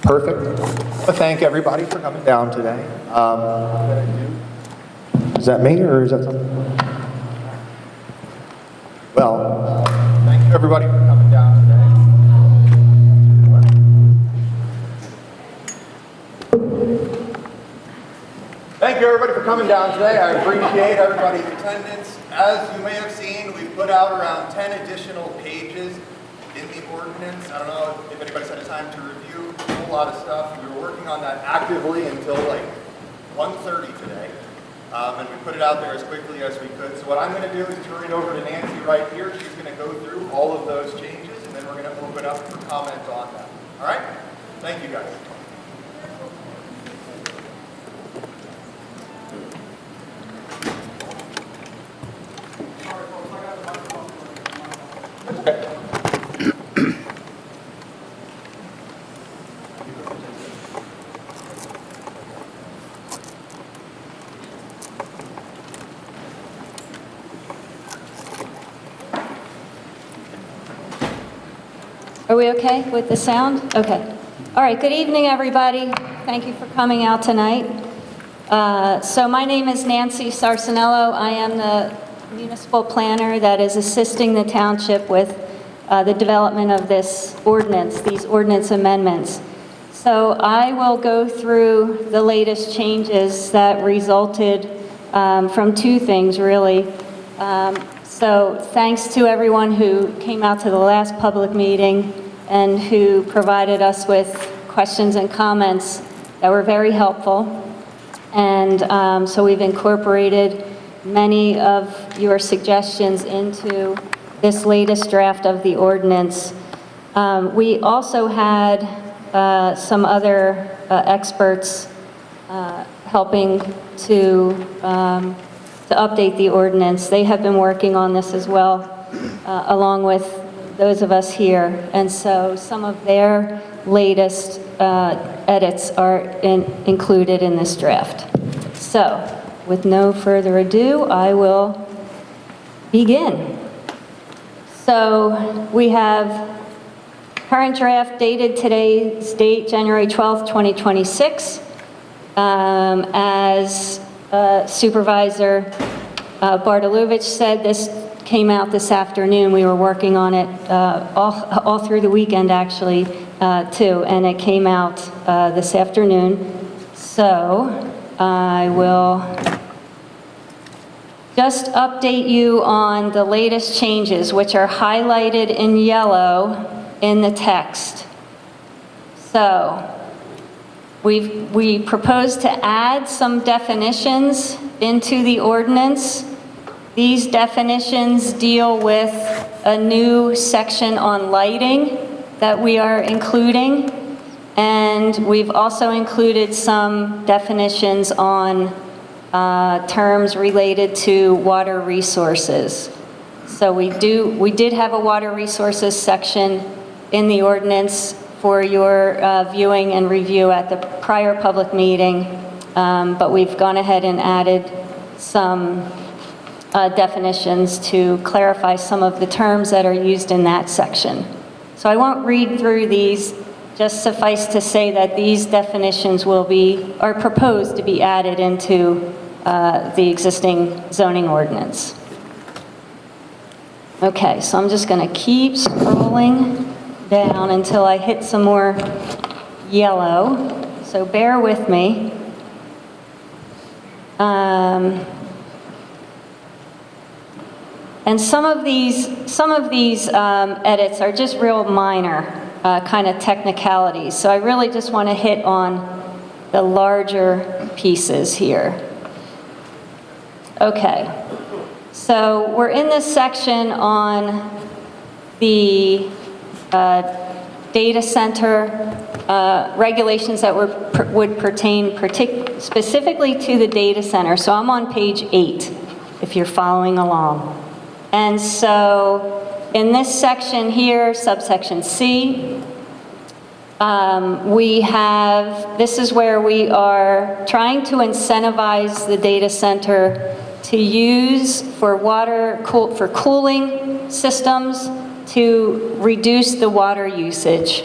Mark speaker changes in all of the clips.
Speaker 1: Perfect. I want to thank everybody for coming down today. Is that me or is that something? Well, thank you everybody for coming down today. Thank you everybody for coming down today. I appreciate everybody's attendance. As you may have seen, we've put out around 10 additional pages in the ordinance. I don't know if anybody's had a time to review a whole lot of stuff. We were working on that actively until like 1:30 today. And we put it out there as quickly as we could. So what I'm going to do is turn it over to Nancy right here. She's going to go through all of those changes, and then we're going to open up for comment on that. All right? Thank you, guys.
Speaker 2: Are we okay with the sound? Okay. All right, good evening, everybody. Thank you for coming out tonight. So my name is Nancy Sarcinello. I am the municipal planner that is assisting the township with the development of this ordinance, these ordinance amendments. So I will go through the latest changes that resulted from two things, really. So thanks to everyone who came out to the last public meeting and who provided us with questions and comments that were very helpful. And so we've incorporated many of your suggestions into this latest draft of the ordinance. We also had some other experts helping to update the ordinance. They have been working on this as well, along with those of us here. And so some of their latest edits are included in this draft. So, with no further ado, I will begin. So, we have current draft dated today's date, January 12th, 2026. As Supervisor Bartolowicz said, this came out this afternoon. We were working on it all through the weekend, actually, too, and it came out this afternoon. So I will just update you on the latest changes, which are highlighted in yellow in the text. So we propose to add some definitions into the ordinance. These definitions deal with a new section on lighting that we are including, and we've also included some definitions on terms related to water resources. So we did have a water resources section in the ordinance for your viewing and review at the prior public meeting, but we've gone ahead and added some definitions to clarify some of the terms that are used in that section. So I won't read through these, just suffice to say that these definitions are proposed to be added into the existing zoning ordinance. Okay, so I'm just going to keep scrolling down until I hit some more yellow, so bear with me. And some of these edits are just real minor kind of technicalities, so I really just want to hit on the larger pieces here. Okay, so we're in this section on the data center regulations that would pertain specifically to the data center. So I'm on page 8, if you're following along. And so in this section here, subsection C, this is where we are trying to incentivize the data center to use for cooling systems to reduce the water usage.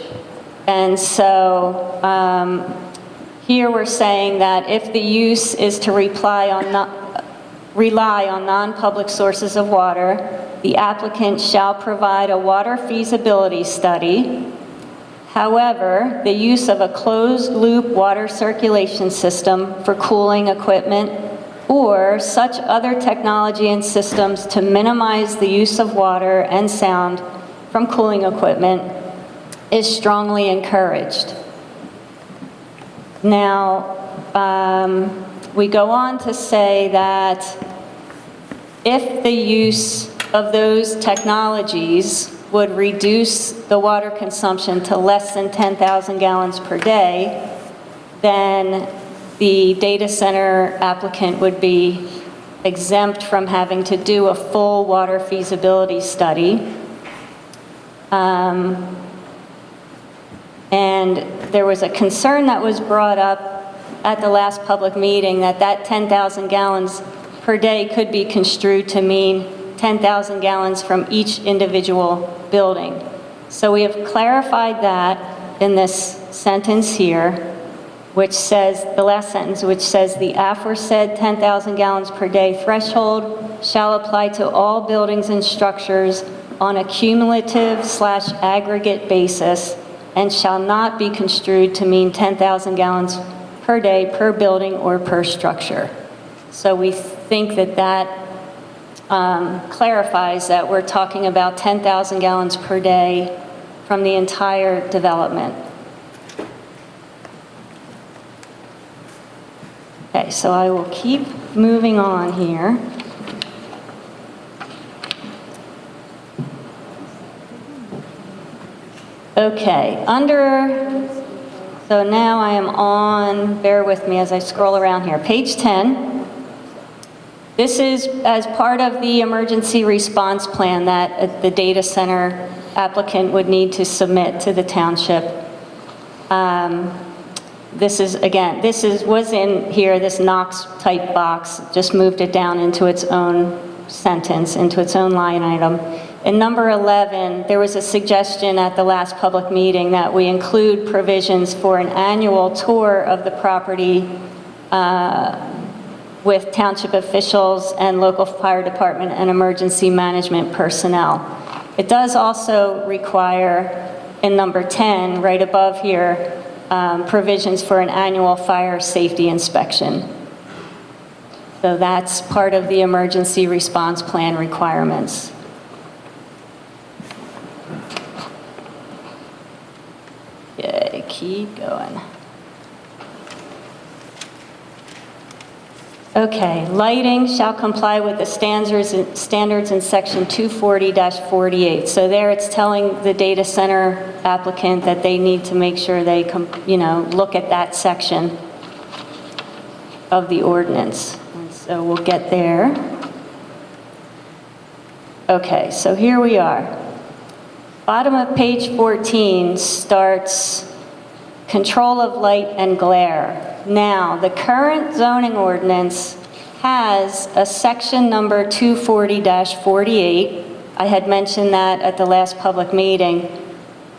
Speaker 2: And so here we're saying that if the use is to rely on non-public sources of water, the applicant shall provide a water feasibility study. However, the use of a closed-loop water circulation system for cooling equipment or such other technology and systems to minimize the use of water and sound from cooling equipment is strongly encouraged. Now, we go on to say that if the use of those technologies would reduce the water consumption to less than 10,000 gallons per day, then the data center applicant would be exempt from having to do a full water feasibility study. And there was a concern that was brought up at the last public meeting that 10,000 gallons per day could be construed to mean 10,000 gallons from each individual building. So we have clarified that in this sentence here, which says, the last sentence, which says the aforesaid 10,000 gallons per day threshold shall apply to all buildings and structures on a cumulative/aggregate basis and shall not be construed to mean 10,000 gallons per day per building or per structure. So we think that clarifies that we're talking about 10,000 gallons per day from the entire development. Okay, so I will keep moving on here. Okay, so now I am on, bear with me as I scroll around here, page 10. This is as part of the emergency response plan that the data center applicant would need to submit to the township. Was in here, this Knox type box, just moved it down into its own sentence, into its own line item. In number 11, there was a suggestion at the last public meeting that we include provisions for an annual tour of the property with township officials and local fire department and emergency management personnel. It does also require, in number 10, right above here, provisions for an annual fire safety inspection. So that's part of the emergency response plan requirements. Okay, keep going. Okay, lighting shall comply with the standards in section 240-48. So there it's telling the data center applicant that they need to make sure they look at that section of the ordinance. And so we'll get there. Okay, so here we are. Bottom of page 14 starts control of light and glare. Now, the current zoning ordinance has a section number 240-48. I had mentioned that at the last public meeting.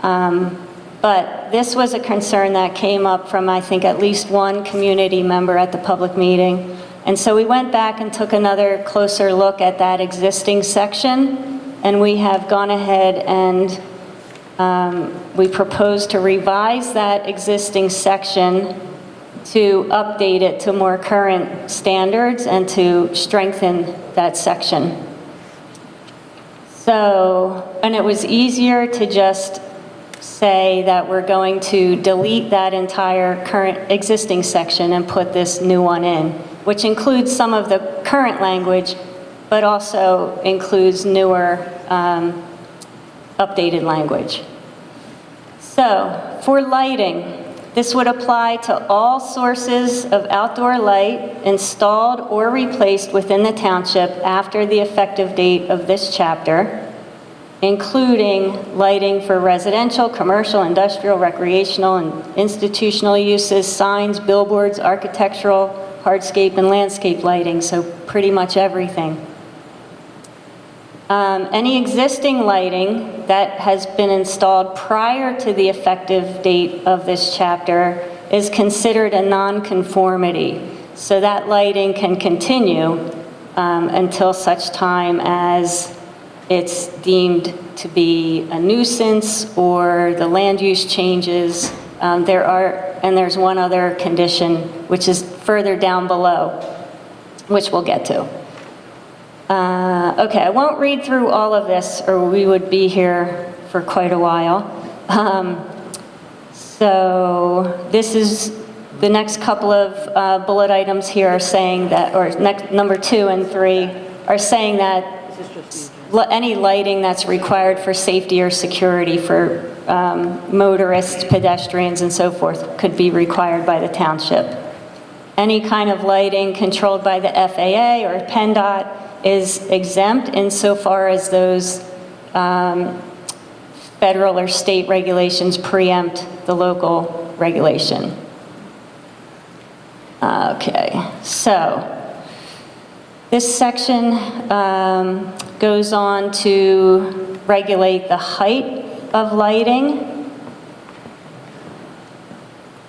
Speaker 2: But this was a concern that came up from, I think, at least one community member at the public meeting. And so we went back and took another closer look at that existing section, and we have gone ahead and we propose to revise that existing section to update it to more current standards and to strengthen that section. So, and it was easier to just say that we're going to delete that entire current existing section and put this new one in, which includes some of the current language, but also includes newer updated language. So, for lighting, this would apply to all sources of outdoor light installed or replaced within the township after the effective date of this chapter, including lighting for residential, commercial, industrial, recreational, and institutional uses, signs, billboards, architectural, hardscape, and landscape lighting, so pretty much everything. Any existing lighting that has been installed prior to the effective date of this chapter is considered a nonconformity. So that lighting can continue until such time as it's deemed to be a nuisance or the land use changes. There's one other condition, which is further down below, which we'll get to. Okay, I won't read through all of this, or we would be here for quite a while. So this is the next couple of bullet items here are saying that, or number 2 and 3 are saying that any lighting that's required for safety or security for motorists, pedestrians, and so forth could be required by the township. Any kind of lighting controlled by the FAA or PennDOT is exempt insofar as those federal or state regulations preempt the local regulation. Okay, so this section goes on to regulate the height of lighting.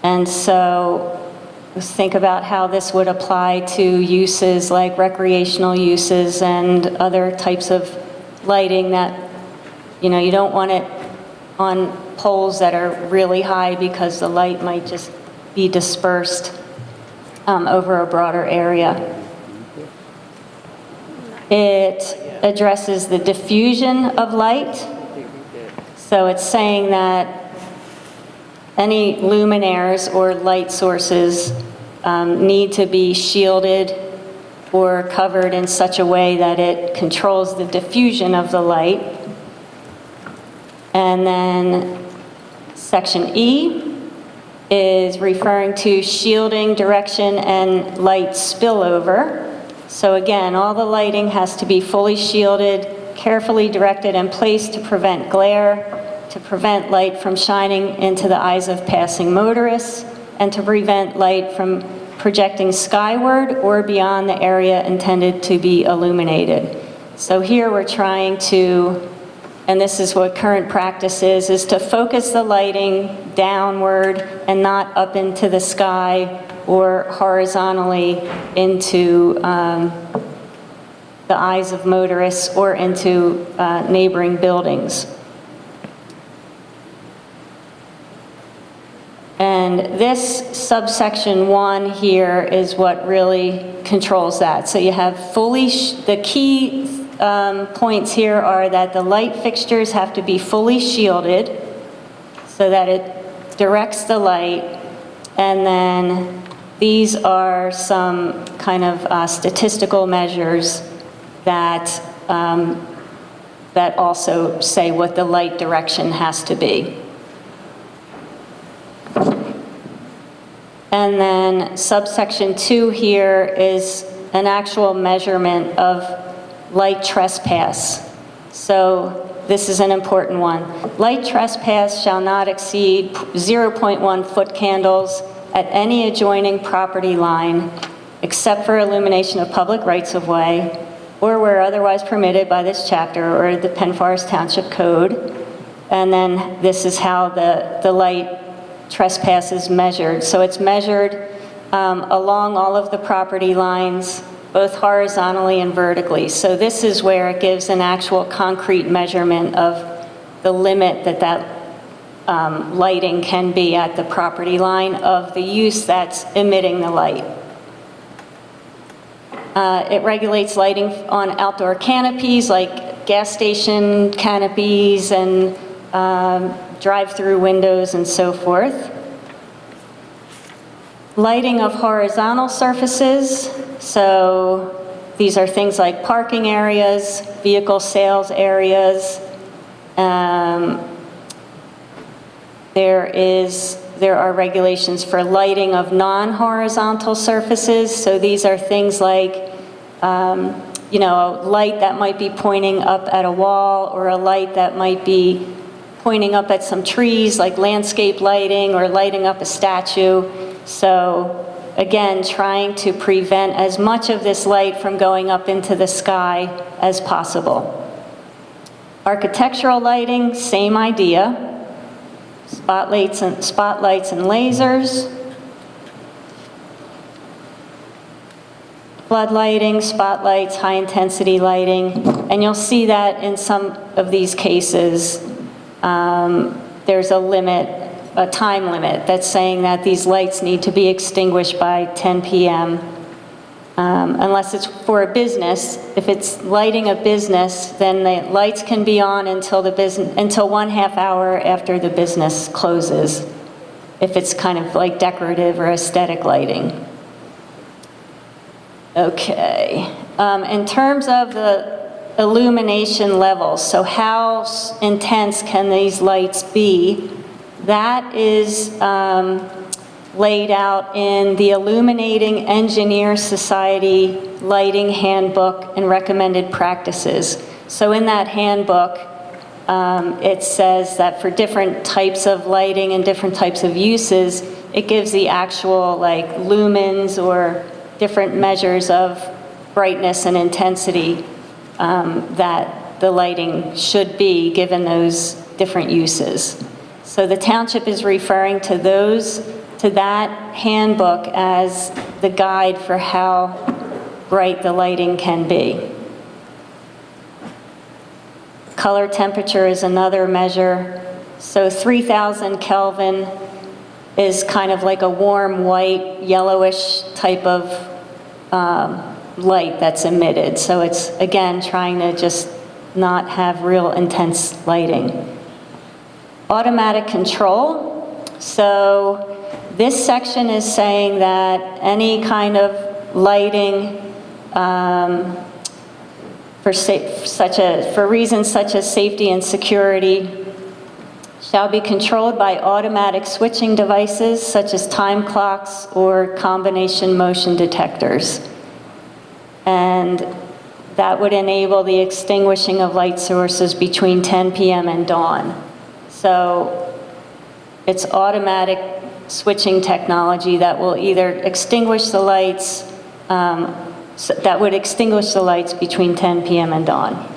Speaker 2: And so let's think about how this would apply to uses like recreational uses and other types of lighting that, you know, you don't want it on poles that are really high because the light might just be dispersed over a broader area. It addresses the diffusion of light. So it's saying that any luminaires or light sources need to be shielded or covered in such a way that it controls the diffusion of the light. And then section E is referring to shielding, direction, and light spillover. So again, all the lighting has to be fully shielded, carefully directed and placed to prevent glare, to prevent light from shining into the eyes of passing motorists, and to prevent light from projecting skyward or beyond the area intended to be illuminated. So here we're trying to, and this is what current practice is to focus the lighting downward and not up into the sky or horizontally into the eyes of motorists or into neighboring buildings. And this subsection 1 here is what really controls that. So you have the key points here are that the light fixtures have to be fully shielded so that it directs the light, and then these are some kind of statistical measures that that also say what the light direction has to be. And then subsection 2 here is an actual measurement of light trespass. So this is an important one. Light trespass shall not exceed 0.1 foot candles at any adjoining property line except for illumination of public rights-of-way or where otherwise permitted by this chapter or the Penn Forest Township Code. And then this is how the light trespass is measured. So it's measured along all of the property lines, both horizontally and vertically. So this is where it gives an actual concrete measurement of the limit that lighting can be at the property line of the use that's emitting the light. It regulates lighting on outdoor canopies like gas station canopies and drive-through windows and so forth. Lighting of horizontal surfaces, so these are things like parking areas, vehicle sales areas. There are regulations for lighting of non-horizontal surfaces, so these are things like you know, a light that might be pointing up at a wall or a light that might be pointing up at some trees, like landscape lighting or lighting up a statue. So again, trying to prevent as much of this light from going up into the sky as possible. Architectural lighting, same idea. Spotlights and lasers. Flood lighting, spotlights, high-intensity lighting. And you'll see that in some of these cases, there's a limit, a time limit that's saying that these lights need to be extinguished by 10 p.m. Unless it's for a business. If it's lighting a business, then the lights can be on until until 1/2 hour after the business closes, if it's kind of like decorative or aesthetic lighting. Okay. In terms of the illumination levels, so how intense can these lights be? That is laid out in the Illuminating Engineer Society Lighting Handbook and Recommended Practices. So in that handbook, it says that for different types of lighting and different types of uses, it gives the actual like lumens or different measures of brightness and intensity that the lighting should be given those different uses. So the township is referring to that handbook as the guide for how bright the lighting can be. Color temperature is another measure. So 3,000 Kelvin is kind of like a warm white, yellowish type of light that's emitted. So it's, again, trying to just not have real intense lighting. Automatic control. So this section is saying that any kind of lighting for reasons such as safety and security shall be controlled by automatic switching devices such as time clocks or combination motion detectors. And that would enable the extinguishing of light sources between 10 p.m. and dawn. So it's automatic switching technology that will either extinguish the lights, that would extinguish the lights between 10 p.m. and dawn.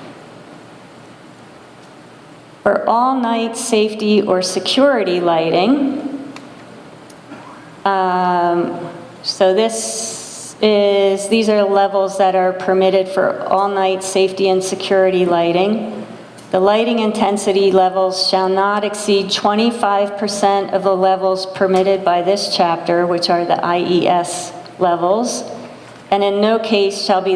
Speaker 2: For all-night safety or security lighting, so these are levels that are permitted for all-night safety and security lighting. The lighting intensity levels shall not exceed 25% of the levels permitted by this chapter, which are the IES levels, and in no case shall they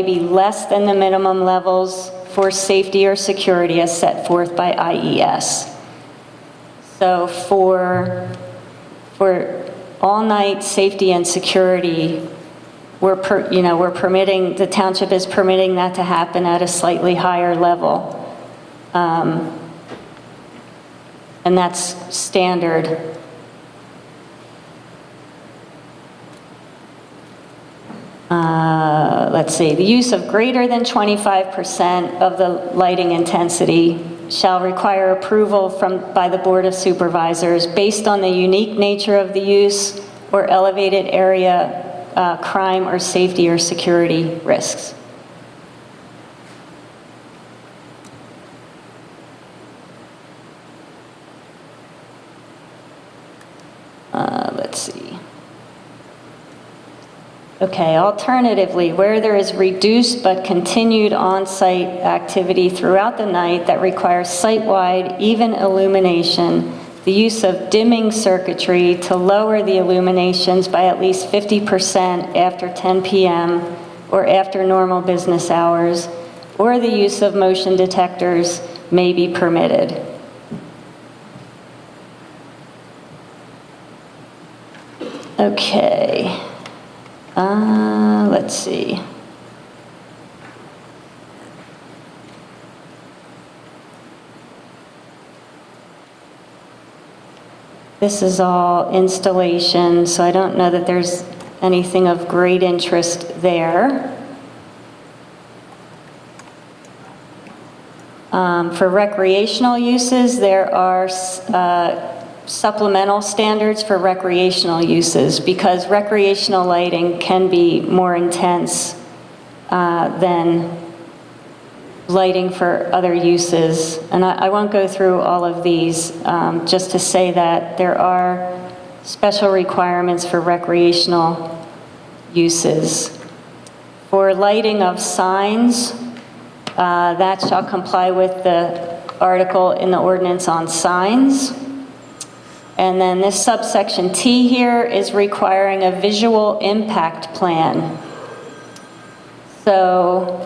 Speaker 2: be less than the minimum levels for safety or security as set forth by IES. So for all-night safety and security, the township is permitting that to happen at a slightly higher level. And that's standard. Let's see, the use of greater than 25% of the lighting intensity shall require approval by the Board of Supervisors based on the unique nature of the use or elevated area crime or safety or security risks. Let's see. Okay, alternatively, where there is reduced but continued on-site activity throughout the night that requires site-wide even illumination, the use of dimming circuitry to lower the illuminations by at least 50% after 10 p.m. or after normal business hours, or the use of motion detectors may be permitted. Okay, let's see. This is all installation, so I don't know that there's anything of great interest there. For recreational uses, there are supplemental standards for recreational uses because recreational lighting can be more intense than lighting for other uses. And I won't go through all of these, just to say that there are special requirements for recreational uses. For lighting of signs, that shall comply with the article in the ordinance on signs. And then this subsection T here is requiring a visual impact plan. So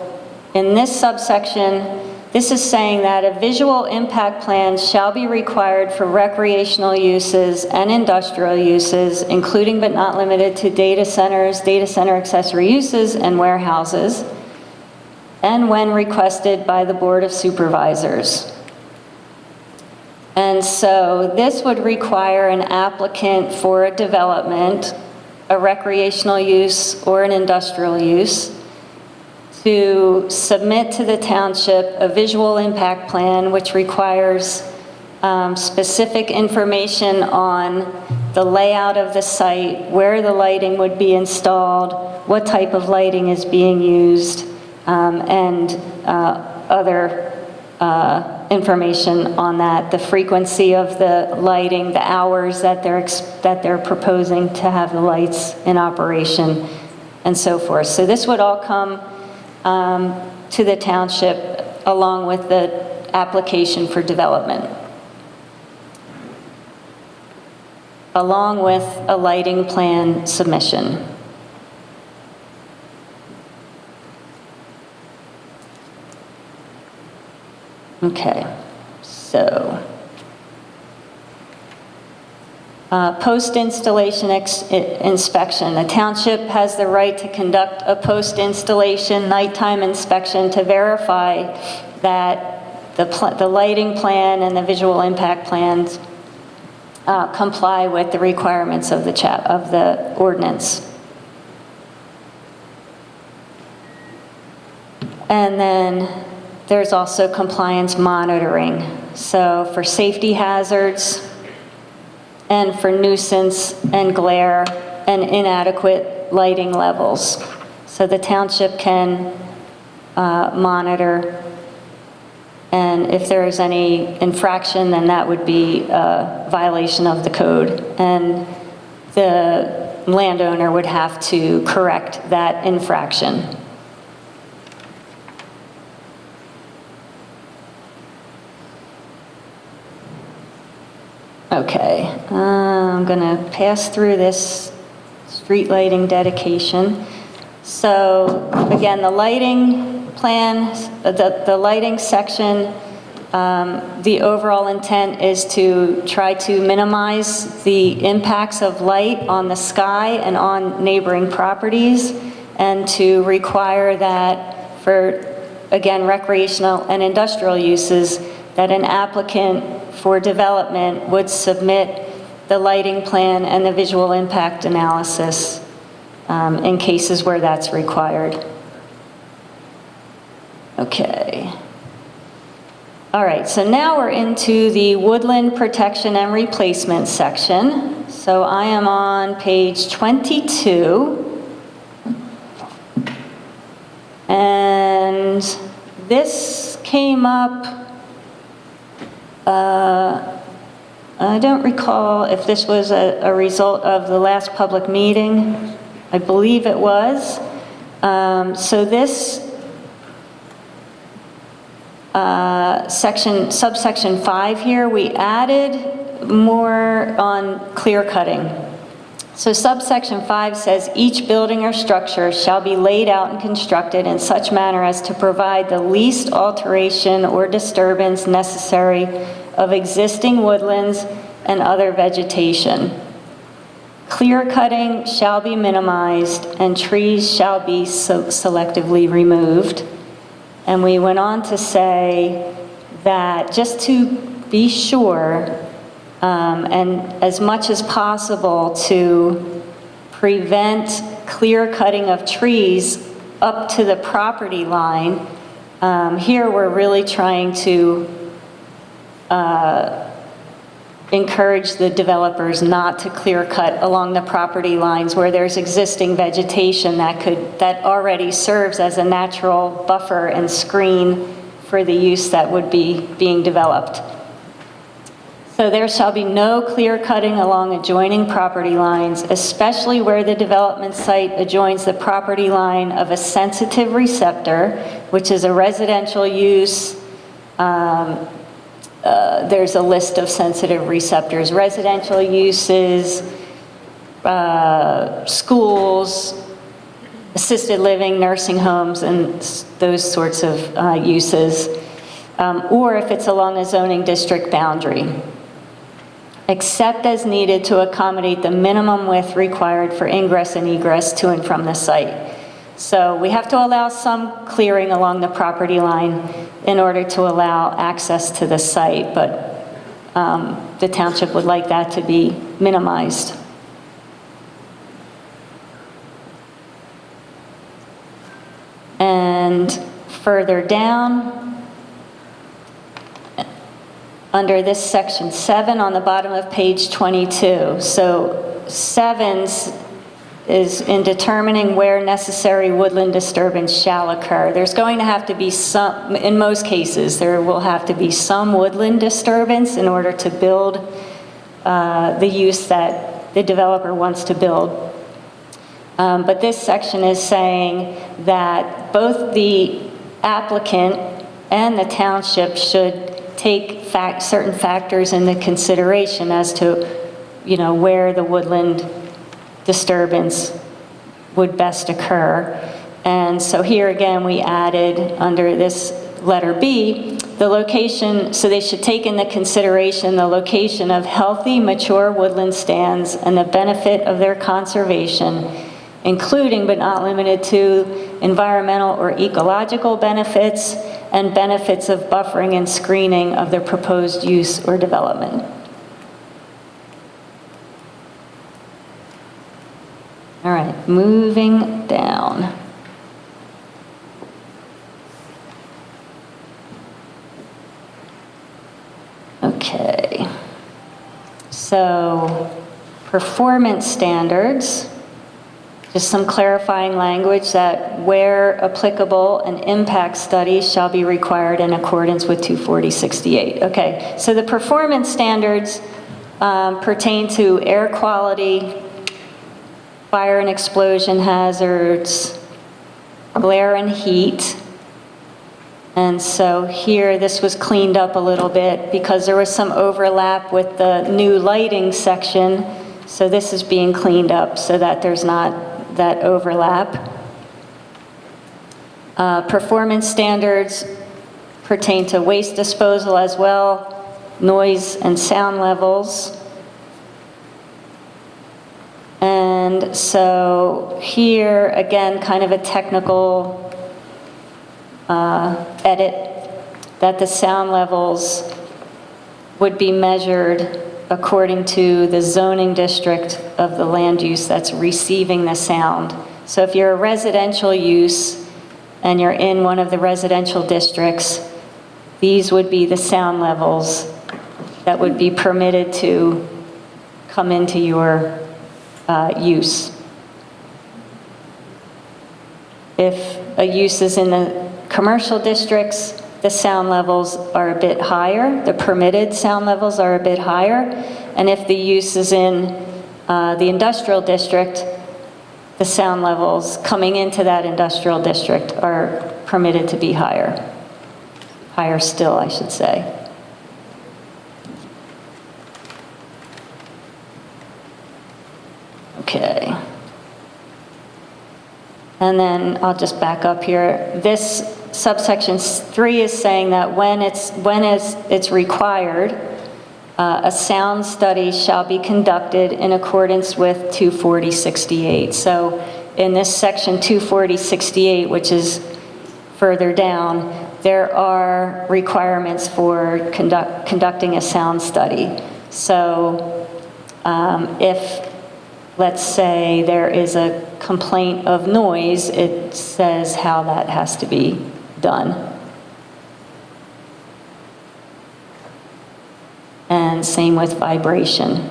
Speaker 2: in this subsection, this is saying that a visual impact plan shall be required for recreational uses and industrial uses, including but not limited to data centers, data center accessory uses, and warehouses, and when requested by the Board of Supervisors. And so this would require an applicant for a development, a recreational use or an industrial use, to submit to the township a visual impact plan which requires specific information on the layout of the site, where the lighting would be installed, what type of lighting is being used, and other information on that, the frequency of the lighting, the hours that they're proposing to have the lights in operation, and so forth. So this would all come to the township along with the application for development, along with a lighting plan submission. Okay, so post-installation inspection. The township has the right to conduct a post-installation nighttime inspection to verify that the lighting plan and the visual impact plans comply with the requirements of the ordinance. And then there's also compliance monitoring. So for safety hazards and for nuisance and glare and inadequate lighting levels. So the township can monitor, and if there is any infraction, then that would be a violation of the code. And the landowner would have to correct that infraction. Okay, I'm gonna pass through this street lighting dedication. So again, the lighting plan, the lighting section, the overall intent is to try to minimize the impacts of light on the sky and on neighboring properties, and to require that for, again, recreational and industrial uses, that an applicant for development would submit the lighting plan and the visual impact analysis in cases where that's required. Okay. All right, so now we're into the woodland protection and replacement section. So I am on page 22. And this came up, I don't recall if this was a result of the last public meeting. I believe it was. So this subsection 5 here, we added more on clear cutting. So subsection 5 says, each building or structure shall be laid out and constructed in such manner as to provide the least alteration or disturbance necessary of existing woodlands and other vegetation. Clear cutting shall be minimized and trees shall be selectively removed. And we went on to say that just to be sure, and as much as possible to prevent clear cutting of trees up to the property line, here we're really trying to encourage the developers not to clear cut along the property lines where there's existing vegetation that already serves as a natural buffer and screen for the use that would be being developed. So there shall be no clear cutting along adjoining property lines, especially where the development site adjoins the property line of a sensitive receptor, which is a residential use. There's a list of sensitive receptors: residential uses, schools, assisted living, nursing homes, and those sorts of uses, or if it's along a zoning district boundary, except as needed to accommodate the minimum width required for ingress and egress to and from the site. So we have to allow some clearing along the property line in order to allow access to the site, but the township would like that to be minimized. And further down, under this section 7 on the bottom of page 22. So 7 is in determining where necessary woodland disturbance shall occur. There's going to have to be some, in most cases, there will have to be some woodland disturbance in order to build the use that the developer wants to build. But this section is saying that both the applicant and the township should take certain factors into consideration as to, where the woodland disturbance would best occur. And so here again, we added under this letter B, the location, so they should take into consideration the location of healthy, mature woodland stands and the benefit of their conservation, including but not limited to environmental or ecological benefits and benefits of buffering and screening of the proposed use or development. All right, moving down. Okay, so performance standards. Just some clarifying language that where applicable, an impact study shall be required in accordance with 24068. Okay, so the performance standards pertain to air quality, fire and explosion hazards, glare and heat. And so here, this was cleaned up a little bit because there was some overlap with the new lighting section. So this is being cleaned up so that there's not that overlap. Performance standards pertain to waste disposal as well, noise and sound levels. And so here, again, kind of a technical edit, that the sound levels would be measured according to the zoning district of the land use that's receiving the sound. So if you're a residential use and you're in one of the residential districts, these would be the sound levels that would be permitted to come into your use. If a use is in the commercial districts, the sound levels are a bit higher, the permitted sound levels are a bit higher, and if the use is in the industrial district, the sound levels coming into that industrial district are permitted to be higher. Higher still, I should say. Okay. And then I'll just back up here. This subsection 3 is saying that when it's required, a sound study shall be conducted in accordance with 24068. So in this section 24068, which is further down, there are requirements for conducting a sound study. So if, let's say, there is a complaint of noise, it says how that has to be done. And same with vibration.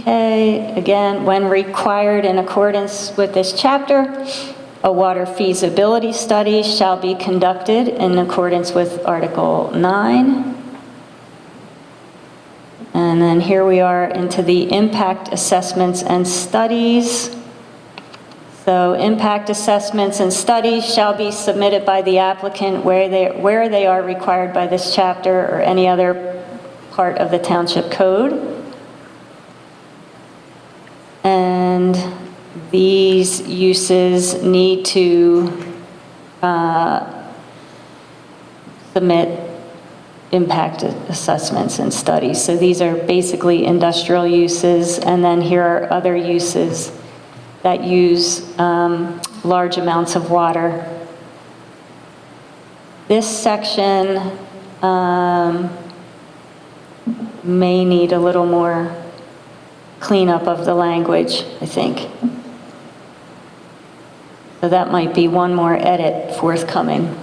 Speaker 2: Okay, again, when required in accordance with this chapter, a water feasibility study shall be conducted in accordance with Article 9. And then here we are into the impact assessments and studies. So impact assessments and studies shall be submitted by the applicant where they are required by this chapter or any other part of the township code. And these uses need to submit impact assessments and studies. So these are basically industrial uses, and then here are other uses that use large amounts of water. This section may need a little more cleanup of the language, I think. So that might be one more edit forthcoming.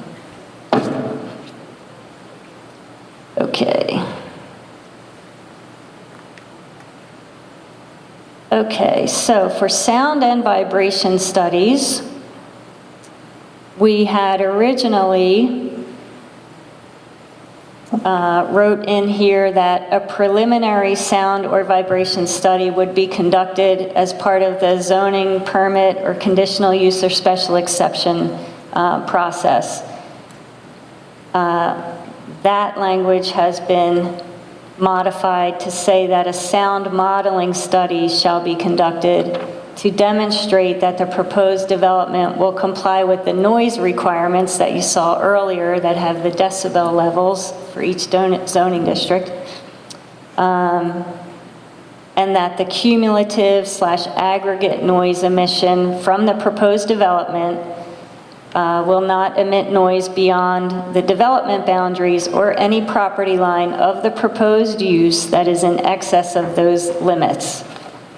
Speaker 2: Okay. Okay, so for sound and vibration studies, we had originally wrote in here that a preliminary sound or vibration study would be conducted as part of the zoning permit or conditional use or special exception process. That language has been modified to say that a sound modeling study shall be conducted to demonstrate that the proposed development will comply with the noise requirements that you saw earlier that have the decibel levels for each zoning district, and that the cumulative/aggregate noise emission from the proposed development will not emit noise beyond the development boundaries or any property line of the proposed use that is in excess of those limits.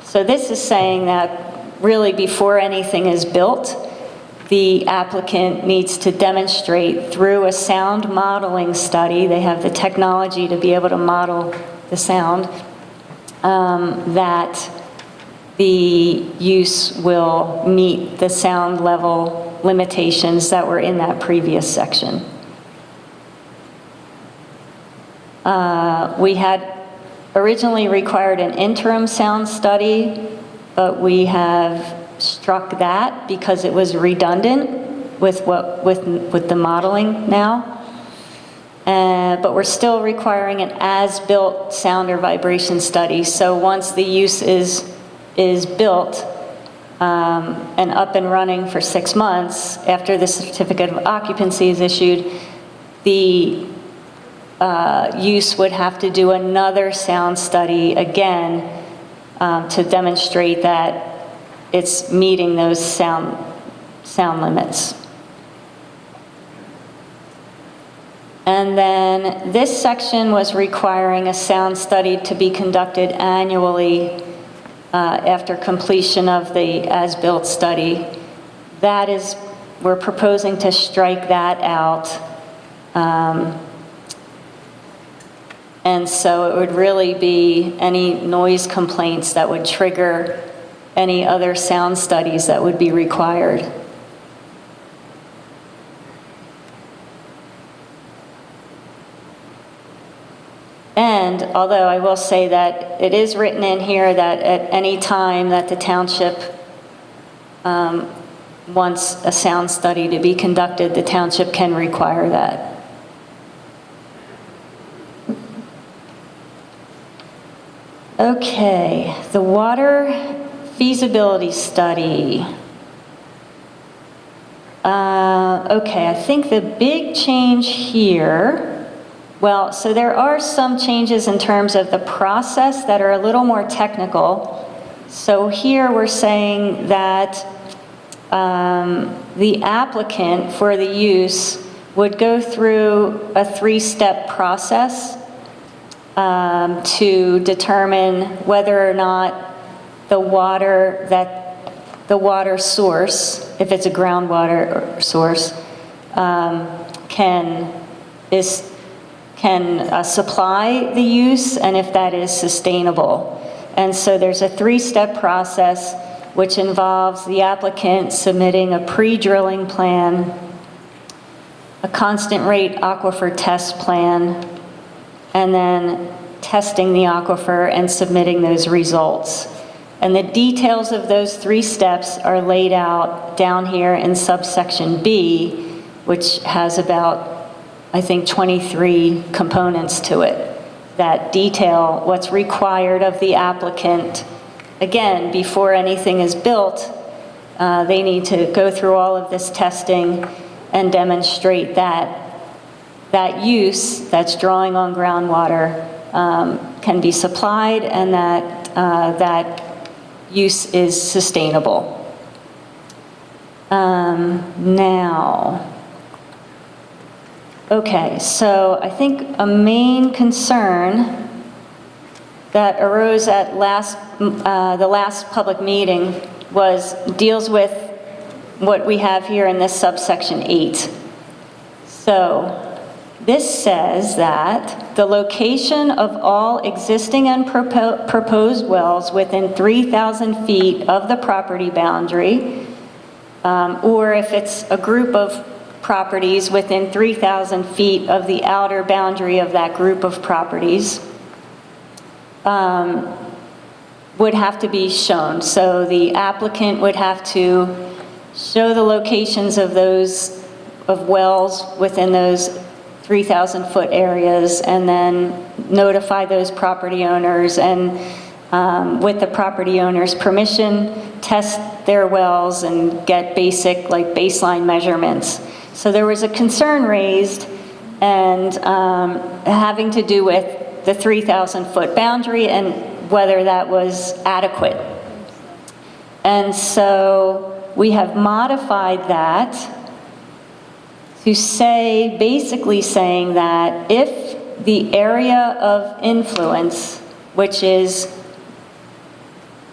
Speaker 2: So this is saying that really before anything is built, the applicant needs to demonstrate through a sound modeling study, they have the technology to be able to model the sound, that the use will meet the sound level limitations that were in that previous section. We had originally required an interim sound study, but we have struck that because it was redundant with the modeling now. But we're still requiring an as-built sound or vibration study. So once the use is built and up and running for 6 months after the certificate of occupancy is issued, the use would have to do another sound study again to demonstrate that it's meeting those sound limits. And then this section was requiring a sound study to be conducted annually after completion of the as-built study. That is, we're proposing to strike that out. And so it would really be any noise complaints that would trigger any other sound studies that would be required. And although I will say that it is written in here that at any time that the township wants a sound study to be conducted, the township can require that. Okay, the water feasibility study. Okay, I think the big change here, well, so there are some changes in terms of the process that are a little more technical. So here we're saying that the applicant for the use would go through a 3-step process to determine whether or not the water source, if it's a groundwater source, can supply the use and if that is sustainable. And so there's a 3-step process which involves the applicant submitting a pre-drilling plan, a constant rate aquifer test plan, and then testing the aquifer and submitting those results. And the details of those 3 steps are laid out down here in subsection B, which has about, I think, 23 components to it that detail what's required of the applicant. Again, before anything is built, they need to go through all of this testing and demonstrate that that use that's drawing on groundwater can be supplied and that that use is sustainable. Now, okay, so I think a main concern that arose at the last public meeting deals with what we have here in this subsection 8. So this says that the location of all existing and proposed wells within 3,000 feet of the property boundary, or if it's a group of properties within 3,000 feet of the outer boundary of that group of properties, would have to be shown. So the applicant would have to show the locations of wells within those 3,000-foot areas, and then notify those property owners, and with the property owner's permission, test their wells and get basic, like, baseline measurements. So there was a concern raised and having to do with the 3,000-foot boundary and whether that was adequate. And so we have modified that to say, basically saying that if the area of influence, which is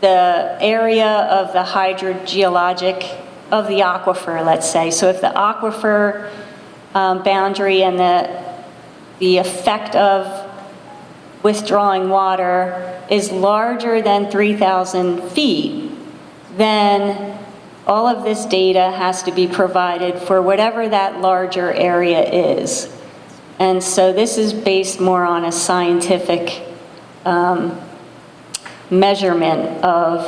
Speaker 2: the area of the hydrogeologic, of the aquifer, let's say, so if the aquifer boundary and the effect of withdrawing water is larger than 3,000 feet, then all of this data has to be provided for whatever that larger area is. And so this is based more on a scientific measurement of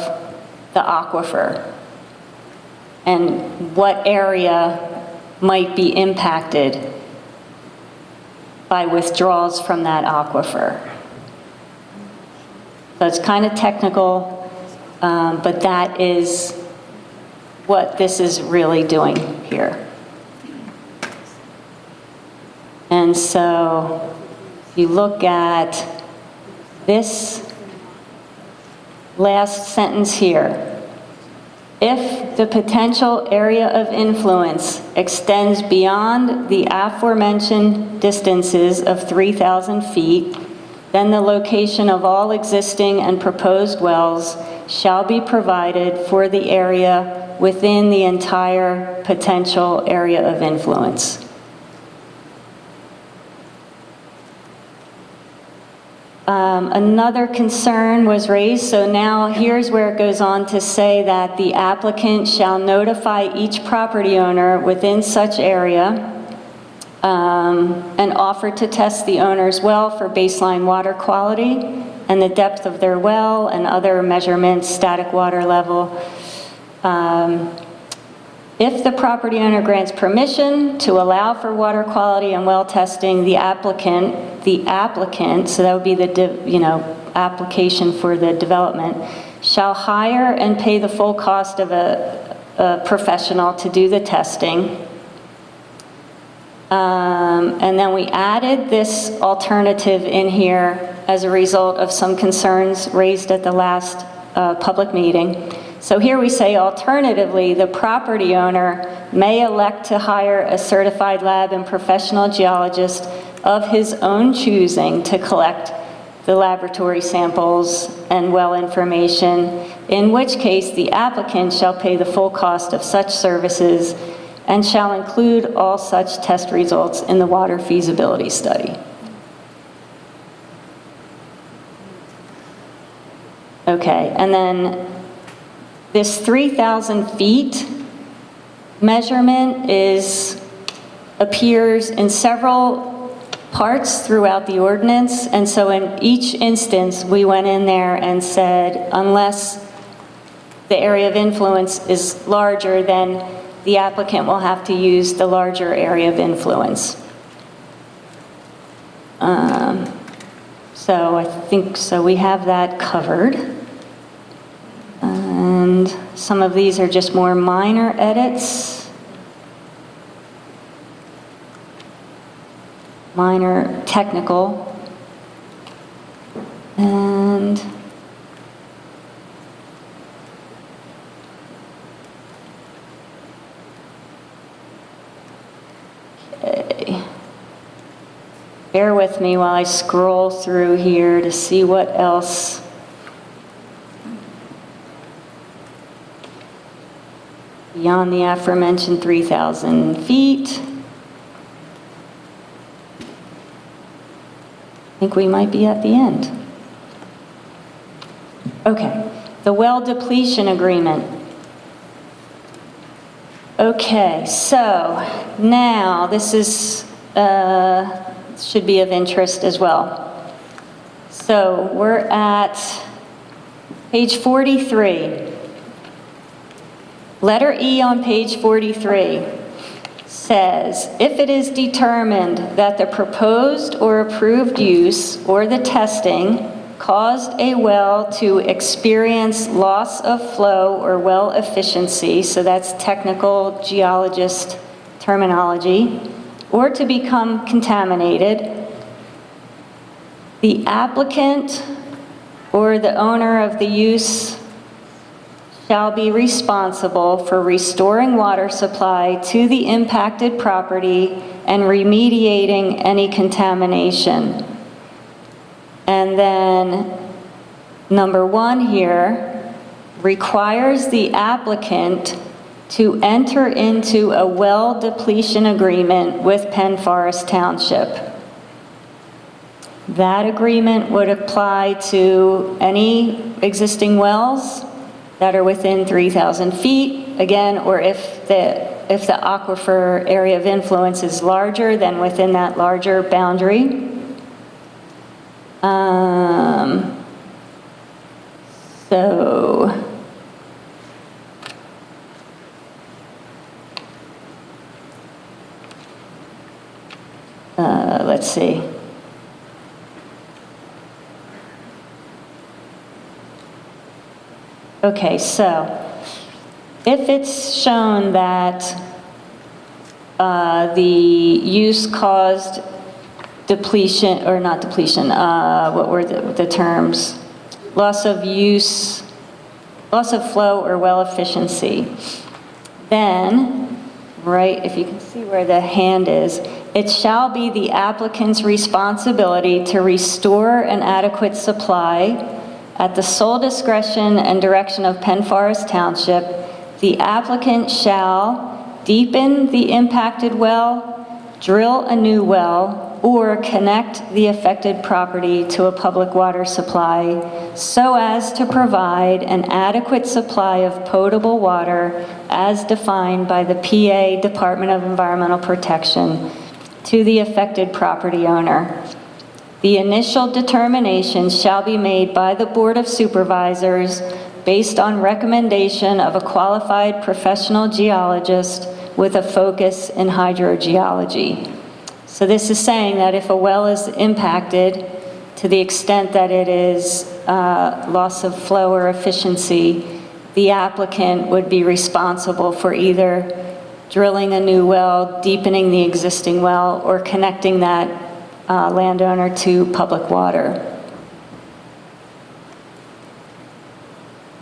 Speaker 2: the aquifer and what area might be impacted by withdrawals from that aquifer. So it's kind of technical, but that is what this is really doing here. And so if you look at this last sentence here, if the potential area of influence extends beyond the aforementioned distances of 3,000 feet, then the location of all existing and proposed wells shall be provided for the area within the entire potential area of influence. Another concern was raised, so now here's where it goes on to say that the applicant shall notify each property owner within such area and offer to test the owner's well for baseline water quality and the depth of their well and other measurements, static water level. If the property owner grants permission to allow for water quality and well testing, the applicant, so that would be the application for the development, shall hire and pay the full cost of a professional to do the testing. And then we added this alternative in here as a result of some concerns raised at the last public meeting. So here we say, alternatively, the property owner may elect to hire a certified lab and professional geologist of his own choosing to collect the laboratory samples and well information, in which case the applicant shall pay the full cost of such services and shall include all such test results in the water feasibility study. Okay, and then this 3,000 feet measurement appears in several parts throughout the ordinance, and so in each instance, we went in there and said, unless the area of influence is larger, then the applicant will have to use the larger area of influence. So I think, so we have that covered. And some of these are just more minor edits. Minor technical. And okay. Bear with me while I scroll through here to see what else. Beyond the aforementioned 3,000 feet. I think we might be at the end. Okay, the well depletion agreement. Okay, so now this is, should be of interest as well. So we're at page 43. Letter E on page 43 says, if it is determined that the proposed or approved use or the testing caused a well to experience loss of flow or well efficiency, so that's technical geologist terminology, or to become contaminated, the applicant or the owner of the use shall be responsible for restoring water supply to the impacted property and remediating any contamination. And then number 1 here requires the applicant to enter into a well depletion agreement with Penn Forest Township. That agreement would apply to any existing wells that are within 3,000 feet, again, or if the aquifer area of influence is larger than within that larger boundary. So let's see. Okay, so if it's shown that the use caused depletion, or not depletion, what were the terms? Loss of use, loss of flow or well efficiency. Then, right, if you can see where the hand is, it shall be the applicant's responsibility to restore an adequate supply at the sole discretion and direction of Penn Forest Township. The applicant shall deepen the impacted well, drill a new well, or connect the affected property to a public water supply so as to provide an adequate supply of potable water as defined by the PA Department of Environmental Protection to the affected property owner. The initial determination shall be made by the Board of Supervisors based on recommendation of a qualified professional geologist with a focus in hydrogeology. So this is saying that if a well is impacted to the extent that it is loss of flow or efficiency, the applicant would be responsible for either drilling a new well, deepening the existing well, or connecting that landowner to public water.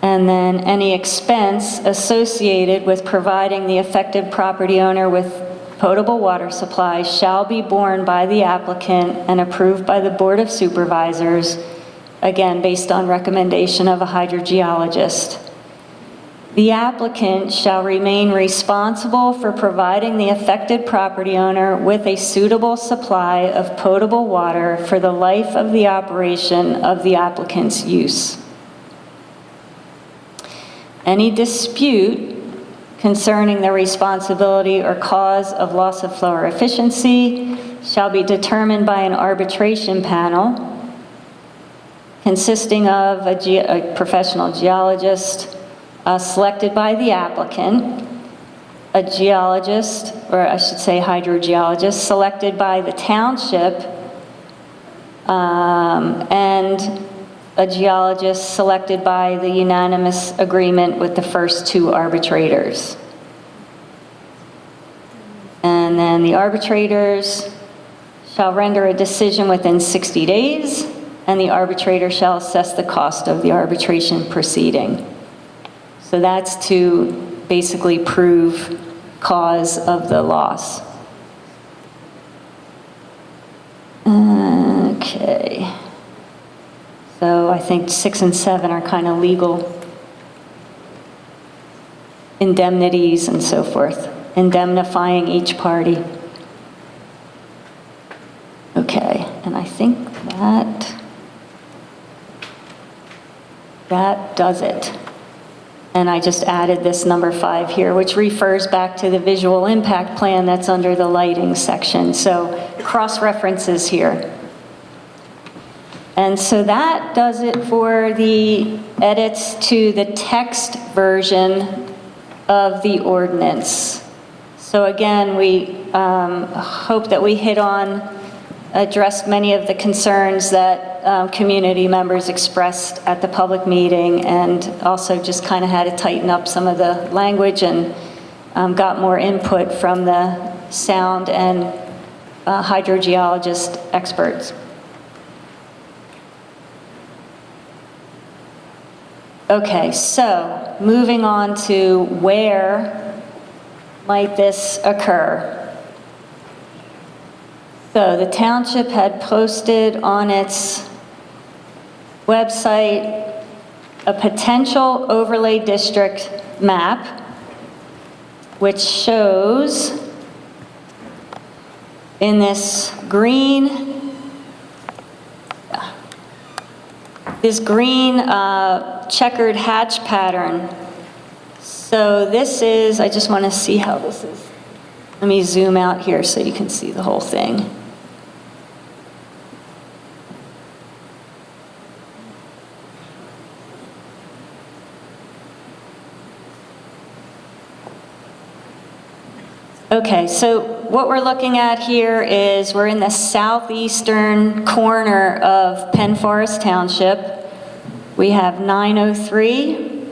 Speaker 2: And then any expense associated with providing the affected property owner with potable water supply shall be borne by the applicant and approved by the Board of Supervisors, again, based on recommendation of a hydrogeologist. The applicant shall remain responsible for providing the affected property owner with a suitable supply of potable water for the life of the operation of the applicant's use. Any dispute concerning the responsibility or cause of loss of flow or efficiency shall be determined by an arbitration panel consisting of a professional geologist selected by the applicant, a geologist, or I should say hydrogeologist, selected by the township, and a geologist selected by the unanimous agreement with the first two arbitrators. And then the arbitrators shall render a decision within 60 days, and the arbitrator shall assess the cost of the arbitration proceeding. So that's to basically prove cause of the loss. Okay. So I think 6 and 7 are kind of legal indemnities and so forth, indemnifying each party. Okay, and I think that does it. And I just added this number 5 here, which refers back to the visual impact plan that's under the lighting section. So cross-references here. And so that does it for the edits to the text version of the ordinance. So again, we hope that we addressed many of the concerns that community members expressed at the public meeting, and also just kind of had to tighten up some of the language and got more input from the sound and hydrogeologist experts. Okay, so moving on to where might this occur? So the township had posted on its website a potential overlay district map, which shows in this green checkered hatch pattern. So this is, I just want to see how this is. Let me zoom out here so you can see the whole thing. Okay, so what we're looking at here is we're in the southeastern corner of Penn Forest Township. We have 903,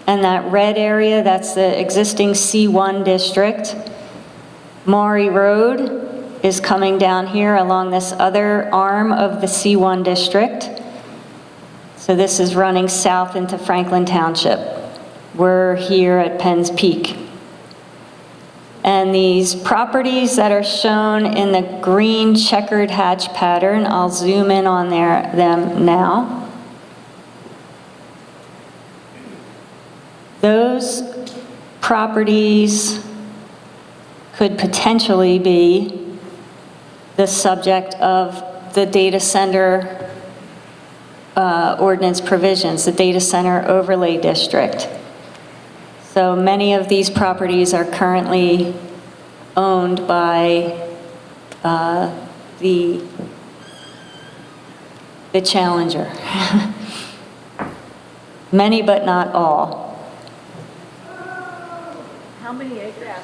Speaker 2: and that red area, that's the existing C1 district. Moria Rd is coming down here along this other arm of the C1 district. So this is running south into Franklin Township. We're here at Penn's Peak. And these properties that are shown in the green checkered hatch pattern, I'll zoom in on them now. Those properties could potentially be the subject of the data center ordinance provisions, the data center overlay district. So many of these properties are currently owned by the challenger. Many, but not all.
Speaker 3: How many acres?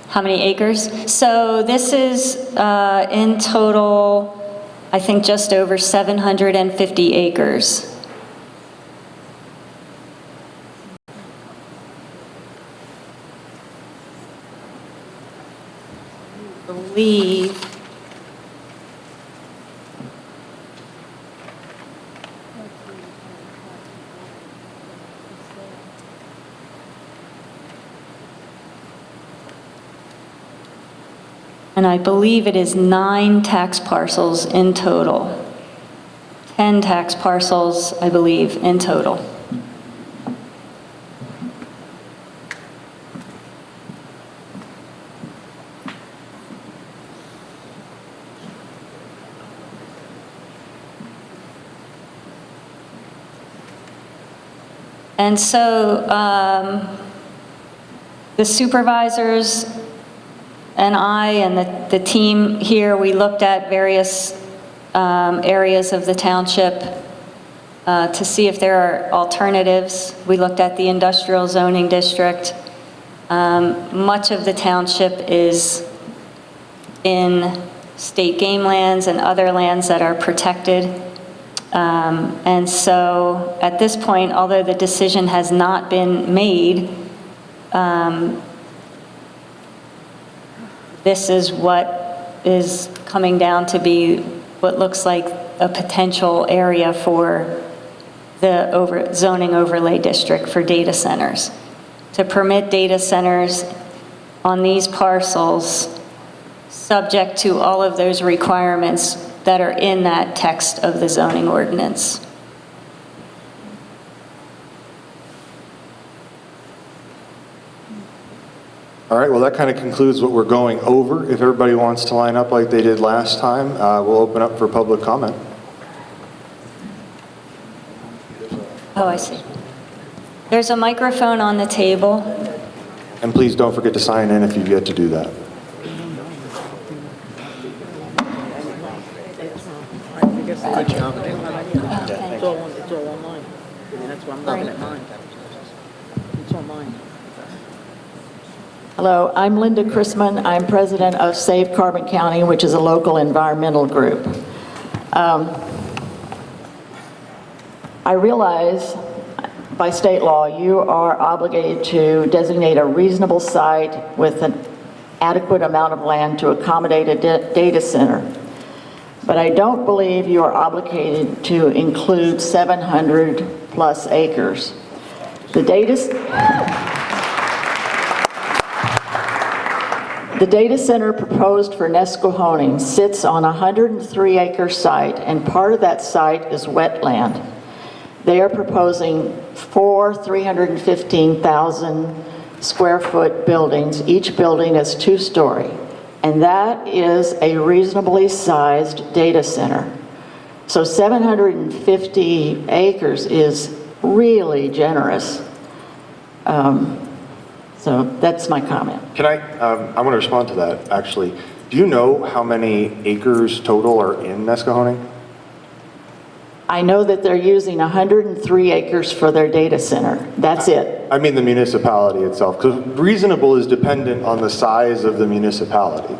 Speaker 2: How many acres? So this is in total, I think just over 750 acres. I believe it is 9 tax parcels in total. 10 tax parcels, I believe, in total. And so the supervisors and I and the team here, we looked at various areas of the township to see if there are alternatives. We looked at the industrial zoning district. Much of the township is in state game lands and other lands that are protected. And so at this point, although the decision has not been made, this is what is coming down to be what looks like a potential area for the zoning overlay district for data centers. To permit data centers on these parcels subject to all of those requirements that are in that text of the zoning ordinance.
Speaker 3: All right, well, that kind of concludes what we're going over. If everybody wants to line up like they did last time, we'll open up for public comment.
Speaker 2: Oh, I see. There's a microphone on the table.
Speaker 3: And please don't forget to sign in if you've yet to do that.
Speaker 4: Good job.
Speaker 2: Okay.
Speaker 4: It's all online. And that's why I'm looking at mine. It's online. Hello, I'm Linda Chrisman. I'm president of Save Carbon County, which is a local environmental group. I realize by state law you are obligated to designate a reasonable site with an adequate amount of land to accommodate a data center. But I don't believe you are obligated to include 700 plus acres. The data center proposed for Nesquehoning sits on a 103-acre site, and part of that site is wetland. They are proposing 4 315,000 square foot buildings. Each building is 2-story. And that is a reasonably sized data center. So 750 acres is really generous. So that's my comment.
Speaker 3: Can I want to respond to that, actually. Do you know how many acres total are in Nesquehoning?
Speaker 4: I know that they're using 103 acres for their data center. That's it.
Speaker 3: I mean the municipality itself, because reasonable is dependent on the size of the municipality.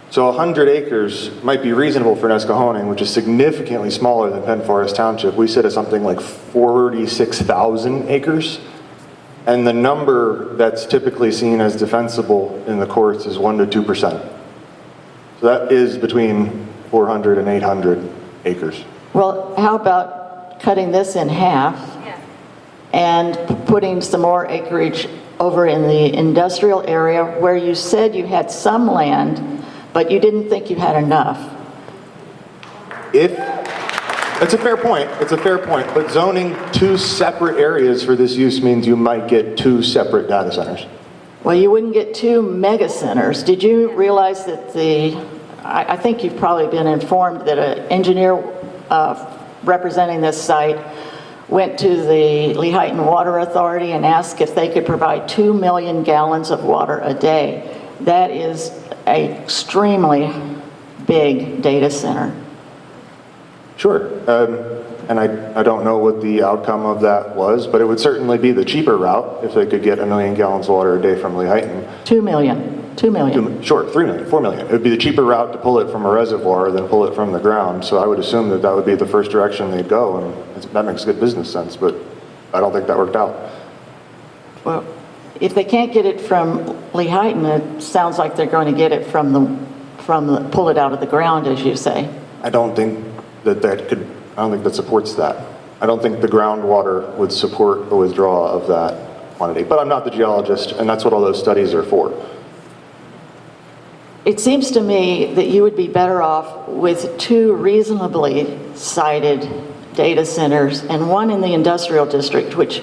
Speaker 3: So 100 acres might be reasonable for Nesquehoning, which is significantly smaller than Penn Forest Township. We sit at something like 46,000 acres. And the number that's typically seen as defensible in the courts is 1% to 2%. So that is between 400 and 800 acres.
Speaker 4: Well, how about cutting this in half and putting some more acreage over in the industrial area where you said you had some land, but you didn't think you had enough?
Speaker 3: It's a fair point. It's a fair point. But zoning 2 separate areas for this use means you might get 2 separate data centers.
Speaker 4: Well, you wouldn't get 2 mega centers. Did you realize that I think you've probably been informed that an engineer representing this site went to the Lehighton Water Authority and asked if they could provide 2 million gallons of water a day. That is an extremely big data center.
Speaker 3: Sure. And I don't know what the outcome of that was, but it would certainly be the cheaper route if they could get 1 million gallons of water a day from Lehighton.
Speaker 4: 2 million. 2 million.
Speaker 3: Sure, 3 million, 4 million. It would be the cheaper route to pull it from a reservoir than pull it from the ground. So I would assume that that would be the first direction they'd go, and that makes good business sense, but I don't think that worked out.
Speaker 4: Well, if they can't get it from Lehighton, it sounds like they're going to get it from the pull it out of the ground, as you say.
Speaker 3: I don't think that supports that. I don't think the groundwater would support a withdrawal of that quantity. But I'm not the geologist, and that's what all those studies are for.
Speaker 4: It seems to me that you would be better off with 2 reasonably sited data centers and 1 in the industrial district, which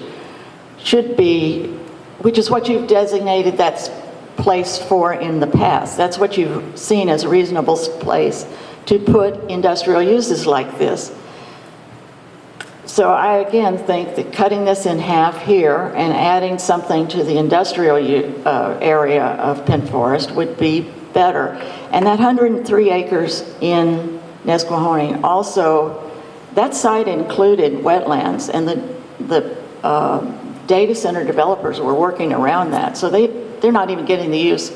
Speaker 4: is what you've designated that place for in the past. That's what you've seen as a reasonable place to put industrial uses like this. So I again think that cutting this in half here and adding something to the industrial area of Penn Forest would be better. And that 103 acres in Nesquehoning also, that site included wetlands, and the data center developers were working around that. So they're not even getting the use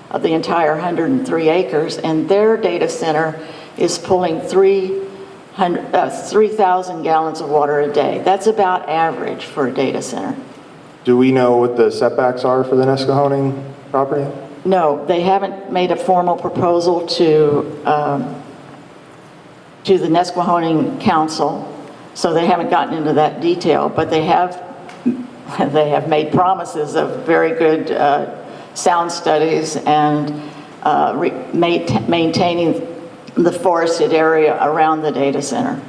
Speaker 4: of the entire 103 acres, and their data center is pulling 3,000 gallons of water a day. That's about average for a data center.
Speaker 3: Do we know what the setbacks are for the Nesquehoning property?
Speaker 4: No, they haven't made a formal proposal to the Nesquehoning Council, so they haven't gotten into that detail, but they have made promises of very good sound studies and maintaining the forested area around the data center.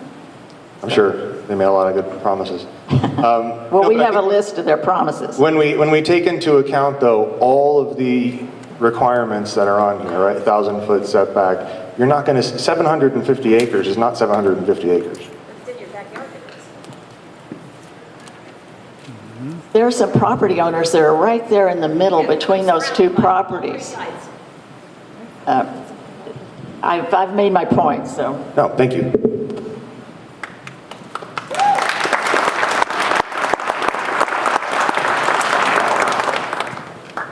Speaker 3: I'm sure they made a lot of good promises.
Speaker 4: Well, we have a list of their promises.
Speaker 3: When we take into account, though, all of the requirements that are on here, right, 1,000-foot setback, you're not going to, 750 acres is not 750 acres.
Speaker 4: There are some property owners that are right there in the middle between those two properties. I've made my point, so.
Speaker 3: No, thank you.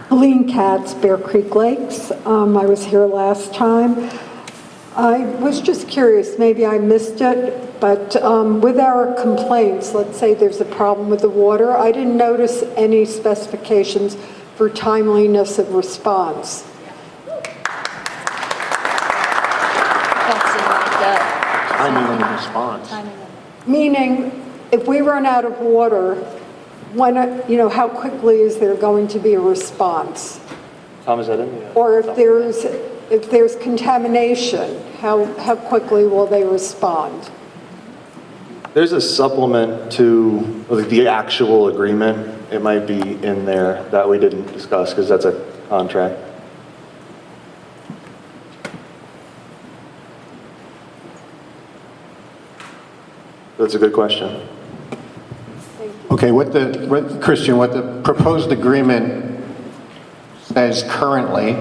Speaker 5: Helene Katz, Bear Creek Lakes. I was here last time. I was just curious, maybe I missed it, but with our complaints, let's say there's a problem with the water, I didn't notice any specifications for timeliness of response.
Speaker 2: That's in like the...
Speaker 3: Timing and response.
Speaker 5: Meaning, if we run out of water, when, how quickly is there going to be a response?
Speaker 3: Tom, is that in?
Speaker 5: Or if there's contamination, how quickly will they respond?
Speaker 3: There's a supplement to the actual agreement. It might be in there that we didn't discuss because that's a contract. That's a good question.
Speaker 6: Okay, Christian, what the proposed agreement says currently,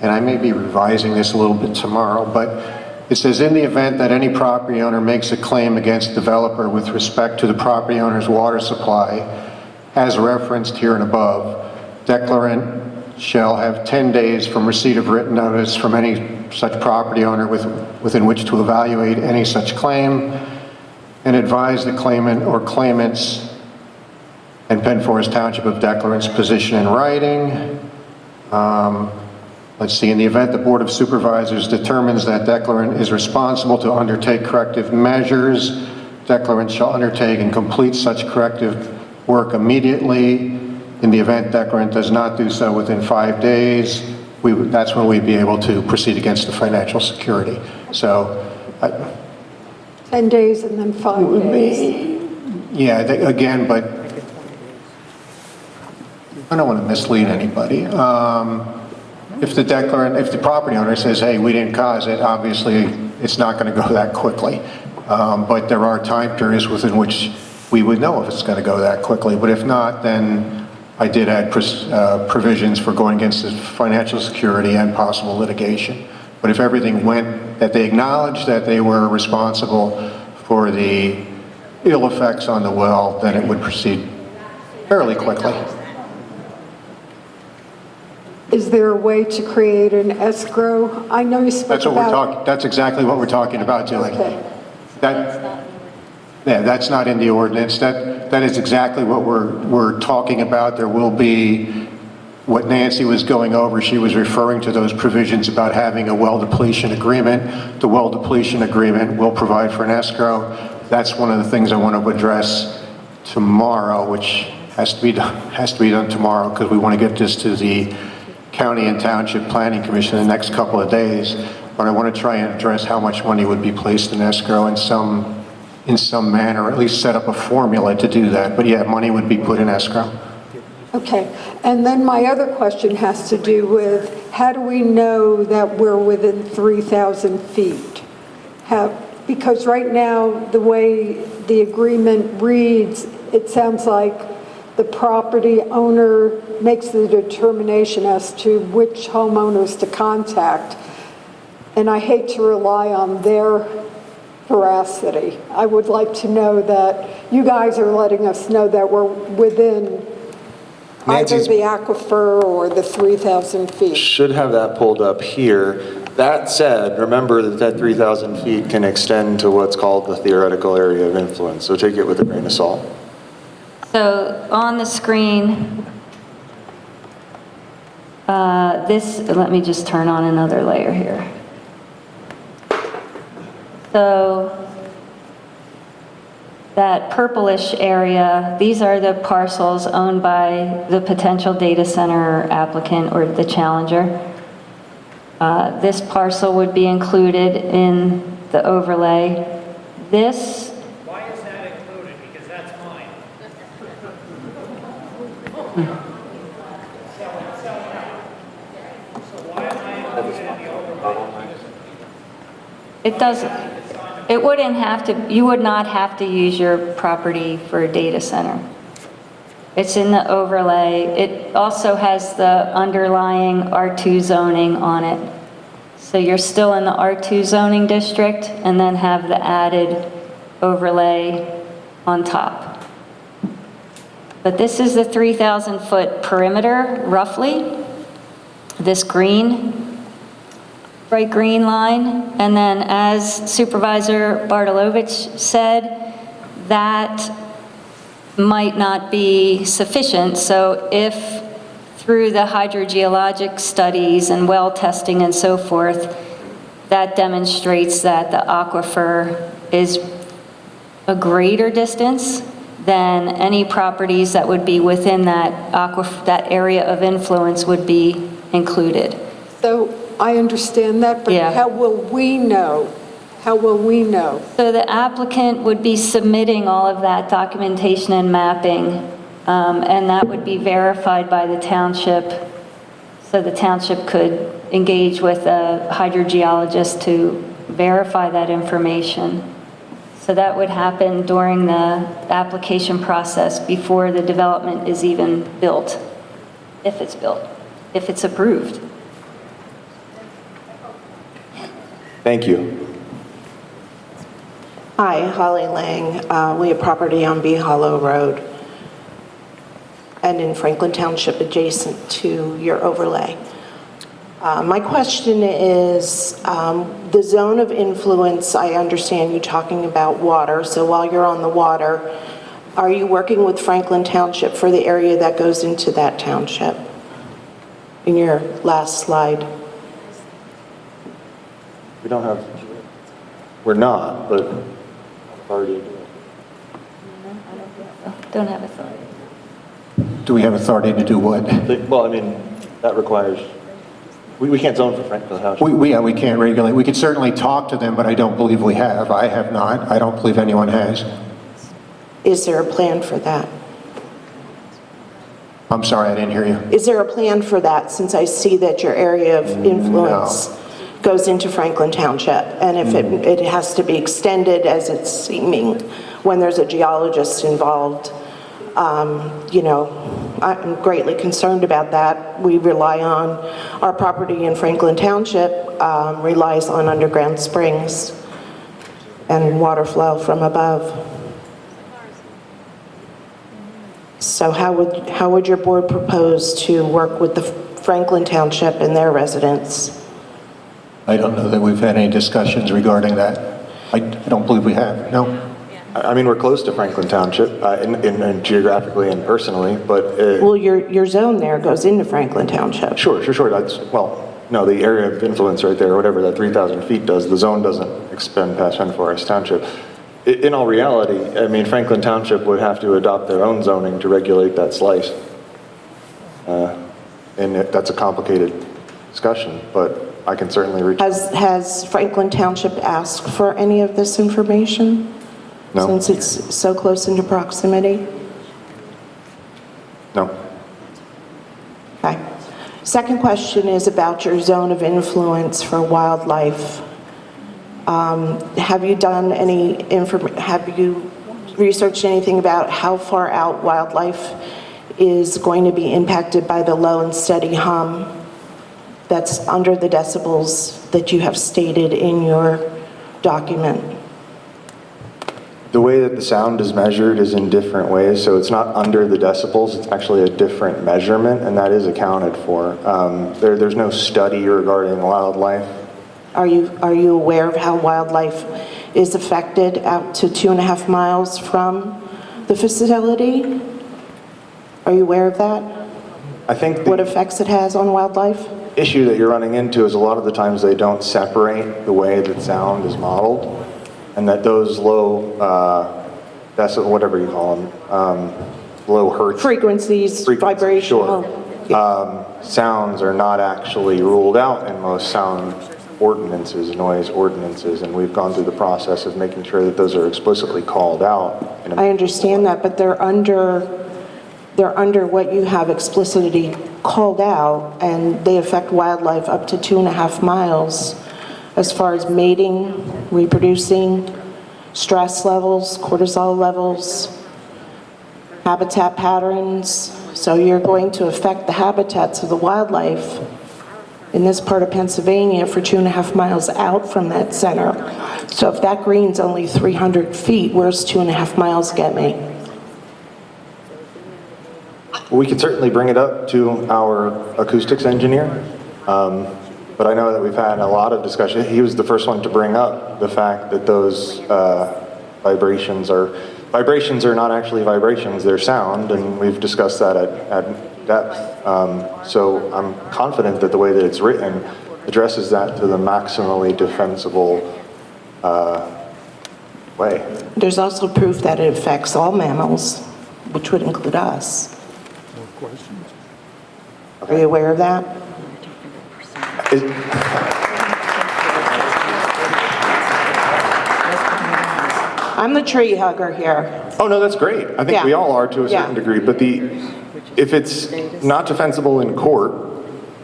Speaker 6: and I may be revising this a little bit tomorrow, but it says in the event that any property owner makes a claim against developer with respect to the property owner's water supply, as referenced here and above, declarant shall have 10 days from receipt of written notice from any such property owner within which to evaluate any such claim and advise the claimant or claimants and Penn Forest Township of declarant's position in writing. Let's see, in the event the Board of Supervisors determines that declarant is responsible to undertake corrective measures, declarant shall undertake and complete such corrective work immediately. In the event declarant does not do so within 5 days, that's when we'd be able to proceed against the financial security. So,
Speaker 5: 10 days and then 5 days.
Speaker 6: yeah, again, but I don't want to mislead anybody. If the property owner says, hey, we didn't cause it, obviously it's not going to go that quickly. But there are time periods within which we would know if it's going to go that quickly. But if not, then I did add provisions for going against the financial security and possible litigation. But if everything went, that they acknowledged that they were responsible for the ill effects on the well, then it would proceed fairly quickly.
Speaker 5: Is there a way to create an escrow? I know you spoke
Speaker 6: That's what we're
Speaker 5: about...
Speaker 6: talking. That's exactly what we're talking about doing.
Speaker 5: Okay.
Speaker 6: That's not in the ordinance. That is exactly what we're talking about. There will be what Nancy was going over. She was referring to those provisions about having a well depletion agreement. The well depletion agreement will provide for an escrow. That's one of the things I want to address tomorrow, which has to be done tomorrow because we want to get this to the County and Township Planning Commission in the next couple of days. But I want to try and address how much money would be placed in escrow in some manner, or at least set up a formula to do that. But yeah, money would be put in escrow.
Speaker 5: Okay. And then my other question has to do with, how do we know that we're within 3,000 feet? Because right now, the way the agreement reads, it sounds like the property owner makes the determination as to which homeowners to contact. And I hate to rely on their veracity. I would like to know that you guys are letting us know that we're within either
Speaker 3: Nancy's-
Speaker 5: the aquifer or the 3,000 feet.
Speaker 3: Should have that pulled up here. That said, remember that 3,000 feet can extend to what's called the theoretical area of influence, so take it with a grain of salt.
Speaker 2: So on the screen, let me just turn on another layer here. So that purplish area, these are the parcels owned by the potential data center applicant or the challenger. This parcel would be included in the overlay. This,
Speaker 7: Why is that included? Because that's mine. So why am I included in the overlay?
Speaker 2: it doesn't, it wouldn't have to, you would not have to use your property for a data center. It's in the overlay. It also has the underlying R2 zoning on it. So you're still in the R2 zoning district and then have the added overlay on top. But this is the 3,000 foot perimeter, roughly. This green, bright green line. And then as Supervisor Bartolowicz said, that might not be sufficient. So if through the hydrogeologic studies and well testing and so forth, that demonstrates that the aquifer is a greater distance than any properties that would be within that that area of influence would be included.
Speaker 5: So I understand that, but
Speaker 2: Yeah.
Speaker 5: how will we know? How will we know?
Speaker 2: So the applicant would be submitting all of that documentation and mapping, and that would be verified by the township. So the township could engage with a hydrogeologist to verify that information. So that would happen during the application process before the development is even built, if it's built, if it's approved.
Speaker 3: Thank you.
Speaker 8: Hi, Holly Lang. We have property on Bee Hollow Road and in Franklin Township adjacent to your overlay. My question is, the zone of influence, I understand you talking about water, so while you're on the water, are you working with Franklin Township for the area that goes into that township? In your last slide.
Speaker 3: We don't have, we're not, but already.
Speaker 2: Don't have authority.
Speaker 6: Do we have authority to do what?
Speaker 3: Well, I mean, that requires, we can't zone for Franklin Township.
Speaker 6: We can't regulate. We could certainly talk to them, but I don't believe we have. I have not. I don't believe anyone has.
Speaker 8: Is there a plan for that?
Speaker 6: I'm sorry, I didn't hear you.
Speaker 8: Is there a plan for that, since I see that your area of influence goes into Franklin Township? And if it has to be extended, as it's seeming, when there's a geologist involved, you know, I'm greatly concerned about that. We rely on, our property in Franklin Township relies on underground springs and water flow from above. So how would your board propose to work with the Franklin Township and their residents?
Speaker 6: I don't know that we've had any discussions regarding that. I don't believe we have, no.
Speaker 3: I mean, we're close to Franklin Township, in geographically and personally, but.
Speaker 8: Well, your zone there goes into Franklin Township.
Speaker 3: Sure, that's, well, no, the area of influence right there, whatever that 3,000 feet does, the zone doesn't extend past Penn Forest Township. In all reality, I mean, Franklin Township would have to adopt their own zoning to regulate that slice. And that's a complicated discussion, but I can certainly reach.
Speaker 8: Has Franklin Township asked for any of this information?
Speaker 3: No.
Speaker 8: Since it's so close into proximity?
Speaker 3: No.
Speaker 8: Okay. Second question is about your zone of influence for wildlife. Have you done have you researched anything about how far out wildlife is going to be impacted by the low and steady hum that's under the decibels that you have stated in your document?
Speaker 3: The way that the sound is measured is in different ways, so it's not under the decibels, it's actually a different measurement, and that is accounted for. There's no study regarding wildlife.
Speaker 8: Are you aware of how wildlife is affected out to 2.5 miles from the facility? Are you aware of that?
Speaker 3: I think
Speaker 8: What
Speaker 3: the
Speaker 8: effects it has on wildlife?
Speaker 3: issue that you're running into is a lot of the times they don't separate the way that sound is modeled, and that those low, whatever you call them, low hertz
Speaker 8: Frequencies, vibrational.
Speaker 3: sure. Sounds are not actually ruled out in most sound ordinances, noise ordinances, and we've gone through the process of making sure that those are explicitly called out.
Speaker 8: I understand that, but they're under what you have explicitly called out, and they affect wildlife up to 2.5 miles as far as mating, reproducing, stress levels, cortisol levels, habitat patterns. So you're going to affect the habitats of the wildlife in this part of Pennsylvania for 2.5 miles out from that center. So if that green's only 300 feet, where's 2.5 miles get me?
Speaker 3: We can certainly bring it up to our acoustics engineer, but I know that we've had a lot of discussion. He was the first one to bring up the fact that those vibrations are not actually vibrations, they're sound, and we've discussed that at depth. So I'm confident that the way that it's written addresses that to the maximally defensible way.
Speaker 8: There's also proof that it affects all mammals, which would include us. Are you aware of that? I'm the tree hugger here.
Speaker 3: Oh, no, that's great. I think
Speaker 8: Yeah.
Speaker 3: we all are to a certain
Speaker 8: Yeah.
Speaker 3: degree, but if it's not defensible in court,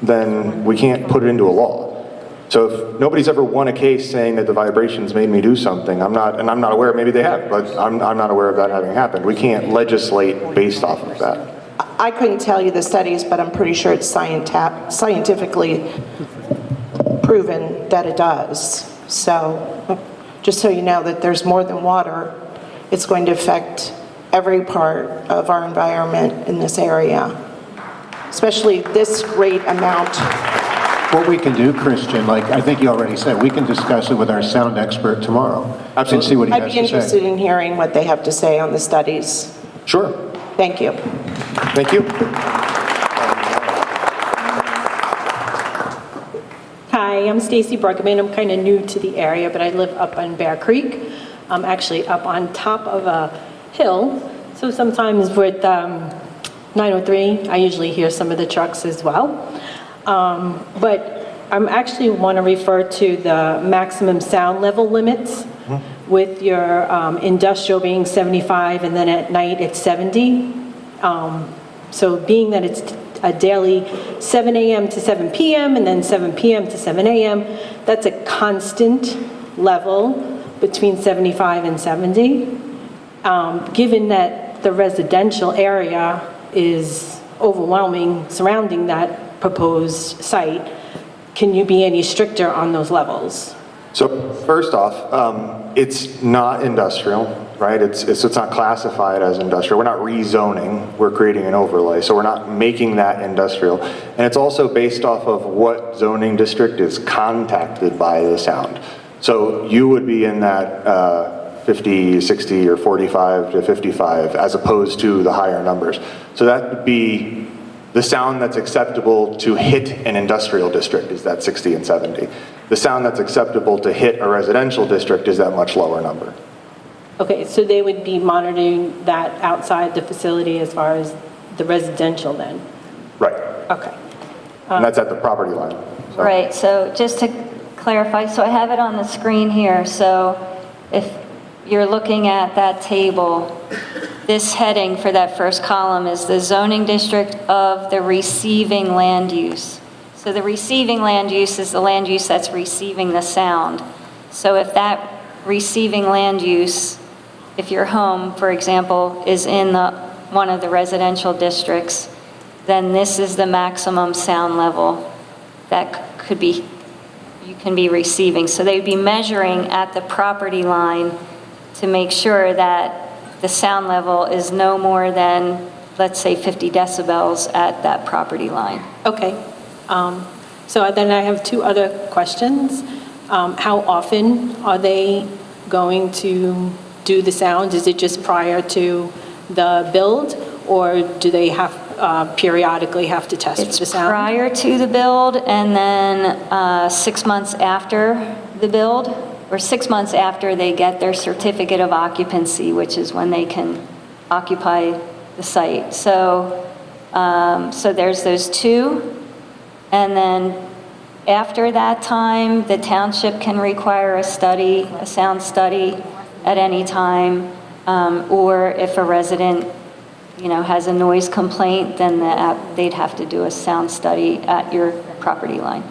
Speaker 3: then we can't put it into a law. So if nobody's ever won a case saying that the vibrations made me do something, I'm not aware, maybe they have, but I'm not aware of that having happened. We can't legislate based off of that.
Speaker 8: I couldn't tell you the studies, but I'm pretty sure it's scientifically proven that it does. So just so you know that there's more than water, it's going to affect every part of our environment in this area, especially this great amount.
Speaker 6: What we can do, Christian, like I think you already said, we can discuss it with our sound expert tomorrow.
Speaker 3: Absolutely.
Speaker 6: And see what he
Speaker 8: I'd
Speaker 6: has
Speaker 8: be
Speaker 6: to say.
Speaker 8: interested in hearing what they have to say on the studies.
Speaker 3: Sure.
Speaker 8: Thank you.
Speaker 3: Thank you.
Speaker 9: Hi, I'm Stacy Bruggeman. I'm kind of new to the area, but I live up on Bear Creek. I'm actually up on top of a hill. So sometimes with 903, I usually hear some of the trucks as well. But I'm actually want to refer to the maximum sound level limits with your industrial being 75 and then at night it's 70. So being that it's a daily 7 a.m. to 7 p.m. and then 7 p.m. to 7 a.m., that's a constant level between 75 and 70. Given that the residential area is overwhelming surrounding that proposed site, can you be any stricter on those levels?
Speaker 3: So first off, it's not industrial, right? So it's not classified as industrial. We're not rezoning, we're creating an overlay. So we're not making that industrial. And it's also based off of what zoning district is contacted by the sound. So you would be in that 50, 60, or 45 to 55 as opposed to the higher numbers. So that would be the sound that's acceptable to hit an industrial district is that 60 and 70. The sound that's acceptable to hit a residential district is that much lower number.
Speaker 9: Okay, so they would be monitoring that outside the facility as far as the residential then?
Speaker 3: Right.
Speaker 9: Okay.
Speaker 3: And that's at the property line. So-
Speaker 2: Right, so just to clarify, so I have it on the screen here, so if you're looking at that table, this heading for that first column is the zoning district of the receiving land use. So the receiving land use is the land use that's receiving the sound. So if that receiving land use, if your home, for example, is in one of the residential districts, then this is the maximum sound level that you can be receiving. So they'd be measuring at the property line to make sure that the sound level is no more than, let's say, 50 decibels at that property line.
Speaker 9: Okay. So then I have two other questions. How often are they going to do the sound? Is it just prior to the build, or do they periodically have to test for the
Speaker 2: It's
Speaker 9: sound?
Speaker 2: prior to the build, and then 6 months after the build, or 6 months after they get their certificate of occupancy, which is when they can occupy the site. So there's those two. And then after that time, the township can require a sound study at any time. Or if a resident, has a noise complaint, then they'd have to do a sound study at your property line.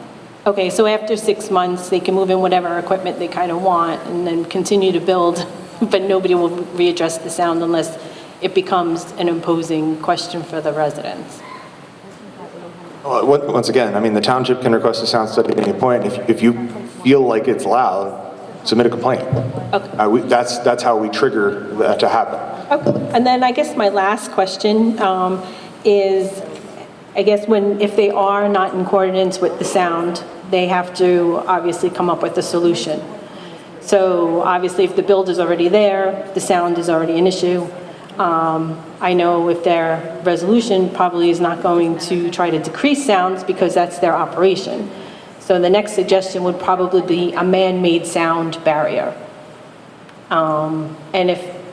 Speaker 9: Okay, so after 6 months, they can move in whatever equipment they kind of want and then continue to build, but nobody will readdress the sound unless it becomes an imposing question for the residents.
Speaker 3: Once again, the township can request a sound study at any point. If you feel like it's loud, submit a complaint.
Speaker 9: Okay.
Speaker 3: That's how we trigger that to happen.
Speaker 9: Okay. And then I guess my last question is, I guess if they are not in accordance with the sound, they have to obviously come up with a solution. So obviously if the build is already there, the sound is already an issue. I know if their resolution probably is not going to try to decrease sounds because that's their operation. So the next suggestion would probably be a man-made sound barrier. And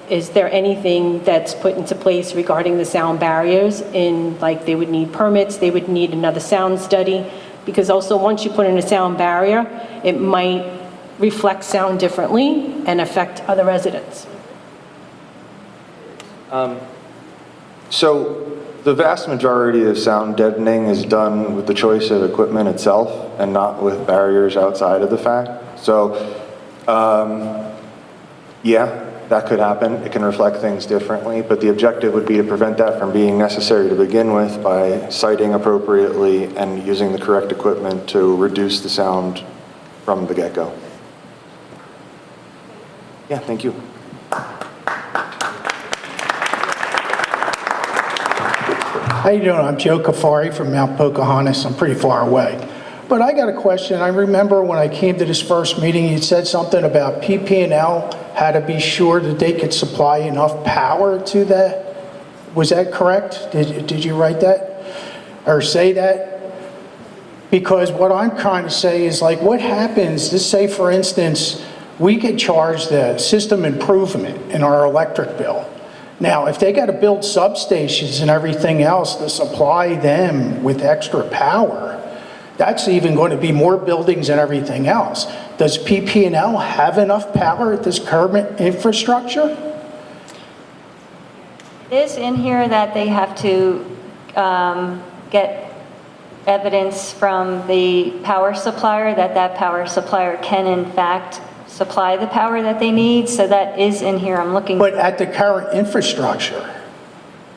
Speaker 9: is there anything that's put into place regarding the sound barriers they would need permits, they would need another sound study? Because also once you put in a sound barrier, it might reflect sound differently and affect other residents.
Speaker 3: So the vast majority of sound deadening is done with the choice of equipment itself and not with barriers outside of the fact. So, yeah, that could happen. It can reflect things differently, but the objective would be to prevent that from being necessary to begin with by siting appropriately and using the correct equipment to reduce the sound from the get-go. Yeah, thank you.
Speaker 10: How you doing? I'm Joe Kafari from Mount Pocahontas. I'm pretty far away. But I got a question. I remember when I came to this first meeting, you said something about PP&L had to be sure that they could supply enough power to that. Was that correct? Did you write that or say that? Because what I'm trying to say is what happens, let's say for instance, we get charged the system improvement in our electric bill. Now, if they got to build substations and everything else to supply them with extra power, that's even going to be more buildings and everything else. Does PP&L have enough power at this current infrastructure?
Speaker 2: It is in here that they have to get evidence from the power supplier that power supplier can in fact supply the power that they need, so that is in here. I'm looking.
Speaker 10: But at the current infrastructure,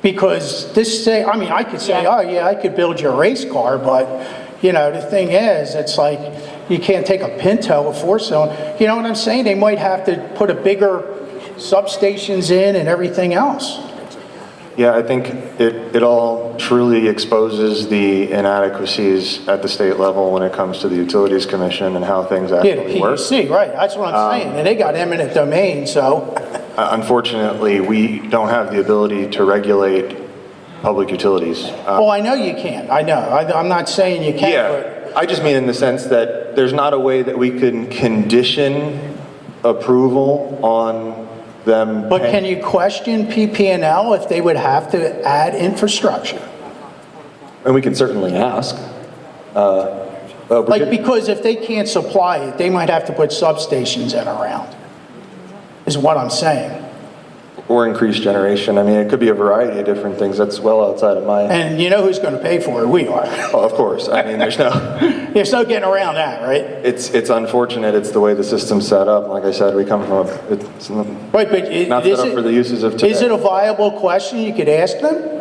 Speaker 10: because I could say,
Speaker 2: Yeah.
Speaker 10: oh yeah, I could build you a race car, but the thing is, it's you can't take a Pinto, a four-cylinder. You know what I'm saying? They might have to put a bigger substations in and everything else.
Speaker 3: Yeah, I think it all truly exposes the inadequacies at the state level when it comes to the Utilities Commission and how things
Speaker 10: Yeah, the
Speaker 3: actually work.
Speaker 10: PUC, right, that's what I'm saying, and they got eminent domain, so.
Speaker 3: Unfortunately, we don't have the ability to regulate public utilities.
Speaker 10: Oh, I know you can't, I know, I'm not saying you can't,
Speaker 3: Yeah, I just mean in the sense that there's not a way that we can condition approval on them.
Speaker 10: but can you question PP&L if they would have to add infrastructure?
Speaker 3: And we can certainly ask.
Speaker 10: Because if they can't supply it, they might have to put substations in around, is what I'm saying.
Speaker 3: Or increased generation. It could be a variety of different things. That's well outside of my...
Speaker 10: And you know who's going to pay for it? We are.
Speaker 3: Oh, of course. There's no...
Speaker 10: There's no getting around that, right?
Speaker 3: It's unfortunate, it's the way the system's set up. Like I said, we come from it's not
Speaker 10: Right, but
Speaker 3: set up for the uses of today.
Speaker 10: is it a viable question you could ask them?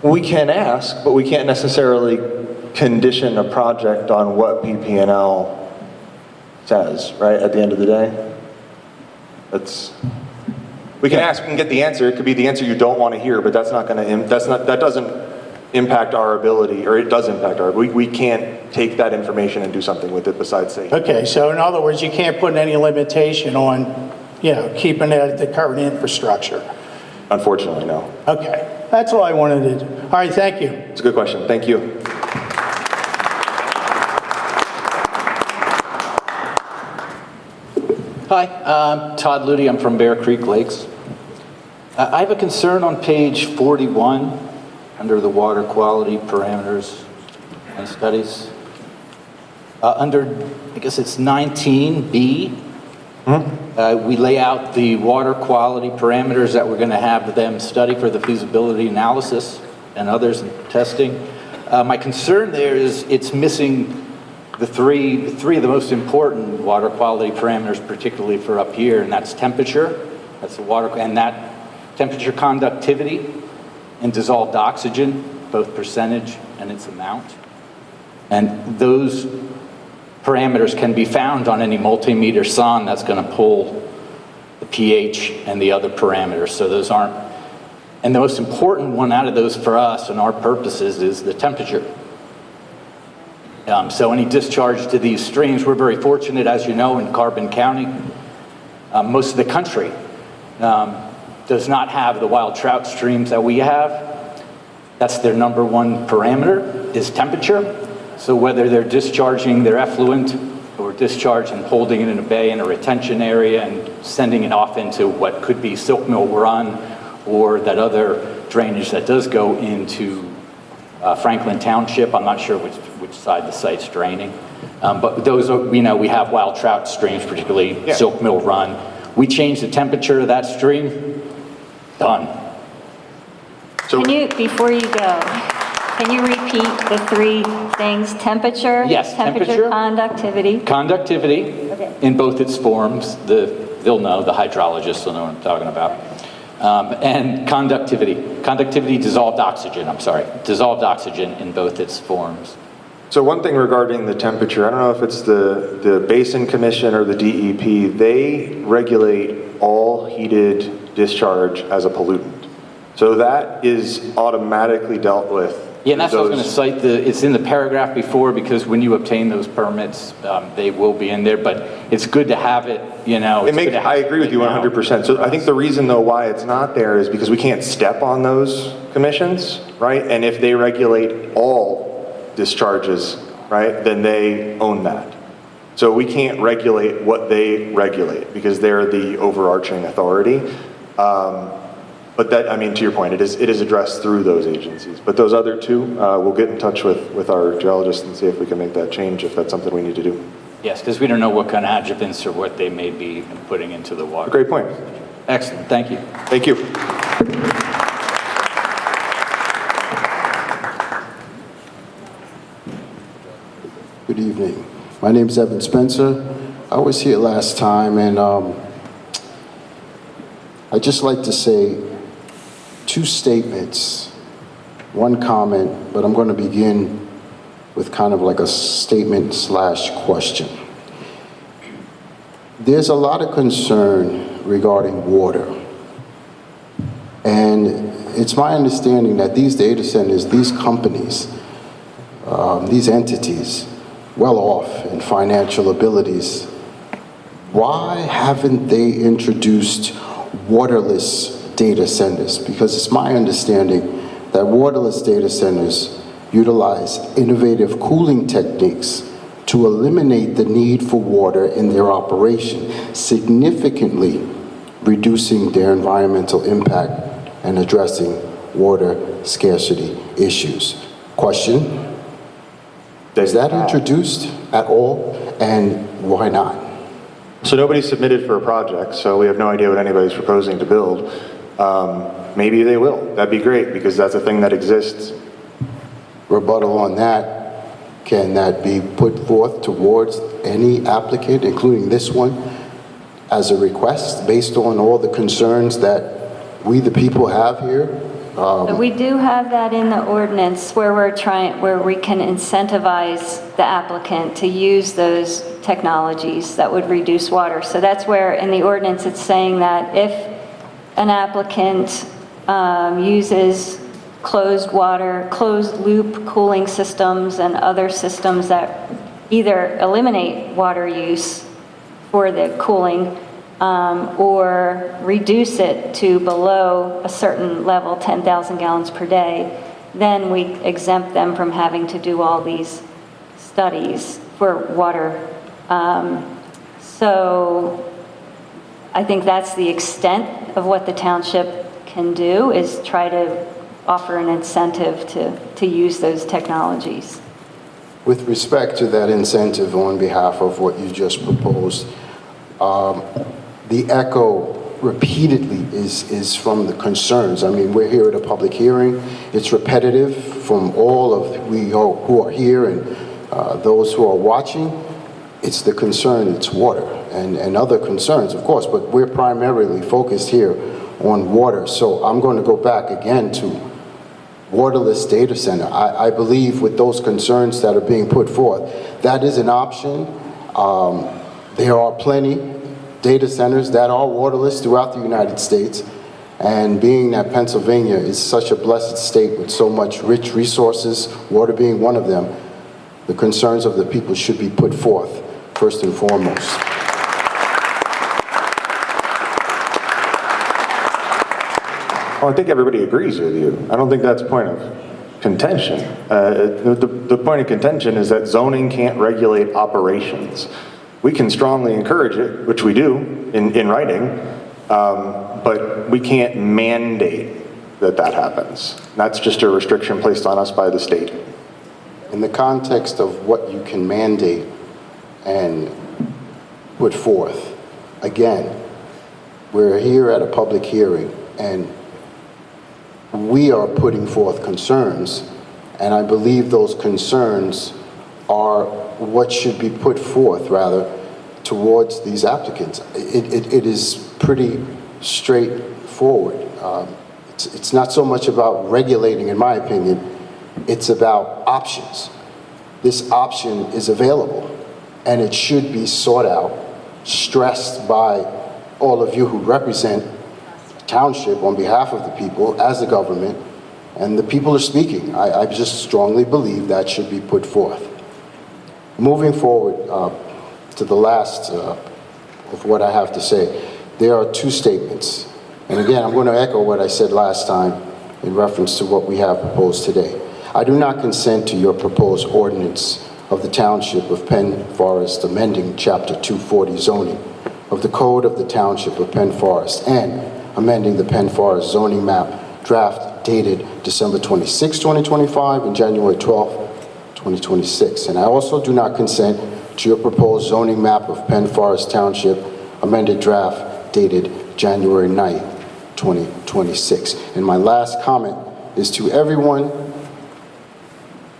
Speaker 3: We can ask, but we can't necessarily condition a project on what PP&L says, right, at the end of the day? We can ask, we can get the answer. It could be the answer you don't want to hear, but that's not going to, that doesn't impact our ability, or it does impact our, we can't take that information and do something with it besides say.
Speaker 10: Okay, so in other words, you can't put any limitation on, keeping it at the current infrastructure.
Speaker 3: Unfortunately, no.
Speaker 10: Okay, that's all I wanted to do. All right, thank you.
Speaker 3: It's a good question. Thank you.
Speaker 11: Hi, I'm Todd Luty. I'm from Bear Creek Lakes. I have a concern on page 41 under the water quality parameters and studies. Under, I guess it's 19B, we lay out the water quality parameters that we're going to have them study for the feasibility analysis and others in testing. My concern there is it's missing the three of the most important water quality parameters, particularly for up here, and that's temperature, that's the water, and that temperature conductivity and dissolved oxygen, both percentage and its amount. And those parameters can be found on any multimeter sonde that's going to pull the pH and the other parameters. So those aren't, and the most important one out of those for us and our purposes is the temperature. So any discharge to these streams, we're very fortunate, as you know, in Carbon County. Most of the country does not have the wild trout streams that we have. That's their number one parameter, is temperature. So whether they're discharging their effluent or discharging and holding it in a bay in a retention area and sending it off into what could be Silk Mill Run or that other drainage that does go into Franklin Township. I'm not sure which side the site's draining. But those are, we have wild trout streams, particularly Silk Mill Run. We change the temperature of that stream, done.
Speaker 3: So,
Speaker 2: Before you go, can you repeat the three things? Temperature?
Speaker 11: Yes, temperature.
Speaker 2: Conductivity.
Speaker 11: Conductivity,
Speaker 2: Okay.
Speaker 11: in both its forms. They'll know, the hydrologists will know what I'm talking about. And conductivity, dissolved oxygen in both its forms.
Speaker 3: So one thing regarding the temperature, I don't know if it's the Basin Commission or the DEP, they regulate all heated discharge as a pollutant. So that is automatically dealt with.
Speaker 11: Yeah, and that's what I was going to cite. It's in the paragraph before, because when you obtain those permits, they will be in there, but it's good to have it,
Speaker 3: I agree with you 100%. So I think the reason, though, why it's not there is because we can't step on those commissions, right? And if they regulate all discharges, right, then they own that. So we can't regulate what they regulate because they're the overarching authority. But that, to your point, it is addressed through those agencies. But those other two, we'll get in touch with our geologist and see if we can make that change, if that's something we need to do.
Speaker 11: Yes, because we don't know what kind of adjuvants or what they may be putting into the water.
Speaker 3: Great point.
Speaker 11: Excellent, thank you.
Speaker 3: Thank you.
Speaker 12: Good evening. My name is Evan Spencer. I was here last time, and I'd just like to say two statements, one comment, but I'm going to begin with kind of like a statement / question. There's a lot of concern regarding water. And it's my understanding that these data centers, these companies, these entities, well off in financial abilities, why haven't they introduced waterless data centers? Because it's my understanding that waterless data centers utilize innovative cooling techniques to eliminate the need for water in their operation, significantly reducing their environmental impact and addressing water scarcity issues. Question, is that introduced at all, and why not?
Speaker 3: So nobody submitted for a project, so we have no idea what anybody's proposing to build. Maybe they will. That'd be great, because that's a thing that exists.
Speaker 12: Rebuttal on that, Can that be put forth towards any applicant, including this one, as a request based on all the concerns that we, the people, have here?
Speaker 2: So we do have that in the ordinance where where we can incentivize the applicant to use those technologies that would reduce water. So that's where in the ordinance it's saying that if an applicant uses closed loop cooling systems and other systems that either eliminate water use for the cooling or reduce it to below a certain level, 10,000 gallons per day, then we exempt them from having to do all these studies for water. So I think that's the extent of what the township can do, is try to offer an incentive to use those technologies.
Speaker 12: With respect to that incentive on behalf of what you just proposed, the echo repeatedly is from the concerns. I mean, we're here at a public hearing. It's repetitive from all of we who are here and those who are watching. It's the concern, it's water and other concerns, of course, but we're primarily focused here on water. So I'm going to go back again to waterless data center. I believe with those concerns that are being put forth, that is an option. There are plenty data centers that are waterless throughout the United States. And being that Pennsylvania is such a blessed state with so much rich resources, water being one of them, the concerns of the people should be put forth first and foremost.
Speaker 3: Well, I think everybody agrees with you. I don't think that's a point of contention. The point of contention is that zoning can't regulate operations. We can strongly encourage it, which we do in writing, but we can't mandate that happens. That's just a restriction placed on us by the state.
Speaker 12: In the context of what you can mandate and put forth, again, we're here at a public hearing and we are putting forth concerns, and I believe those concerns are what should be put forth, rather, towards these applicants. It is pretty straightforward. It's not so much about regulating, in my opinion, it's about options. This option is available, and it should be sought out, stressed by all of you who represent township on behalf of the people as the government, and the people are speaking. I just strongly believe that should be put forth. Moving forward to the last of what I have to say, there are two statements. And again, I'm going to echo what I said last time in reference to what we have proposed today. I do not consent to your proposed ordinance of the Township of Penn Forest amending Chapter 240 zoning of the Code of the Township of Penn Forest and amending the Penn Forest zoning map draft dated December 26, 2025 and January 12, 2026. And I also do not consent to your proposed zoning map of Penn Forest Township amended draft dated January 9, 2026. And my last comment is to everyone,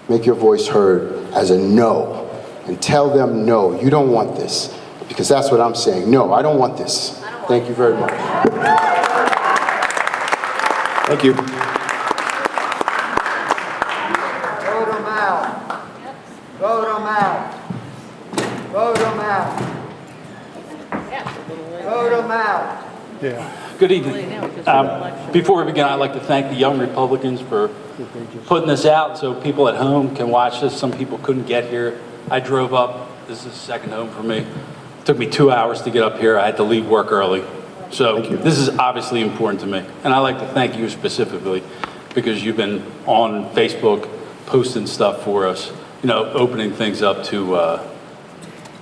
Speaker 12: make your voice heard as a no, and tell them no, you don't want this, because that's what I'm saying. No, I don't want this. Thank you very much.
Speaker 3: Thank you.
Speaker 13: Vote them out. Vote them out. Vote them out. Vote them out.
Speaker 14: Good evening. Before we begin, I'd like to thank the Young Republicans for putting this out so people at home can watch this. Some people couldn't get here. I drove up. This is second home for me. It took me 2 hours to get up here. I had to leave work early. So this is obviously important to me. And I'd like to thank you specifically because you've been on Facebook posting stuff for us, you know, opening things up to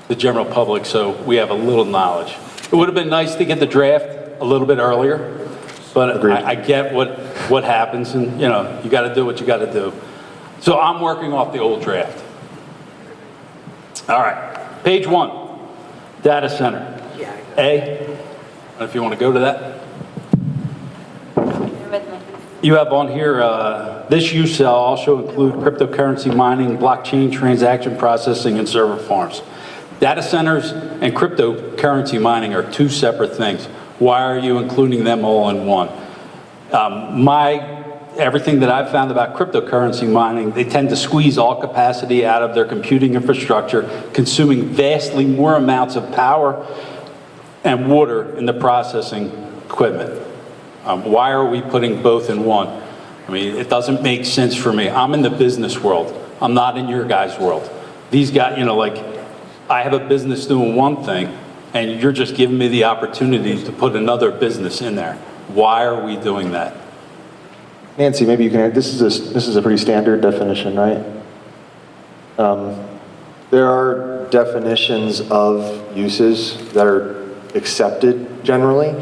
Speaker 14: the general public so we have a little knowledge. It would have been nice to get the draft a little bit earlier, but I get what happens, and you know, you got to do what you got to do. So I'm working off the old draft. All right, page 1, data center. A, if you want to go to that.
Speaker 2: Bear with me.
Speaker 14: You have on here, this use shall also include cryptocurrency mining, blockchain transaction processing, and server farms. Data centers and cryptocurrency mining are two separate things. Why are you including them all in one? Everything that I've found about cryptocurrency mining, they tend to squeeze all capacity out of their computing infrastructure, consuming vastly more amounts of power and water in the processing equipment. Why are we putting both in one? I mean, it doesn't make sense for me. I'm in the business world. I'm not in your guys' world. These guys, like, I have a business doing one thing, and you're just giving me the opportunity to put another business in there. Why are we doing that?
Speaker 3: Nancy, maybe you can, this is a pretty standard definition, right? There are definitions of uses that are accepted generally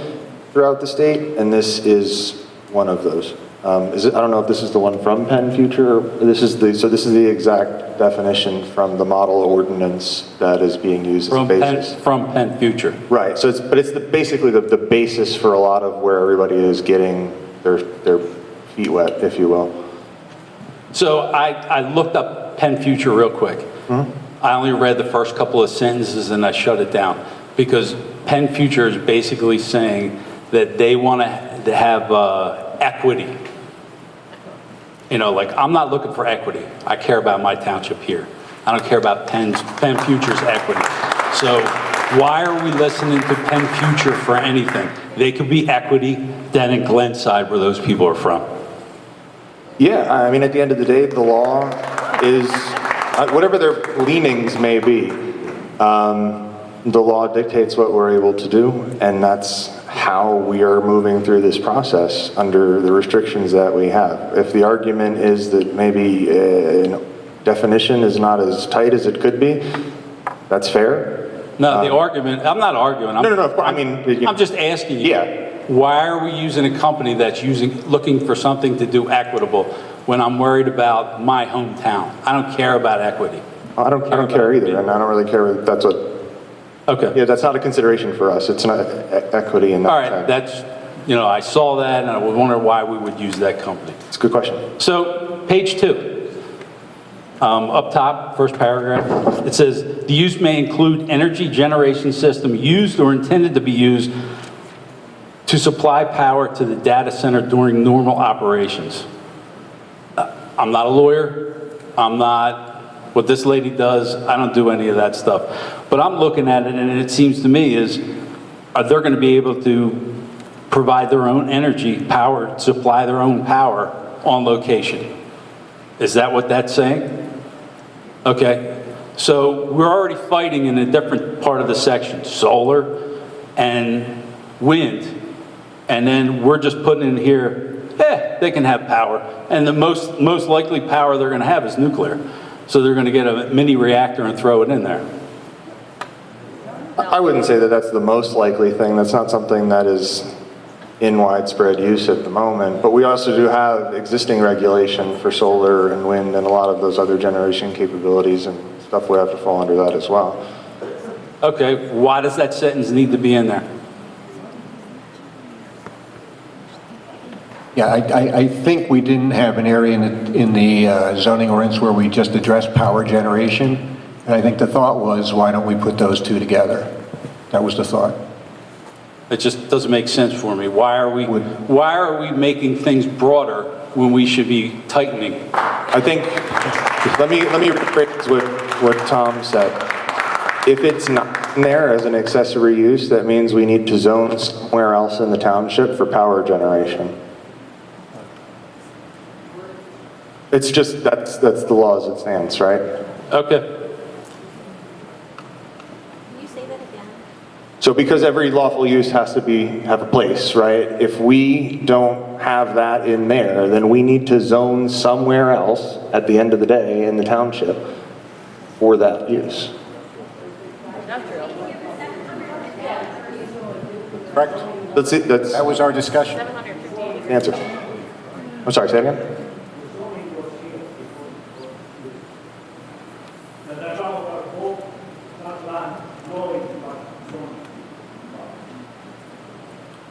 Speaker 3: throughout the state, and this is one of those. I don't know if this is the one from Penn Future, or this is the exact definition from the model ordinance that is being used as a basis.
Speaker 14: From Penn Future.
Speaker 3: Right, so it's basically the basis for a lot of where everybody is getting their feet wet, if you will.
Speaker 14: So I looked up Penn Future real quick. I only read the first couple of sentences and I shut it down because Penn Future is basically saying that they want to have equity. Like, I'm not looking for equity. I care about my township here. I don't care about Penn Future's equity. So why are we listening to Penn Future for anything? They could be equity down in Glenside where those people are from.
Speaker 3: Yeah, I mean, at the end of the day, the law is, whatever their leanings may be, the law dictates what we're able to do, and that's how we are moving through this process under the restrictions that we have. If the argument is that maybe a definition is not as tight as it could be, that's fair.
Speaker 14: No, the argument, I'm not arguing.
Speaker 3: No,
Speaker 14: I'm just asking you.
Speaker 3: Yeah.
Speaker 14: Why are we using a company that's looking for something to do equitable when I'm worried about my hometown? I don't care about equity.
Speaker 3: I don't care either, and I don't really care that's what.
Speaker 14: Okay.
Speaker 3: Yeah, that's not a consideration for us. It's not equity in that
Speaker 14: All right,
Speaker 3: sense.
Speaker 14: that's, I saw that and I was wondering why we would use that company.
Speaker 3: It's a good question.
Speaker 14: So, page 2. Up top, first paragraph, it says, the use may include energy generation system used or intended to be used to supply power to the data center during normal operations. I'm not a lawyer. I'm not what this lady does. I don't do any of that stuff. But I'm looking at it, and it seems to me is, are they going to be able to provide their own energy, power, supply their own power on location? Is that what that's saying? Okay. So we're already fighting in a different part of the section, solar and wind. And then we're just putting in here, they can have power. And the most likely power they're going to have is nuclear. So they're going to get a mini reactor and throw it in there.
Speaker 3: I wouldn't say that that's the most likely thing. That's not something that is in widespread use at the moment. But we also do have existing regulation for solar and wind and a lot of those other generation capabilities and stuff we have to fall under that as well.
Speaker 14: Okay, why does that sentence need to be in there?
Speaker 6: Yeah, I think we didn't have an area in the zoning ordinance where we just addressed power generation. And I think the thought was, why don't we put those two together? That was the thought.
Speaker 14: It just doesn't make sense for me. Why are we making things broader when we should be tightening?
Speaker 3: I think, let me rephrase what Tom said. If it's not in there as an accessory use, that means we need to zone somewhere else in the township for power generation. It's just, that's the law as it stands, right?
Speaker 14: Okay.
Speaker 2: Can you say that again?
Speaker 3: So because every lawful use has to have a place, right? If we don't have that in there, then we need to zone somewhere else at the end of the day in the township for that use. Correct. That's it.
Speaker 6: That was our discussion.
Speaker 3: Answer. I'm sorry, say it again?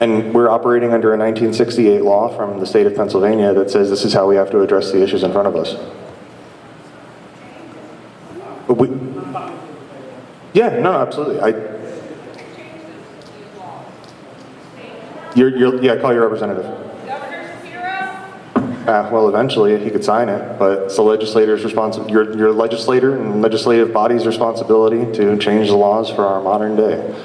Speaker 3: And we're operating under a 1968 law from the state of Pennsylvania that says this is how we have to address the issues in front of us. But yeah, no, absolutely. Yeah, call your representative. Well, eventually he could sign it, but it's the legislator's your legislator and legislative body's responsibility to change the laws for our modern day.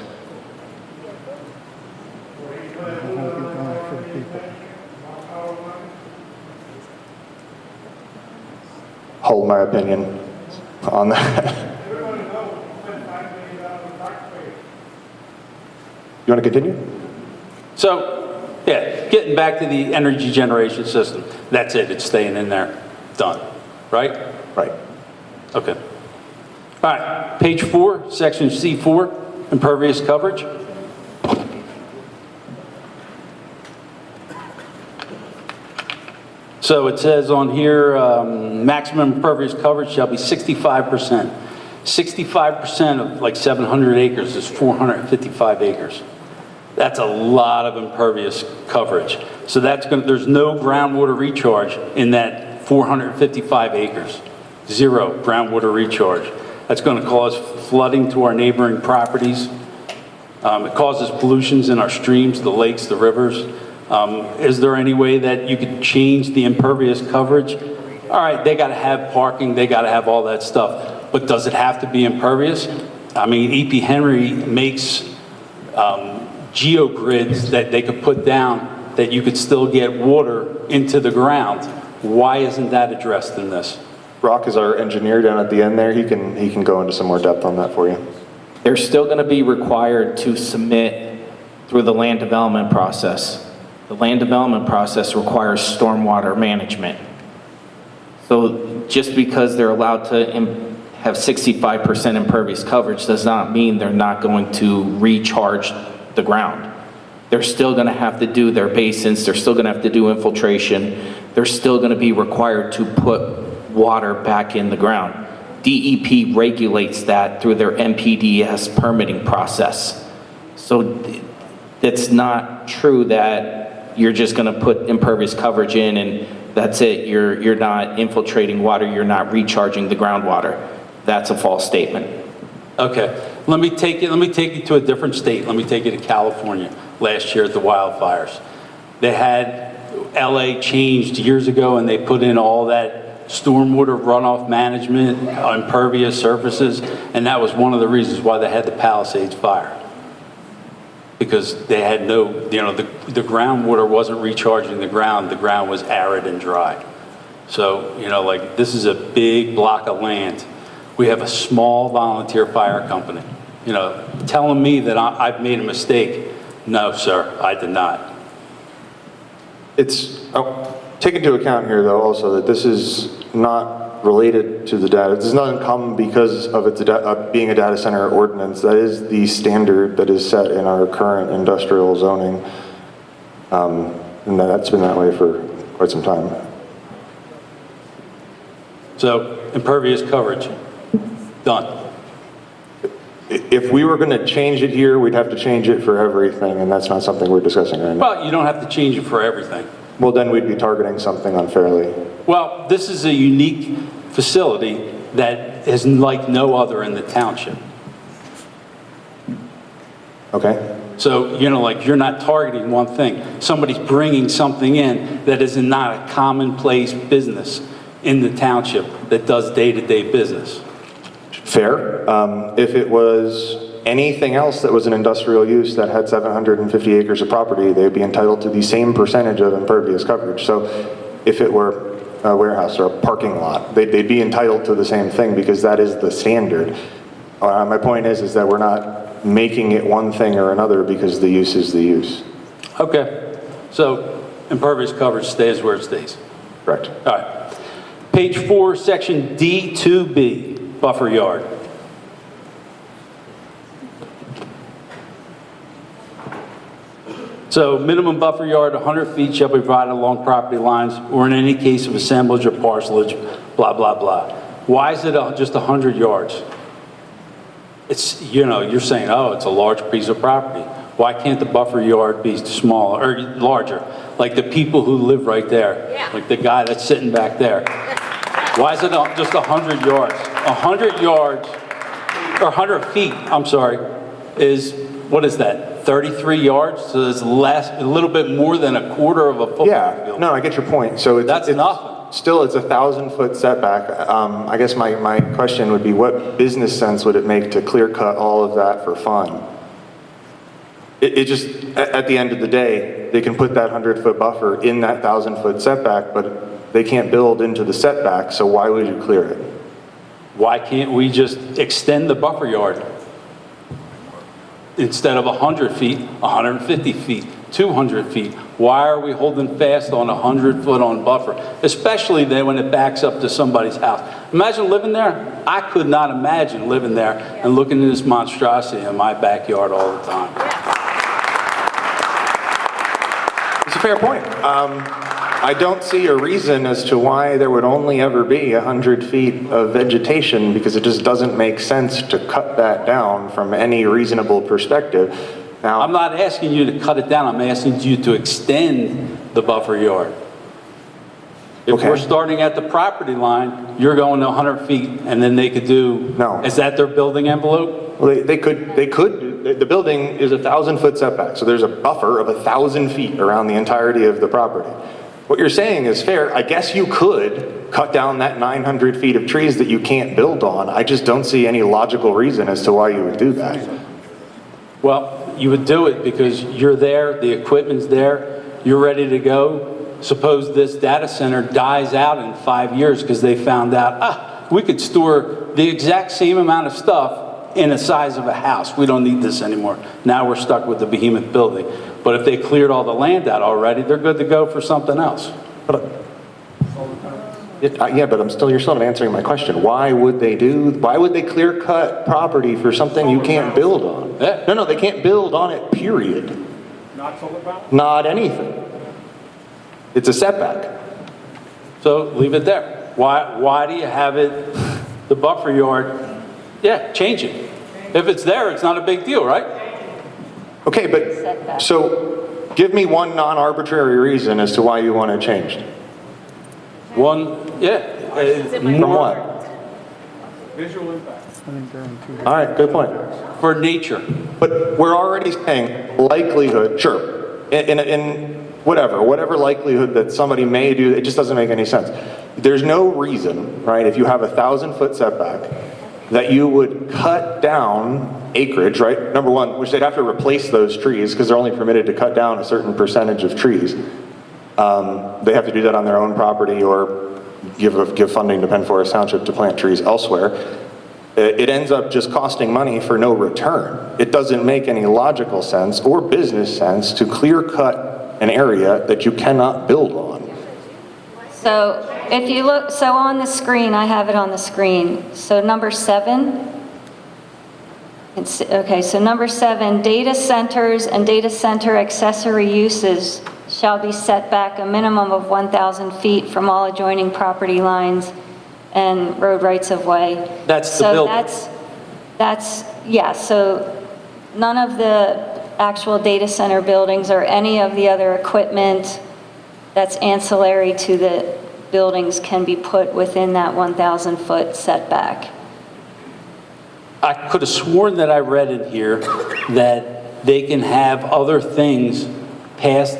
Speaker 3: Hold my opinion on that. You want to continue?
Speaker 14: So, yeah, getting back to the energy generation system, that's it, it's staying in there, done, right?
Speaker 3: Right.
Speaker 14: Okay. All right, page 4, section C4, impervious coverage. So it says on here, maximum impervious coverage shall be 65%. 65% of like 700 acres is 455 acres. That's a lot of impervious coverage. So there's no groundwater recharge in that 455 acres. Zero groundwater recharge. That's going to cause flooding to our neighboring properties. It causes pollutions in our streams, the lakes, the rivers. Is there any way that you could change the impervious coverage? All right, they got to have parking, they got to have all that stuff. But does it have to be impervious? I mean, E.P. Henry makes geogrids that they could put down that you could still get water into the ground. Why isn't that addressed in this?
Speaker 3: Brock is our engineer down at the end there. He can go into some more depth on that for you.
Speaker 15: They're still going to be required to submit through the land development process. The land development process requires stormwater management. So just because they're allowed to have 65% impervious coverage does not mean they're not going to recharge the ground. They're still going to have to do their basins, they're still going to have to do infiltration, they're still going to be required to put water back in the ground. DEP regulates that through their MPDS permitting process. So it's not true that you're just going to put impervious coverage in and that's it. You're not infiltrating water, you're not recharging the groundwater. That's a false statement.
Speaker 14: Okay, let me take you to a different state. Let me take you to California last year at the wildfires. They had LA changed years ago and they put in all that stormwater runoff management, impervious surfaces, and that was one of the reasons why they had the Palisades fire. Because they had no, the groundwater wasn't recharging the ground was arid and dry. So, like this is a big block of land. We have a small volunteer fire company. Telling me that I've made a mistake. No, sir, I did not.
Speaker 3: Take into account here, though, also that this is not related to the data. This doesn't come because of its being a data center ordinance. That is the standard that is set in our current industrial zoning. And that's been that way for quite some time.
Speaker 14: So, impervious coverage, done.
Speaker 3: If we were going to change it here, we'd have to change it for everything, and that's not something we're discussing right now.
Speaker 14: Well, you don't have to change it for everything.
Speaker 3: Well, then we'd be targeting something unfairly.
Speaker 14: Well, this is a unique facility that is like no other in the township.
Speaker 3: Okay.
Speaker 14: So, you're not targeting one thing. Somebody's bringing something in that is not a commonplace business in the township that does day-to-day business.
Speaker 3: Fair. If it was anything else that was an industrial use that had 750 acres of property, they'd be entitled to the same percentage of impervious coverage. So if it were a warehouse or a parking lot, they'd be entitled to the same thing because that is the standard. My point is that we're not making it one thing or another because the use is the use.
Speaker 14: Okay. So impervious coverage stays where it stays.
Speaker 3: Correct.
Speaker 14: All right. Page 4, section D2B, buffer yard. So minimum buffer yard, 100 feet shall be provided along property lines or in any case of assemblage or parcelage, blah, blah, blah. Why is it just 100 yards? It's, you're saying, oh, it's a large piece of property. Why can't the buffer yard be smaller, or larger? Like the people who live right there, like the guy that's sitting back there. Why is it just 100 yards? 100 yards, or 100 feet, I'm sorry, is, what is that, 33 yards? So it's less, a little bit more than a quarter of a football field.
Speaker 3: No, I get your point. So
Speaker 14: That's nothing.
Speaker 3: Still, it's a 1,000-foot setback. I guess my question would be, what business sense would it make to clear cut all of that for fun? It just, at the end of the day, they can put that 100-foot buffer in that 1,000-foot setback, but they can't build into the setback, so why would you clear it?
Speaker 14: Why can't we just extend the buffer yard? Instead of 100 feet, 150 feet, 200 feet. Why are we holding fast on 100 foot on buffer? Especially then when it backs up to somebody's house. Imagine living there. I could not imagine living there and looking at this monstrosity in my backyard all the time.
Speaker 3: It's a fair point. I don't see a reason as to why there would only ever be 100 feet of vegetation, because it just doesn't make sense to cut that down from any reasonable perspective. Now,
Speaker 14: I'm not asking you to cut it down. I'm asking you to extend the buffer yard. If
Speaker 3: Okay.
Speaker 14: we're starting at the property line, you're going to 100 feet, and then they could do.
Speaker 3: No.
Speaker 14: Is that their building envelope?
Speaker 3: well, they could do, the building is a 1,000-foot setback, so there's a buffer of 1,000 feet around the entirety of the property. What you're saying is fair. I guess you could cut down that 900 feet of trees that you can't build on. I just don't see any logical reason as to why you would do that.
Speaker 14: Well, you would do it because you're there, the equipment's there, you're ready to go. Suppose this data center dies out in 5 years because they found out, we could store the exact same amount of stuff in the size of a house. We don't need this anymore. Now we're stuck with the behemoth building. But if they cleared all the land out already, they're good to go for something else.
Speaker 3: Yeah, but you're still not answering my question. Why would they clear cut property for something you can't build on?
Speaker 14: Yeah.
Speaker 3: No, they can't build on it, period.
Speaker 7: Not solar panels?
Speaker 3: Not anything. It's a setback.
Speaker 14: So leave it there. Why do you have it, the buffer yard? Yeah, change it. If it's there, it's not a big deal, right?
Speaker 3: Okay, but, so give me one non-arbitrary reason as to why you want it changed.
Speaker 14: One, yeah.
Speaker 3: From what?
Speaker 7: Visual impact.
Speaker 3: All right, good point.
Speaker 14: For nature.
Speaker 3: But we're already saying likelihood, sure, in whatever likelihood that somebody may do, it just doesn't make any sense. There's no reason, right, if you have a 1,000-foot setback, that you would cut down acreage, right? Number one, which they'd have to replace those trees because they're only permitted to cut down a certain percentage of trees. They have to do that on their own property or give funding to Penn Forest Township to plant trees elsewhere. It ends up just costing money for no return. It doesn't make any logical sense or business sense to clear cut an area that you cannot build on.
Speaker 2: So if you look, so on the screen, I have it on the screen. So number 7. Okay, so number 7, data centers and data center accessory uses shall be set back a minimum of 1,000 feet from all adjoining property lines and road rights of way.
Speaker 14: That's the building.
Speaker 2: So that's, yeah, so none of the actual data center buildings or any of the other equipment that's ancillary to the buildings can be put within that 1,000-foot setback.
Speaker 14: I could have sworn that I read in here that they can have other things passed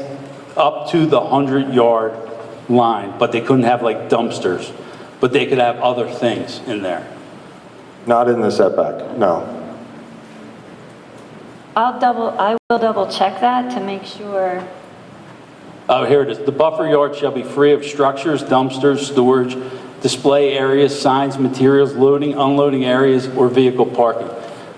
Speaker 14: up to the 100-yard line, but they couldn't have like dumpsters, but they could have other things in there.
Speaker 3: Not in the setback, no.
Speaker 2: I will double check that to make sure.
Speaker 14: Oh, here it is. The buffer yard shall be free of structures, dumpsters, storage, display areas, signs, materials, loading, unloading areas, or vehicle parking.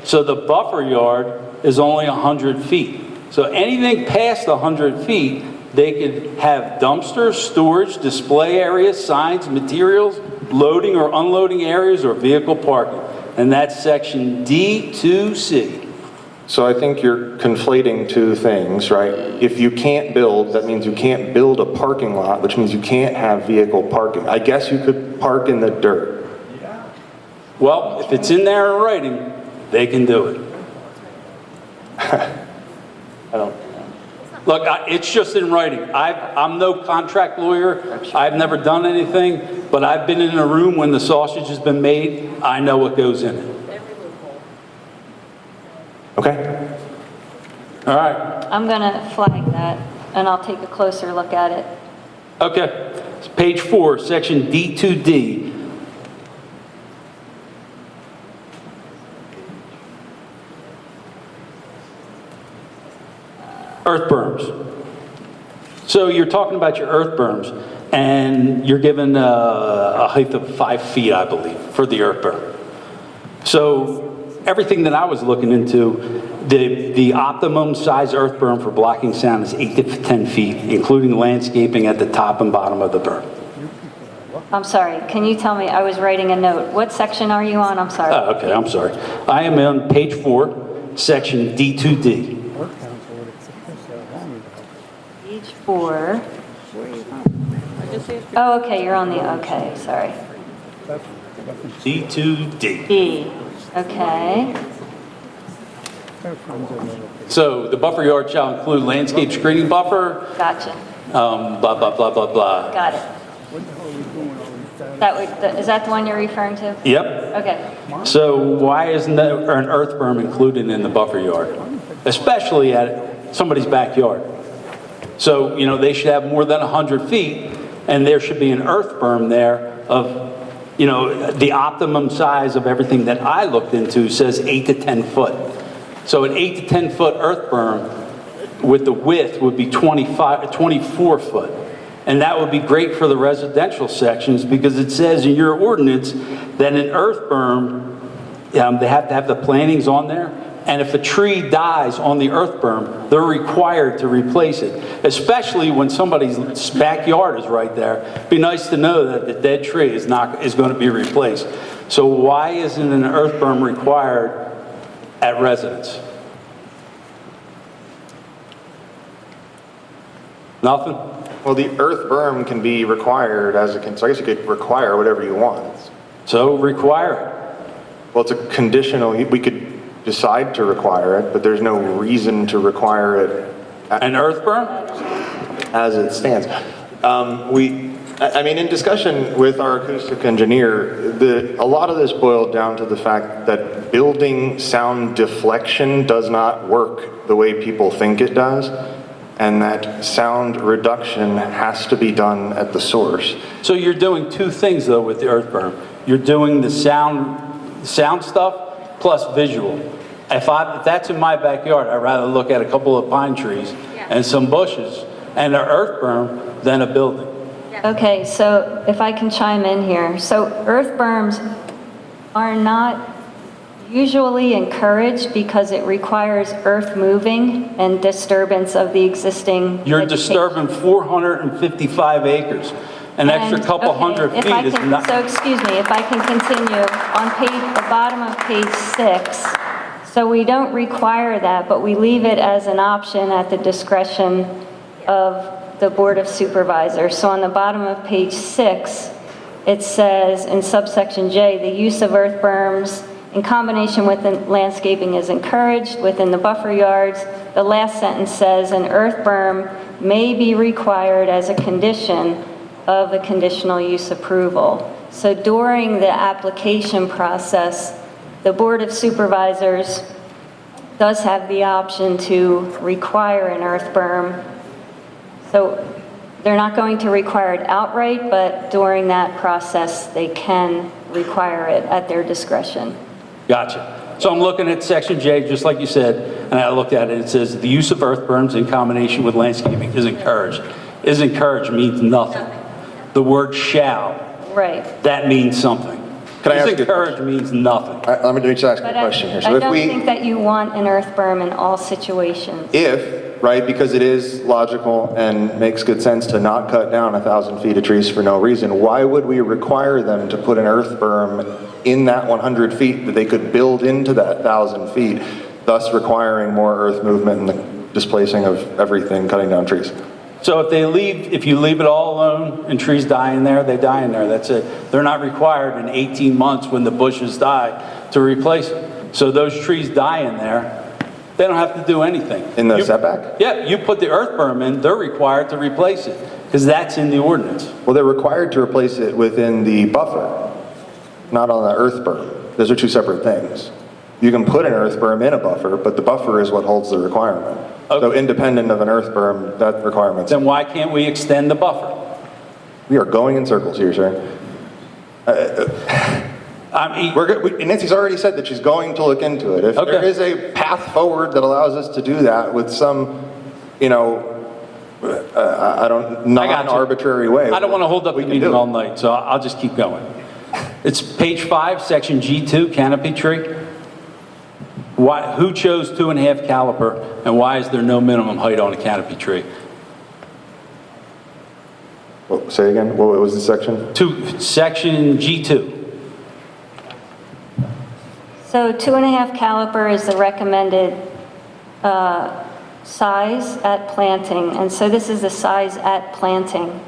Speaker 14: So the buffer yard is only 100 feet. So anything past 100 feet, they could have dumpsters, storage, display areas, signs, materials, loading or unloading areas, or vehicle parking. And that's section D2C.
Speaker 3: So I think you're conflating two things, right? If you can't build, that means you can't build a parking lot, which means you can't have vehicle parking. I guess you could park in the dirt.
Speaker 14: Well, if it's in there in writing, they can do it. Look, it's just in writing. I'm no contract lawyer. I've never done anything, but I've been in a room when the sausage has been made. I know what goes in it.
Speaker 3: Okay.
Speaker 14: All right.
Speaker 2: I'm going to flag that, and I'll take a closer look at it.
Speaker 14: Okay. It's page 4, section D2D. Earth berms. So you're talking about your earth berms, and you're given a height of 5 feet, I believe, for the earth berm. So everything that I was looking into, the optimum size earth berm for blocking sound is 8 to 10 feet, including landscaping at the top and bottom of the berm.
Speaker 2: I'm sorry, can you tell me, I was writing a note. What section are you on? I'm sorry.
Speaker 14: Oh, okay, I'm sorry. I am on page 4, section D2D.
Speaker 2: Page 4. Oh, okay, you're on the, okay, sorry.
Speaker 14: D2D.
Speaker 2: D, okay.
Speaker 14: So the buffer yard shall include landscape screening buffer,
Speaker 2: Gotcha,
Speaker 14: blah, blah, blah, blah, blah.
Speaker 2: got it. Is that the one you're referring to?
Speaker 14: Yep.
Speaker 2: Okay.
Speaker 14: So why isn't there an earth berm included in the buffer yard? Especially at somebody's backyard. So, you know, they should have more than 100 feet, and there should be an earth berm there of, you know, the optimum size of everything that I looked into says 8 to 10 foot. So an 8 to 10 foot earth berm with the width would be 24 foot. And that would be great for the residential sections because it says in your ordinance that an earth berm, they have to have the plantings on there. And if a tree dies on the earth berm, they're required to replace it, especially when somebody's backyard is right there. It'd be nice to know that the dead tree is going to be replaced. So why isn't an earth berm required at residence? Nothing?
Speaker 3: Well, the earth berm can be required as a, so I guess you could require whatever you want.
Speaker 14: So require it.
Speaker 3: Well, it's a conditional, we could decide to require it, but there's no reason to require it.
Speaker 14: An earth berm?
Speaker 3: As it stands. I mean, in discussion with our acoustic engineer, a lot of this boiled down to the fact that building sound deflection does not work the way people think it does, and that sound reduction has to be done at the source.
Speaker 14: So you're doing two things though with the earth berm. You're doing the sound stuff plus visual. If that's in my backyard, I'd rather look at a couple of pine trees and some bushes and an earth berm than a building.
Speaker 2: Okay, so if I can chime in here. So earth berms are not usually encouraged because it requires earth moving and disturbance of the existing
Speaker 14: You're
Speaker 2: vegetation.
Speaker 14: disturbing 455 acres. An extra couple hundred feet is not.
Speaker 2: So excuse me, if I can continue, on the bottom of page 6, so we don't require that, but we leave it as an option at the discretion of the Board of Supervisors. So on the bottom of page 6, it says in subsection J, the use of earth berms in combination with landscaping is encouraged within the buffer yards. The last sentence says an earth berm may be required as a condition of the conditional use approval. So during the application process, the Board of Supervisors does have the option to require an earth berm. So they're not going to require it outright, but during that process, they can require it at their discretion.
Speaker 14: Gotcha. So I'm looking at section J, just like you said, and I looked at it. It says the use of earth berms in combination with landscaping is encouraged. Is encouraged means nothing. The word shall.
Speaker 2: Right.
Speaker 14: That means something.
Speaker 3: Can I ask you a
Speaker 14: encouraged means nothing.
Speaker 3: Let me just ask a
Speaker 2: But
Speaker 3: question here.
Speaker 2: I
Speaker 3: So
Speaker 2: don't think that you want an earth berm in all situations.
Speaker 3: right, because it is logical and makes good sense to not cut down 1,000 feet of trees for no reason, why would we require them to put an earth berm in that 100 feet that they could build into that 1,000 feet, thus requiring more earth movement and the displacing of everything, cutting down trees?
Speaker 14: So if you leave it all alone and trees die in there, they die in there. That's it. They're not required in 18 months when the bushes die to replace it. So those trees die in there, They don't have to do anything.
Speaker 3: In the setback?
Speaker 14: Yeah, you put the earth berm in, they're required to replace it, because that's in the ordinance.
Speaker 3: Well, they're required to replace it within the buffer, not on the earth berm. Those are two separate things. You can put an earth berm in a buffer, but the buffer is what holds the requirement. So independent of an earth berm, that requirement's...
Speaker 14: Then why can't we extend the buffer?
Speaker 3: We are going in circles here, sir. Nancy's already said that she's going to look into it. If there is a path forward that allows us to do that with some, non-arbitrary way.
Speaker 14: I don't want to hold up the meeting all night, so I'll just keep going. It's page 5, section G2, canopy tree. Who chose 2.5 caliper, and why is there no minimum height on a canopy tree?
Speaker 3: Well, say again, what was the section?
Speaker 2: So
Speaker 14: Section G2.
Speaker 2: 2.5 caliper is the recommended size at planting, and so this is the size at planting.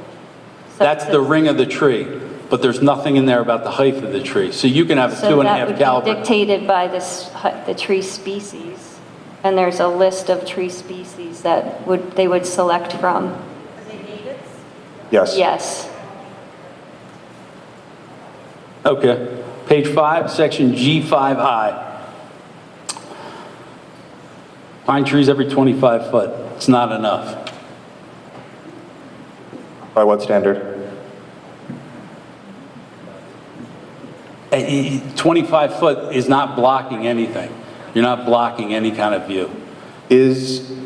Speaker 2: So
Speaker 14: That's the ring of the tree, but there's nothing in there about the height of the tree. So you can have a 2.5
Speaker 2: So that would
Speaker 14: caliper.
Speaker 2: be dictated by the tree species, and there's a list of tree species that they would select from. Are they natives?
Speaker 3: Yes.
Speaker 2: Yes.
Speaker 14: Okay. Page 5, section G5I. Pine trees every 25 foot. It's not enough.
Speaker 3: By what standard?
Speaker 14: 25 foot is not blocking anything. You're not blocking any kind of view.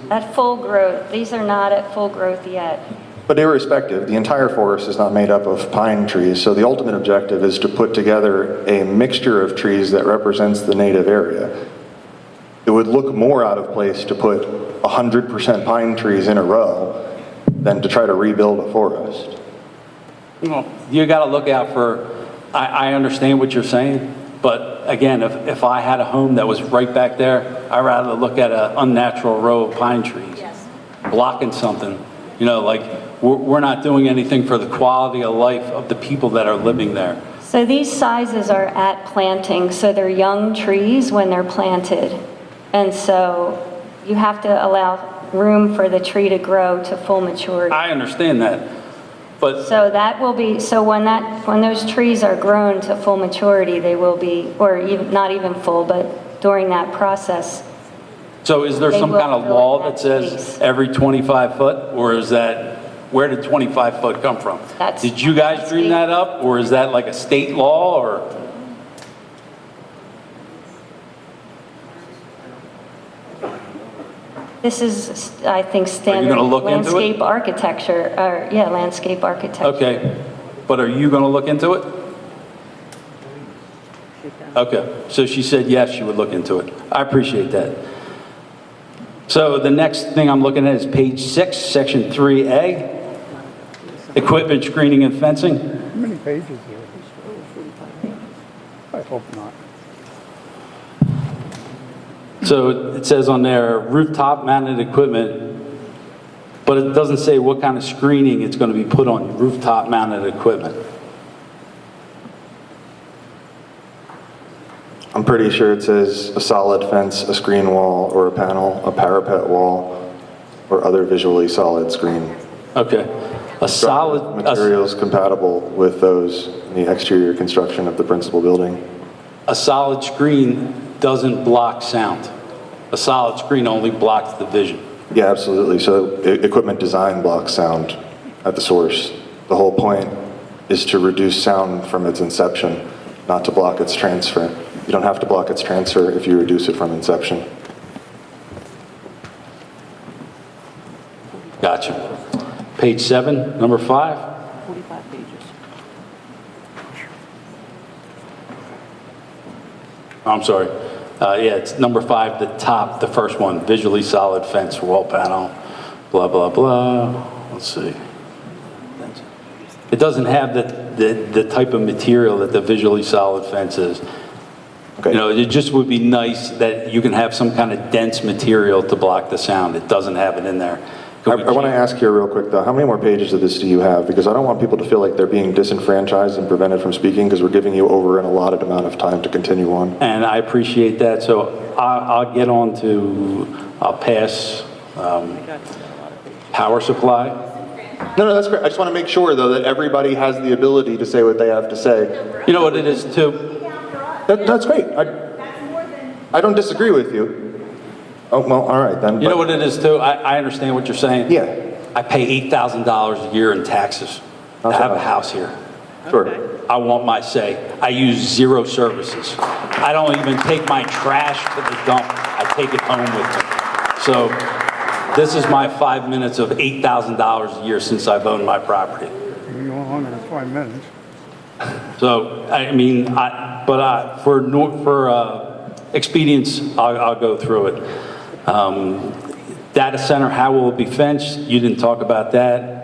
Speaker 2: At full growth. These are not at full growth yet.
Speaker 3: But irrespective, the entire forest is not made up of pine trees, so the ultimate objective is to put together a mixture of trees that represents the native area. It would look more out of place to put 100% pine trees in a row than to try to rebuild a forest.
Speaker 14: Well, you got to look out for, I understand what you're saying, but again, if I had a home that was right back there, I'd rather look at an unnatural row of pine trees, blocking something. Like we're not doing anything for the quality of life of the people that are living there.
Speaker 2: So these sizes are at planting, so they're young trees when they're planted. And so you have to allow room for the tree to grow to full maturity.
Speaker 14: I understand that, but
Speaker 2: So that will be, so when those trees are grown to full maturity, they will be, or even, not even full, but during that process.
Speaker 14: so is there
Speaker 2: They
Speaker 14: some
Speaker 2: will
Speaker 14: kind of
Speaker 2: fill
Speaker 14: law
Speaker 2: that
Speaker 14: that says
Speaker 2: space.
Speaker 14: every 25 foot, or is that, where did 25 foot come from? Did you guys dream that up, or is that like a state law, or?
Speaker 2: This is, I think, standard
Speaker 14: gonna look into it?
Speaker 2: landscape architecture, or, yeah, landscape architecture.
Speaker 14: Okay, but are you going to look into it? Okay, so she said yes, she would look into it. I appreciate that. So the next thing I'm looking at is page 6, section 3A, equipment screening and fencing.
Speaker 7: How many pages are there? I hope not.
Speaker 14: So it says on there rooftop mounted equipment, but it doesn't say what kind of screening it's going to be put on rooftop mounted equipment.
Speaker 3: I'm pretty sure it says a solid fence, a screen wall, or a panel, a parapet wall, or other visually solid screen.
Speaker 14: Okay. A solid
Speaker 3: materials compatible with those in the exterior construction of the principal building.
Speaker 14: A solid screen doesn't block sound. A solid screen only blocks the vision.
Speaker 3: Yeah, absolutely. So equipment design blocks sound at the source. The whole point is to reduce sound from its inception, not to block its transfer. You don't have to block its transfer if you reduce it from inception.
Speaker 14: Gotcha. Page 7, number 5.
Speaker 4: 45 pages.
Speaker 14: I'm sorry. Yeah, it's number 5, the top, the first one, visually solid fence wall panel, blah, blah, blah. Let's see. It doesn't have the type of material that the visually solid fence is.
Speaker 3: Okay.
Speaker 14: It just would be nice that you can have some kind of dense material to block the sound. It doesn't have it in there.
Speaker 3: I want to ask here real quick though, how many more pages of this do you have? Because I don't want people to feel like they're being disenfranchised and prevented from speaking because we're giving you over an allotted amount of time to continue on.
Speaker 14: And I appreciate that. So I'll get on to, I'll pass power supply.
Speaker 3: No, that's great. I just want to make sure, though, that everybody has the ability to say what they have to say.
Speaker 14: You know what it is, too?
Speaker 3: That's great. I don't disagree with you. Oh, well, all right, then.
Speaker 14: You know what it is, too? I understand what you're saying.
Speaker 3: Yeah.
Speaker 14: I pay $8,000 a year in taxes to have a house here.
Speaker 3: Sure.
Speaker 14: I want my say. I use 0 services. I don't even take my trash to the dump. I take it home with me. So this is my 5 minutes of $8,000 a year since I've owned my property.
Speaker 7: You go longer than 5 minutes.
Speaker 14: So, I mean, for expedience, I'll go through it. Data center, how will it be fenced? You didn't talk about that.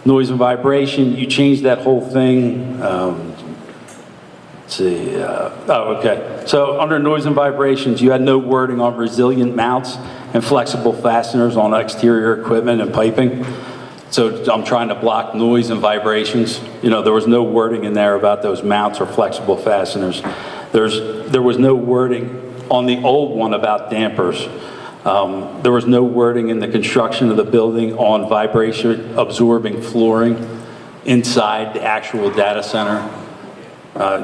Speaker 14: Noise and vibration, you changed that whole thing. Let's see, okay. So under noise and vibrations, you had no wording on resilient mounts and flexible fasteners on exterior equipment and piping. So I'm trying to block noise and vibrations. You know, there was no wording in there about those mounts or flexible fasteners. There was no wording on the old one about dampers. There was no wording in the construction of the building on vibration absorbing flooring inside the actual data center.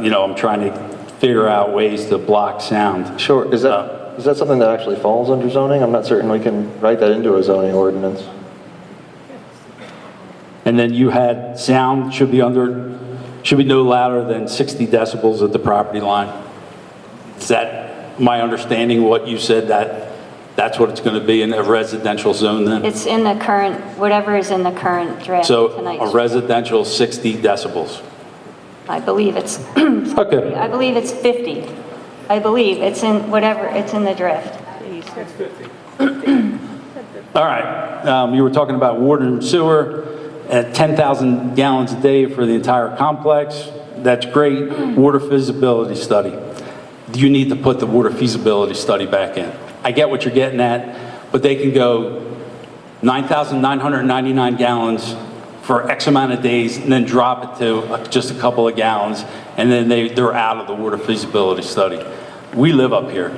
Speaker 14: You know, I'm trying to figure out ways to block sound.
Speaker 3: Sure. Is that something that actually falls under zoning? I'm not certain we can write that into a zoning ordinance.
Speaker 14: And then you had sound should be no louder than 60 decibels at the property line. Is that my understanding what you said, that's what it's going to be in a residential zone then?
Speaker 2: It's in the current, whatever is in the current draft
Speaker 14: So
Speaker 2: tonight.
Speaker 14: a residential 60 decibels.
Speaker 2: I believe it's,
Speaker 14: Okay.
Speaker 2: I believe it's 50. I believe it's in whatever, it's in the draft.
Speaker 14: All right. You were talking about water and sewer at 10,000 gallons a day for the entire complex. That's great. Water feasibility study. Do you need to put the water feasibility study back in? I get what you're getting at, but they can go 9,999 gallons for X amount of days and then drop it to just a couple of gallons, and then they're out of the water feasibility study. We live up here.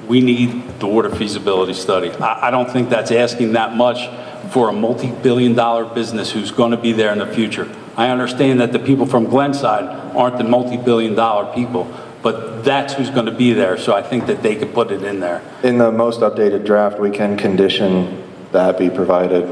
Speaker 14: We need the water feasibility study. I don't think that's asking that much for a multi-billion-dollar business who's going to be there in the future. I understand that the people from Glenside aren't the multi-billion-dollar people, but that's who's going to be there, so I think that they could put it in there.
Speaker 3: In the most updated draft, we can condition that be provided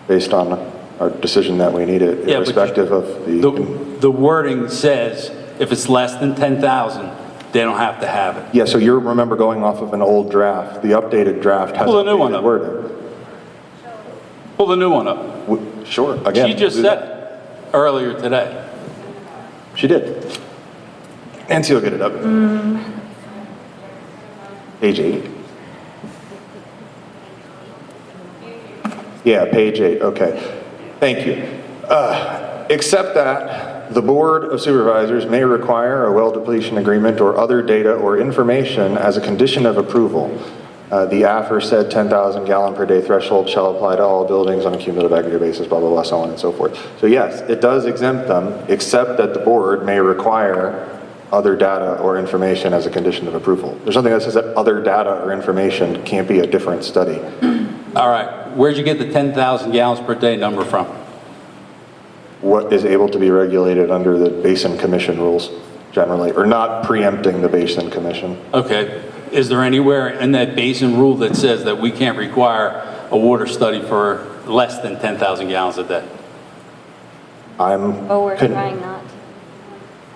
Speaker 3: based on our decision that we need it, irrespective of
Speaker 14: the wording says if it's less than 10,000, they don't have to have it.
Speaker 3: Yeah, so you remember going off of an old draft. The updated draft has
Speaker 14: Pull the new one
Speaker 3: updated
Speaker 14: up.
Speaker 3: wording.
Speaker 14: Pull the new one up.
Speaker 3: Sure, again.
Speaker 14: She just said it earlier today.
Speaker 3: She did. Nancy will get it up. Page 8. Yeah, page 8, okay. Thank you. Except that the Board of Supervisors may require a well depletion agreement or other data or information as a condition of approval. The aforesaid 10,000 gallon per day threshold shall apply to all buildings on a cumulative aggregate basis, blah, blah, blah, so on and so forth. So yes, it does exempt them, except that the board may require other data or information as a condition of approval. There's nothing that says that other data or information can't be a different study.
Speaker 14: All right, where'd you get the 10,000 gallons per day number from?
Speaker 3: What is able to be regulated under the Basin Commission rules, generally, or not preempting the Basin Commission.
Speaker 14: Okay, is there anywhere in that basin rule that says that we can't require a water study for less than 10,000 gallons a day?
Speaker 2: We're trying not to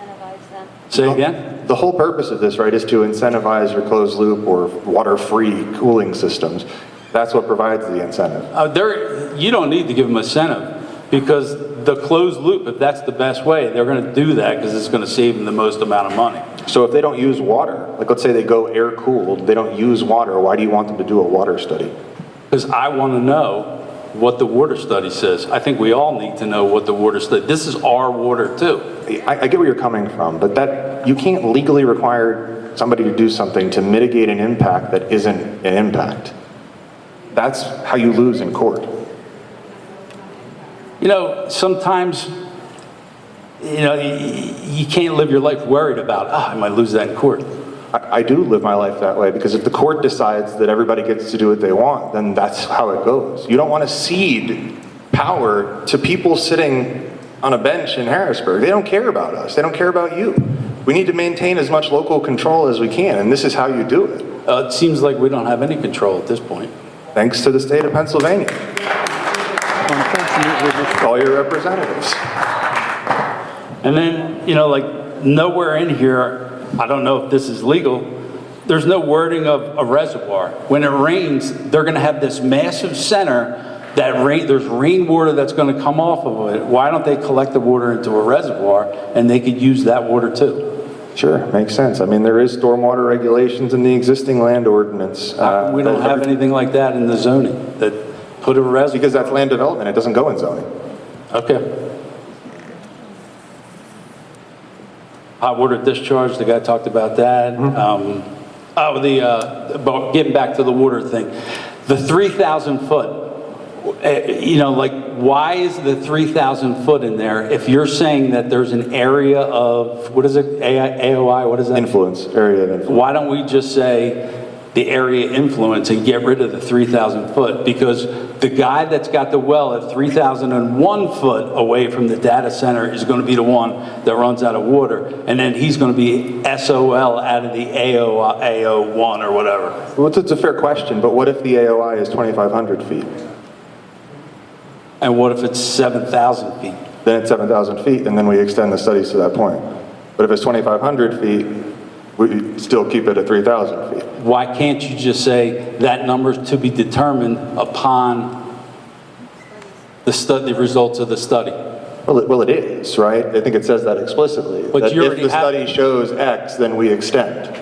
Speaker 2: incentivize them.
Speaker 14: Say again?
Speaker 3: The whole purpose of this, right, is to incentivize your closed loop or water-free cooling systems. That's what provides the incentive.
Speaker 14: You don't need to give them incentive, because the closed loop, if that's the best way, they're going to do that because it's going to save them the most amount of money.
Speaker 3: So if they don't use water, like let's say they go air-cooled, they don't use water, why do you want them to do a water study?
Speaker 14: Because I want to know what the water study says. I think we all need to know what the water study, this is our water too.
Speaker 3: I get where you're coming from, but that you can't legally require somebody to do something to mitigate an impact that isn't an impact. That's how you lose in court.
Speaker 14: You know, sometimes, you know, you can't live your life worried about, I might lose that in court.
Speaker 3: I do live my life that way, because if the court decides that everybody gets to do what they want, then that's how it goes. You don't want to cede power to people sitting on a bench in Harrisburg. They don't care about us. They don't care about you. We need to maintain as much local control as we can, and this is how you do it.
Speaker 14: It seems like we don't have any control at this point.
Speaker 3: Thanks to the state of Pennsylvania. Call your representatives.
Speaker 14: And then, you know, like, nowhere in here, I don't know if this is legal, there's no wording of a reservoir. When it rains, they're going to have this massive center that there's rainwater that's going to come off of it. Why don't they collect the water into a reservoir and they could use that water too?
Speaker 3: Sure, makes sense. I mean, there is stormwater regulations in the existing land ordinance.
Speaker 14: We don't have anything like that in the zoning that put a reservoir.
Speaker 3: Because that's land development, it doesn't go in zoning.
Speaker 14: Okay. Hot water discharge, the guy talked about that. But getting back to the water thing, the 3,000 foot, you know, like, why is the 3,000 foot in there if you're saying that there's an area of, what is it, AOI, what is that?
Speaker 3: Influence, area of influence.
Speaker 14: Why don't we just say the area influence and get rid of the 3,000 foot? Because the guy that's got the well at 3,001 foot away from the data center is going to be the one that runs out of water, and then he's going to be SOL out of the AO1 or whatever.
Speaker 3: Well, it's a fair question, but what if the AOI is 2,500 feet?
Speaker 14: And what if it's 7,000 feet?
Speaker 3: Then it's 7,000 feet, and then we extend the studies to that point. But if it's 2,500 feet, we still keep it at 3,000 feet.
Speaker 14: Why can't you just say that number's to be determined upon the results of the study?
Speaker 3: Well, it is, right? I think it says that explicitly.
Speaker 14: But
Speaker 3: that
Speaker 14: you
Speaker 3: if
Speaker 14: already
Speaker 3: the study shows X, then we extend.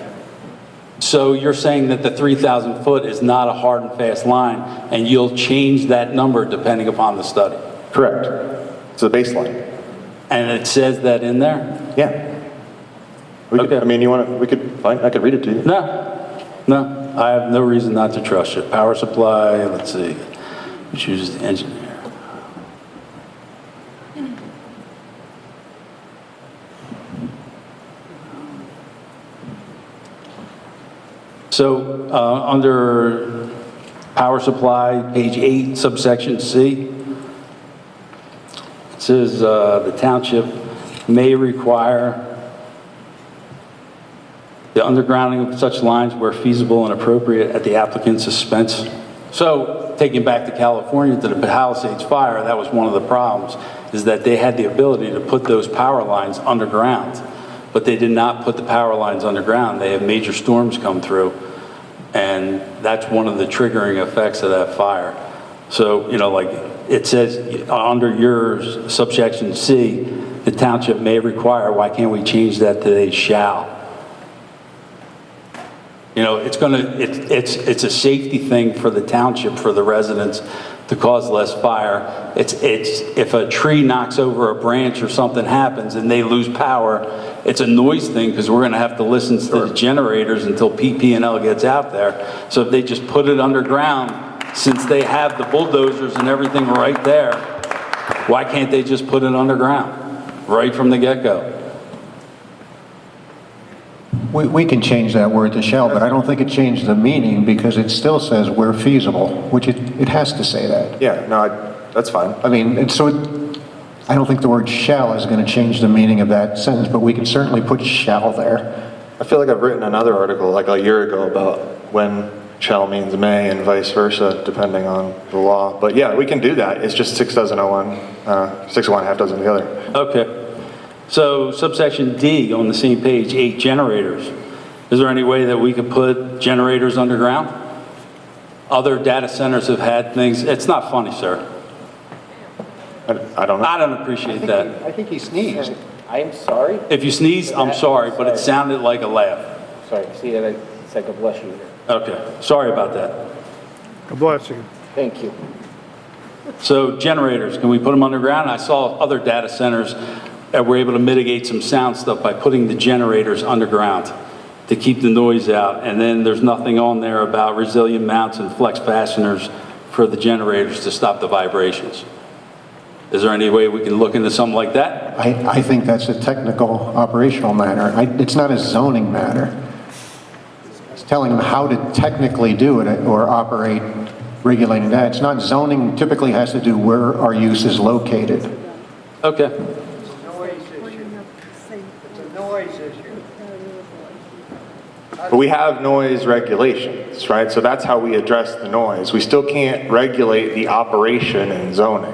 Speaker 14: So you're saying that the 3,000 foot is not a hard and fast line, and you'll change that number depending upon the study?
Speaker 3: Correct. It's a baseline.
Speaker 14: And it says that in there?
Speaker 3: Yeah. I mean, we could, fine, I could read it to you.
Speaker 14: No, I have no reason not to trust you. Power supply, let's see, choose the engineer. So under power supply, page 8, subsection C, it says the township may require the undergrounding of such lines where feasible and appropriate at the applicant's expense. So, taking back to California to the Palisades fire, that was one of the problems, is that they had the ability to put those power lines underground, but they did not put the power lines underground. They had major storms come through, and that's one of the triggering effects of that fire. So, you know, like it says under your subsection C, the township may require. Why can't we change that to they shall? You know, it's a safety thing for the township, for the residents, to cause less fire. It's if a tree knocks over a branch or something happens and they lose power, it's a noise thing because we're going to have to listen to the generators until PP&L gets out there. So if they just put it underground, since they have the bulldozers and everything right there, why can't they just put it underground right from the get-go?
Speaker 6: We can change that word to shall, but I don't think it changed the meaning because it still says where feasible, which it has to say that.
Speaker 3: Yeah, no, that's fine.
Speaker 6: I mean, I don't think the word shall is going to change the meaning of that sentence, but we can certainly put shall there.
Speaker 3: I feel like I've written another article like a year ago about when shall means may and vice versa, depending on the law. But yeah, we can do that. It's just 6 doesn't know one, 6 of one, half dozen the other.
Speaker 14: Okay. So subsection D on the same page, 8 generators. Is there any way that we could put generators underground? Other data centers have had things. It's not funny, sir.
Speaker 3: I don't know.
Speaker 14: I don't appreciate that.
Speaker 6: I think he sneezed.
Speaker 15: I am sorry.
Speaker 14: If you sneeze, I'm sorry, but it sounded like a laugh.
Speaker 15: Sorry, see that it's like a bless you.
Speaker 14: Okay, sorry about that.
Speaker 7: God bless you.
Speaker 15: Thank you.
Speaker 14: So generators, can we put them underground? I saw other data centers that were able to mitigate some sound stuff by putting the generators underground to keep the noise out. And then there's nothing on there about resilient mounts and flex fasteners for the generators to stop the vibrations. Is there any way we can look into something like that?
Speaker 6: I think that's a technical operational matter. It's not a zoning matter. telling them how to technically do it or operate, regulating that. It's not zoning, typically has to do where our use is located.
Speaker 14: Okay.
Speaker 13: Noise issue. It's a noise issue.
Speaker 3: But we have noise regulations, right? So that's how we address the noise. We still can't regulate the operation and zoning.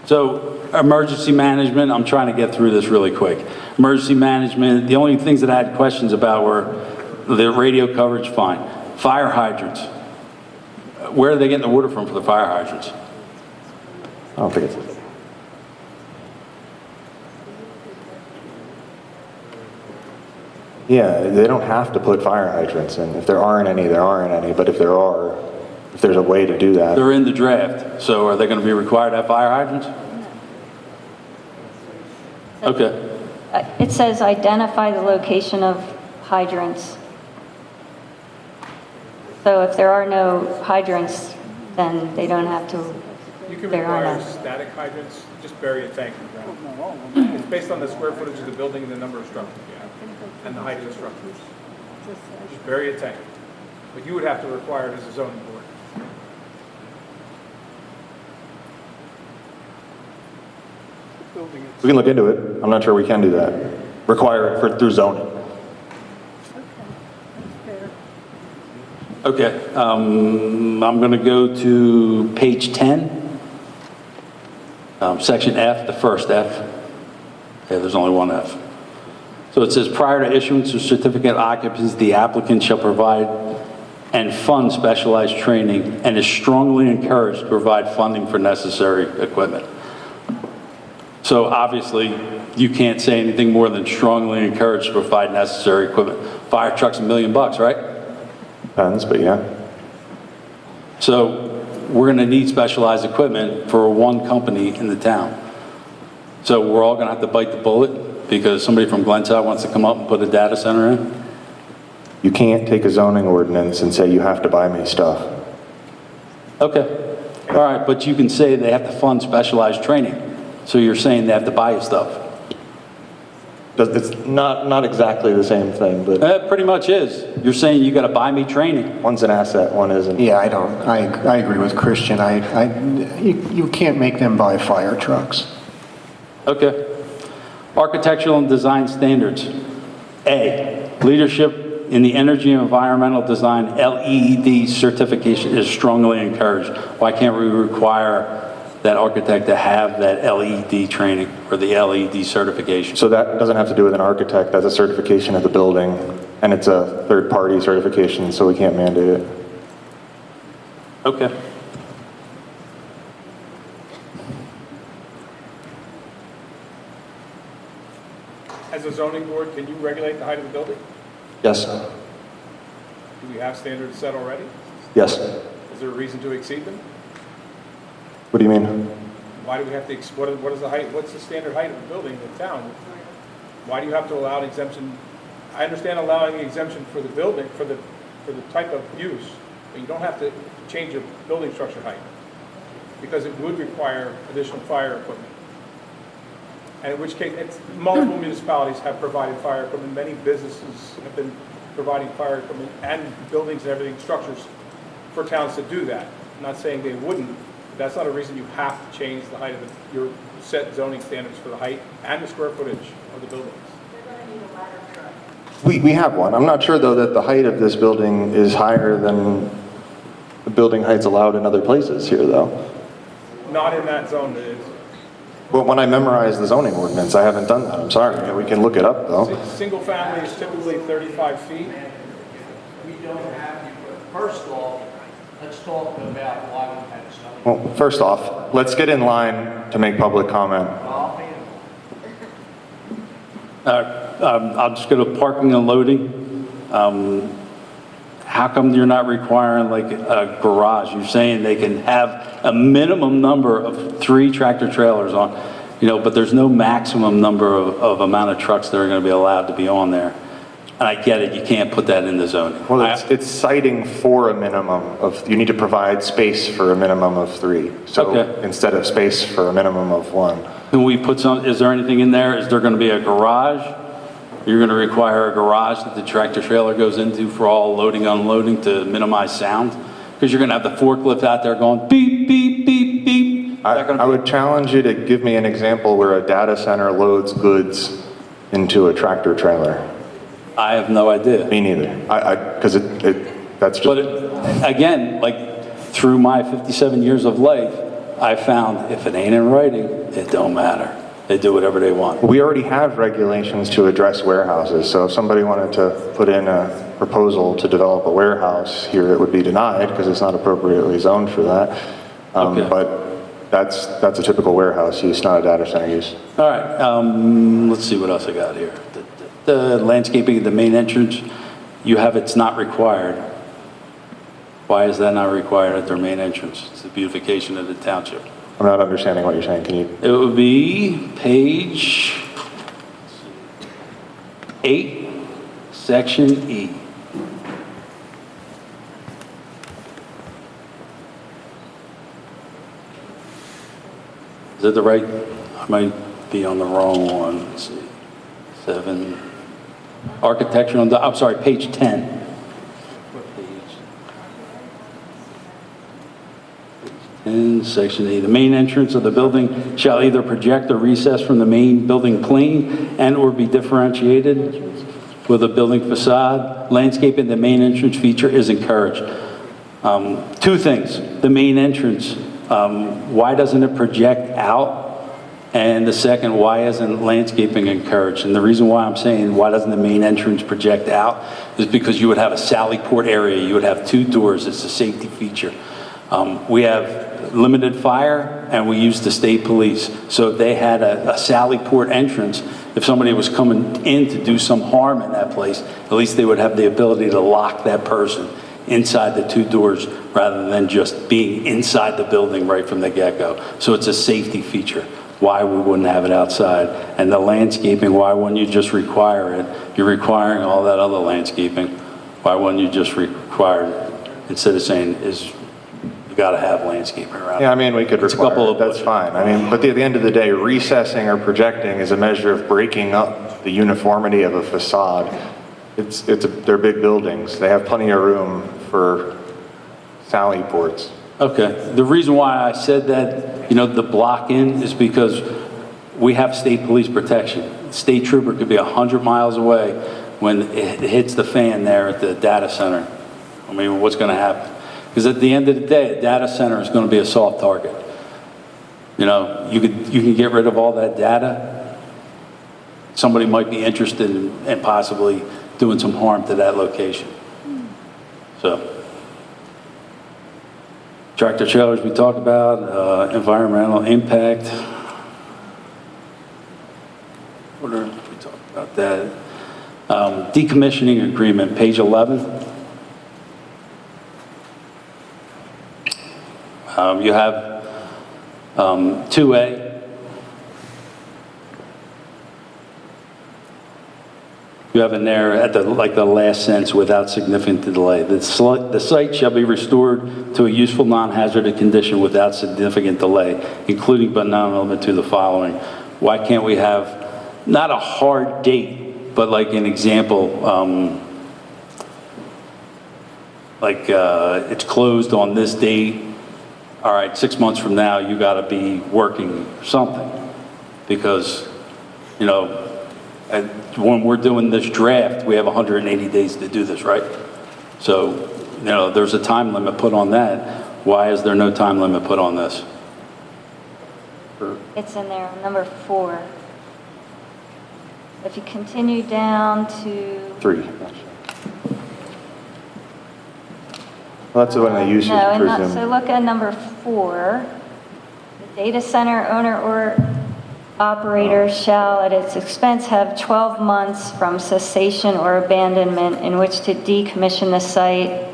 Speaker 14: So emergency management, I'm trying to get through this really quick. Emergency management, the only things that I had questions about were the radio coverage, fine. Fire hydrants. Where are they getting the water from for the fire hydrants?
Speaker 3: I don't think it's... Yeah, they don't have to put fire hydrants in. If there aren't any, there aren't any. But if there are, if there's a way to do that.
Speaker 14: They're in the draft, so are they going to be required to have fire hydrants? Okay.
Speaker 2: It says identify the location of hydrants. So if there are no hydrants, then they don't have to.
Speaker 16: You can
Speaker 2: there are
Speaker 16: require
Speaker 2: none.
Speaker 16: static hydrants, just bury a tank in the ground. It's based on the square footage of the building and the number of structures you have, and the height of the structures. Just bury a tank. But you would have to require it as a zoning board.
Speaker 3: We can look into it. I'm not sure we can do that. Require it through zoning.
Speaker 14: Okay, I'm going to go to page 10, section F, the first F. Yeah, there's only one F. So it says, prior to issuance of certificate of occupancy, the applicant shall provide and fund specialized training and is strongly encouraged to provide funding for necessary equipment. So obviously, you can't say anything more than strongly encouraged to provide necessary equipment. Fire truck's $1 million, right?
Speaker 3: Depends, but yeah.
Speaker 14: So we're going to need specialized equipment for one company in the town. So we're all going to have to bite the bullet because somebody from Glenside wants to come up and put a data center in?
Speaker 3: You can't take a zoning ordinance and say you have to buy me stuff.
Speaker 14: Okay. All right, but you can say they have to fund specialized training. So you're saying they have to buy you stuff.
Speaker 3: It's not exactly the same thing, but...
Speaker 14: It pretty much is. You're saying you got to buy me training.
Speaker 3: One's an asset, one isn't.
Speaker 6: Yeah, I agree with Christian. You can't make them buy fire trucks.
Speaker 14: Okay. Architectural and design standards. A, leadership in the energy and environmental design LEED certification is strongly encouraged. Why can't we require that architect to have that LED training or the LED certification?
Speaker 3: So that doesn't have to do with an architect, that's a certification of the building, and it's a third-party certification, so we can't mandate it.
Speaker 14: Okay.
Speaker 16: As a zoning board, can you regulate the height of the building?
Speaker 3: Yes.
Speaker 16: Do we have standards set already?
Speaker 3: Yes.
Speaker 16: Is there a reason to exceed them?
Speaker 3: What do you mean?
Speaker 16: Why do we have to, what is the height, what's the standard height of the building in the town? Why do you have to allow an exemption? I understand allowing an exemption for the building, for the type of use, but you don't have to change your building structure height, because it would require additional fire equipment. And in which case, multiple municipalities have provided fire equipment, many businesses have been providing fire equipment and buildings and everything, structures, for towns to do that. I'm not saying they wouldn't. That's not a reason you have to change the height of your set zoning standards for the height and the square footage of the buildings.
Speaker 3: We have one. I'm not sure, though, that the height of this building is higher than the building heights allowed in other places here, though.
Speaker 16: Not in that zone, it is.
Speaker 3: But when I memorize the zoning ordinance, I haven't done that. I'm sorry. We can look it up, though.
Speaker 16: Single family is typically 35 feet.
Speaker 17: We don't have, first off, let's talk about why we had zoning.
Speaker 3: Well, first off, let's get in line to make public comment.
Speaker 14: I'll just go to parking and loading. How come you're not requiring like a garage? You're saying they can have a minimum number of 3 tractor trailers on, but there's no maximum number of amount of trucks that are going to be allowed to be on there. And I get it, you can't put that in the zoning.
Speaker 3: Well, it's citing for a minimum of, you need to provide space for a minimum of 3. So
Speaker 14: Okay.
Speaker 3: instead of space for a minimum of 1.
Speaker 14: Can we put is there anything in there? Is there going to be a garage You're going to require a garage that the tractor trailer goes into for all loading, unloading to minimize sound? Because you're going to have the forklift out there going beep, beep, beep, beep.
Speaker 3: I would challenge you to give me an example where a data center loads goods into a tractor trailer.
Speaker 14: I have no idea.
Speaker 3: Me neither. Because that's just...
Speaker 14: But again, like through my 57 years of life, I found if it ain't in writing, it don't matter. They do whatever they want.
Speaker 3: We already have regulations to address warehouses, so if somebody wanted to put in a proposal to develop a warehouse here, it would be denied because it's not appropriately zoned for that.
Speaker 14: Okay.
Speaker 3: But that's a typical warehouse use, not a data center use.
Speaker 14: All right, let's see what else I got here. The landscaping of the main entrance, you have it's not required. Why is that not required at their main entrance? It's the beautification of the township.
Speaker 3: I'm not understanding what you're saying. Can you?
Speaker 14: It would be page 8, section E. Is that the right? I might be on the wrong one. Let's see. 7. Architecture on the, I'm sorry, page 10. In section E, the main entrance of the building shall either project or recess from the main building plane and or be differentiated with a building facade. Landscaping, the main entrance feature is encouraged. 2 things. The main entrance, why doesn't it project out? And the second, why isn't landscaping encouraged? And the reason why I'm saying why doesn't the main entrance project out is because you would have a sally port area. You would have 2 doors. It's a safety feature. We have limited fire and we use the state police. So if they had a sally port entrance, if somebody was coming in to do some harm in that place, at least they would have the ability to lock that person inside the 2 doors rather than just being inside the building right from the get-go. So it's a safety feature. Why we wouldn't have it outside. And the landscaping, why wouldn't you just require it? You're requiring all that other landscaping. Why wouldn't you just require it instead of saying you got to have landscaping around?
Speaker 3: Yeah, I mean, we could require it. That's fine. I mean, but at the end of the day, recessing or projecting is a measure of breaking up the uniformity of a facade. They're big buildings. They have plenty of room for sally ports.
Speaker 14: Okay. The reason why I said that, the block in is because we have state police protection. State trooper could be 100 miles away when it hits the fan there at the data center. I mean, what's going to happen? Because at the end of the day, a data center is going to be a soft target. You can get rid of all that data. Somebody might be interested in possibly doing some harm to that location. So. Tractor trailers we talked about, environmental impact. We talked about that. Decommissioning agreement, page 11. You have 2A. You have in there at the last sentence, without significant delay. The site shall be restored to a useful non-hazardous condition without significant delay, including but not limited to the following. Why can't we have not a hard date, but like an example, it's closed on this date. All right, 6 months from now, you got to be working something, because when we're doing this draft, we have 180 days to do this, right? So, there's a time limit put on that. Why is there no time limit put on this?
Speaker 2: It's in there, number 4. If you continue down to...
Speaker 3: 3. Well, that's the one they use,
Speaker 2: No,
Speaker 3: presume.
Speaker 2: so look at number 4. The data center owner or operator shall at its expense have 12 months from cessation or abandonment in which to decommission the site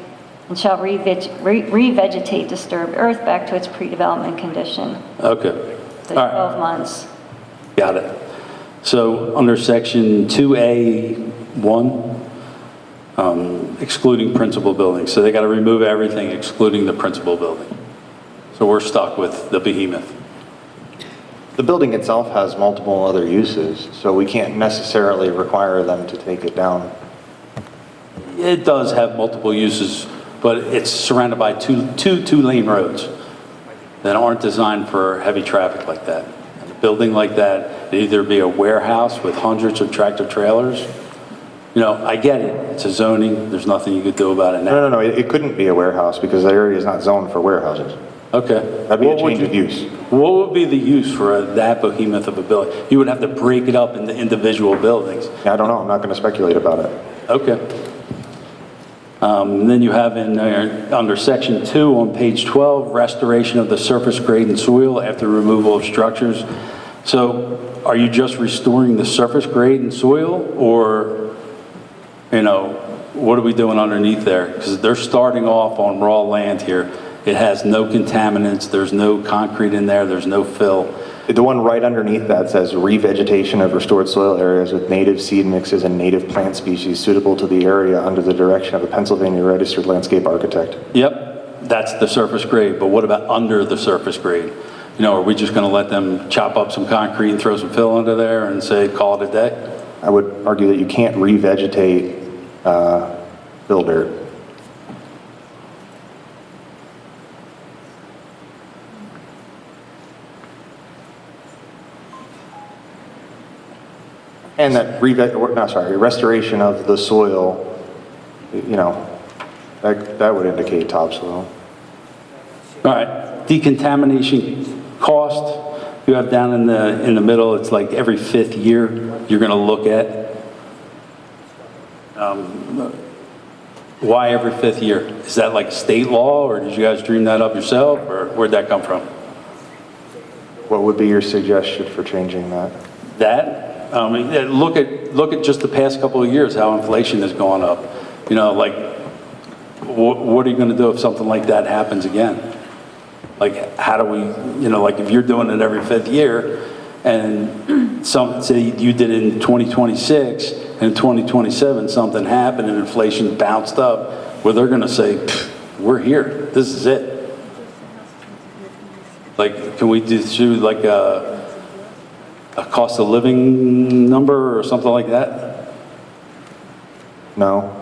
Speaker 2: and shall revegetate disturbed earth back to its pre-development condition.
Speaker 14: Okay.
Speaker 2: So 12 months.
Speaker 14: Got it. So under section 2A1, excluding principal buildings. So they got to remove everything excluding the principal building. So we're stuck with the behemoth.
Speaker 3: The building itself has multiple other uses, so we can't necessarily require them to take it down.
Speaker 14: It does have multiple uses, but it's surrounded by two-lane roads that aren't designed for heavy traffic like that. And a building like that, it'd either be a warehouse with hundreds of tractor trailers. You know, I get it. It's a zoning. There's nothing you could do about it now.
Speaker 3: No, it couldn't be a warehouse because the area is not zoned for warehouses.
Speaker 14: Okay.
Speaker 3: That'd be a change of use.
Speaker 14: What would be the use for that behemoth of a building? You would have to break it up into individual buildings.
Speaker 3: Yeah, I don't know. I'm not going to speculate about it.
Speaker 14: Okay. Then you have in under section 2 on page 12, restoration of the surface grade and soil after removal of structures. So are you just restoring the surface grade and soil, or, you know, what are we doing underneath there? Because they're starting off on raw land here. It has no contaminants, there's no concrete in there, there's no fill.
Speaker 3: The one right underneath that says revegetation of restored soil areas with native seed mixes and native plant species suitable to the area under the direction of a Pennsylvania registered landscape architect.
Speaker 14: Yep, that's the surface grade, but what about under the surface grade? You know, are we just going to let them chop up some concrete and throw some fill under there and say, call it a day?
Speaker 3: I would argue that you can't revegetate fill dirt. And that restoration of the soil, you know, that would indicate topsoil.
Speaker 14: All right, decontamination cost, you have down in the middle, it's like every 5th year you're going to look at. Why every 5th year? Is that like state law, or did you guys dream that up yourself, or where'd that come from?
Speaker 3: What would be your suggestion for changing that?
Speaker 14: That? Look at just the past couple of years, how inflation has gone up. You know, like, what are you going to do if something like that happens again? Like, how do we, you know, like if you're doing it every 5th year, and say you did it in 2026, and in 2027 something happened and inflation bounced up, well, they're going to say, we're here, this is it. Like, can we do like a cost of living number or something like that?
Speaker 3: No.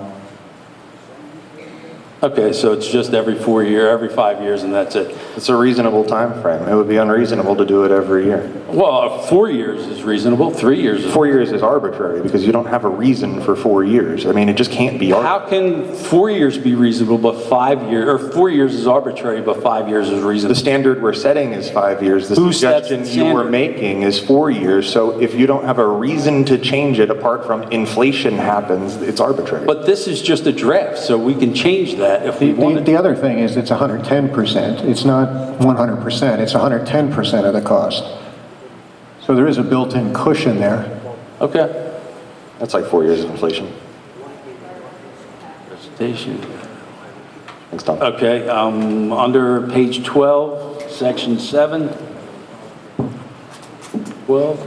Speaker 14: Okay, so it's just every 4 years, every 5 years, and that's it.
Speaker 3: It's a reasonable time frame. It would be unreasonable to do it every year.
Speaker 14: Well, 4 years is reasonable. 3 years is...
Speaker 3: 4 years is arbitrary because you don't have a reason for 4 years. I mean, it just can't be arbitrary.
Speaker 14: How can 4 years be reasonable, but 5 years, or 4 years is arbitrary, but 5 years is reasonable?
Speaker 3: The standard we're setting is 5 years. The suggestion you were making is 4 years. So if you don't have a reason to change it apart from inflation happens, it's arbitrary.
Speaker 14: But this is just a draft, so we can change that if we wanted.
Speaker 6: The other thing is it's 110%. It's not 100%. It's 110% of the cost. So there is a built-in cushion there.
Speaker 14: Okay.
Speaker 3: That's like 4 years of inflation.
Speaker 14: Presentation.
Speaker 3: Thanks, Tom.
Speaker 14: Okay, under page 12, section 7. 12.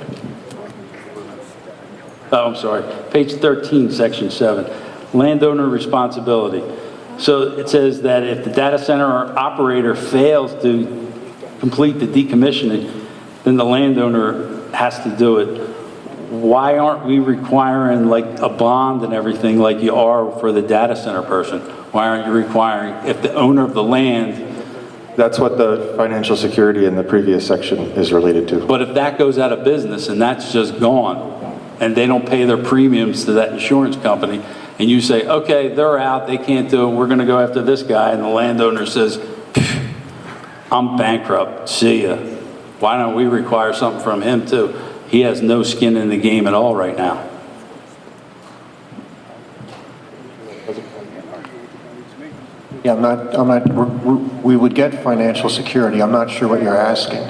Speaker 14: Oh, I'm sorry. Page 13, section 7. Landowner responsibility. So it says that if the data center or operator fails to complete the decommissioning, then the landowner has to do it. Why aren't we requiring like a bond and everything like you are for the data center person? Why aren't you requiring, if the owner of the land...
Speaker 3: That's what the financial security in the previous section is related to.
Speaker 14: But if that goes out of business and that's just gone, and they don't pay their premiums to that insurance company, and you say, okay, they're out, they can't do it, we're going to go after this guy, and the landowner says, I'm bankrupt, see ya. Why don't we require something from him too? He has no skin in the game at all right now.
Speaker 6: Yeah, we would get financial security. I'm not sure what you're asking.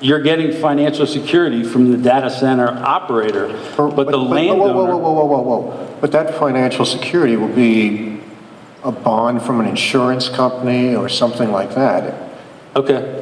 Speaker 14: You're getting financial security from the data center operator, but the landowner...
Speaker 6: Whoa. But that financial security will be a bond from an insurance company or something like that.
Speaker 14: Okay.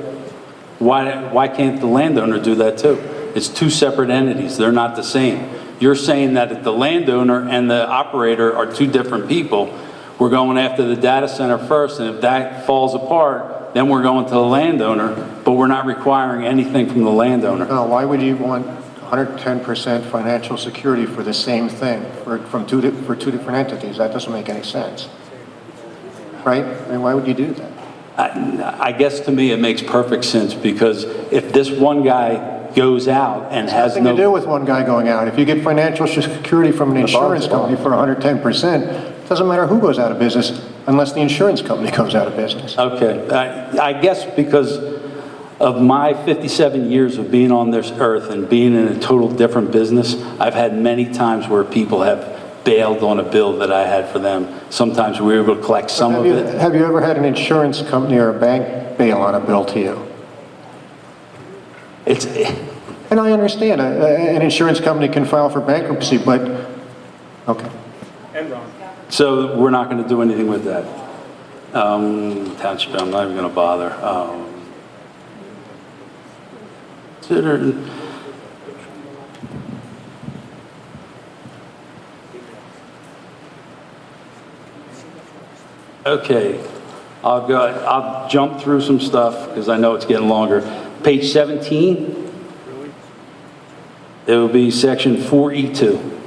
Speaker 14: Why can't the landowner do that too? It's two separate entities. They're not the same. You're saying that if the landowner and the operator are two different people, we're going after the data center first, and if that falls apart, then we're going to the landowner, but we're not requiring anything from the landowner.
Speaker 6: No, why would you want 110% financial security for the same thing for two different entities? That doesn't make any sense. Right? I mean, why would you do that?
Speaker 14: I guess to me it makes perfect sense, because if this one guy goes out and has
Speaker 6: Nothing to do with one guy going out. If you get financial security from an insurance company for 110%, it doesn't matter who goes out of business unless the insurance company goes out of business.
Speaker 14: Okay, I guess because of my 57 years of being on this earth and being in a total different business, I've had many times where people have bailed on a bill that I had for them. Sometimes we were able to collect some of it.
Speaker 6: Have you ever had an insurance company or a bank bail on a bill to you? And I understand, an insurance company can file for bankruptcy, but, okay.
Speaker 14: So we're not going to do anything with that. Township, I'm not even going to bother. Consider. Okay, I'll jump through some stuff because I know it's getting longer. Page 17, it will be section 4E2.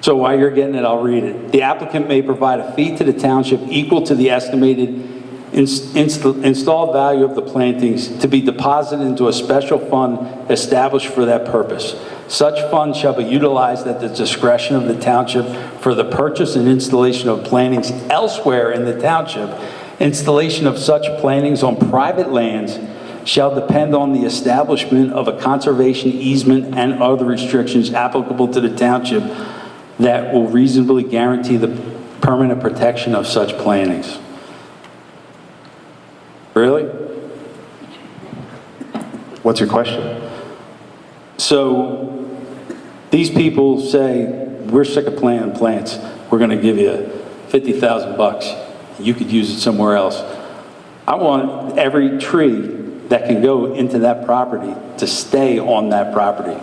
Speaker 14: So while you're getting it, I'll read it. The applicant may provide a fee to the township equal to the estimated installed value of the plantings to be deposited into a special fund established for that purpose. Such funds shall be utilized at the discretion of the township for the purchase and installation of plantings elsewhere in the township. Installation of such plantings on private lands shall depend on the establishment of a conservation easement and other restrictions applicable to the township that will reasonably guarantee the permanent protection of such plantings. Really?
Speaker 3: What's your question?
Speaker 14: So these people say, we're sick of planting plants. We're going to give you 50,000 bucks. You could use it somewhere else. I want every tree that can go into that property to stay on that property.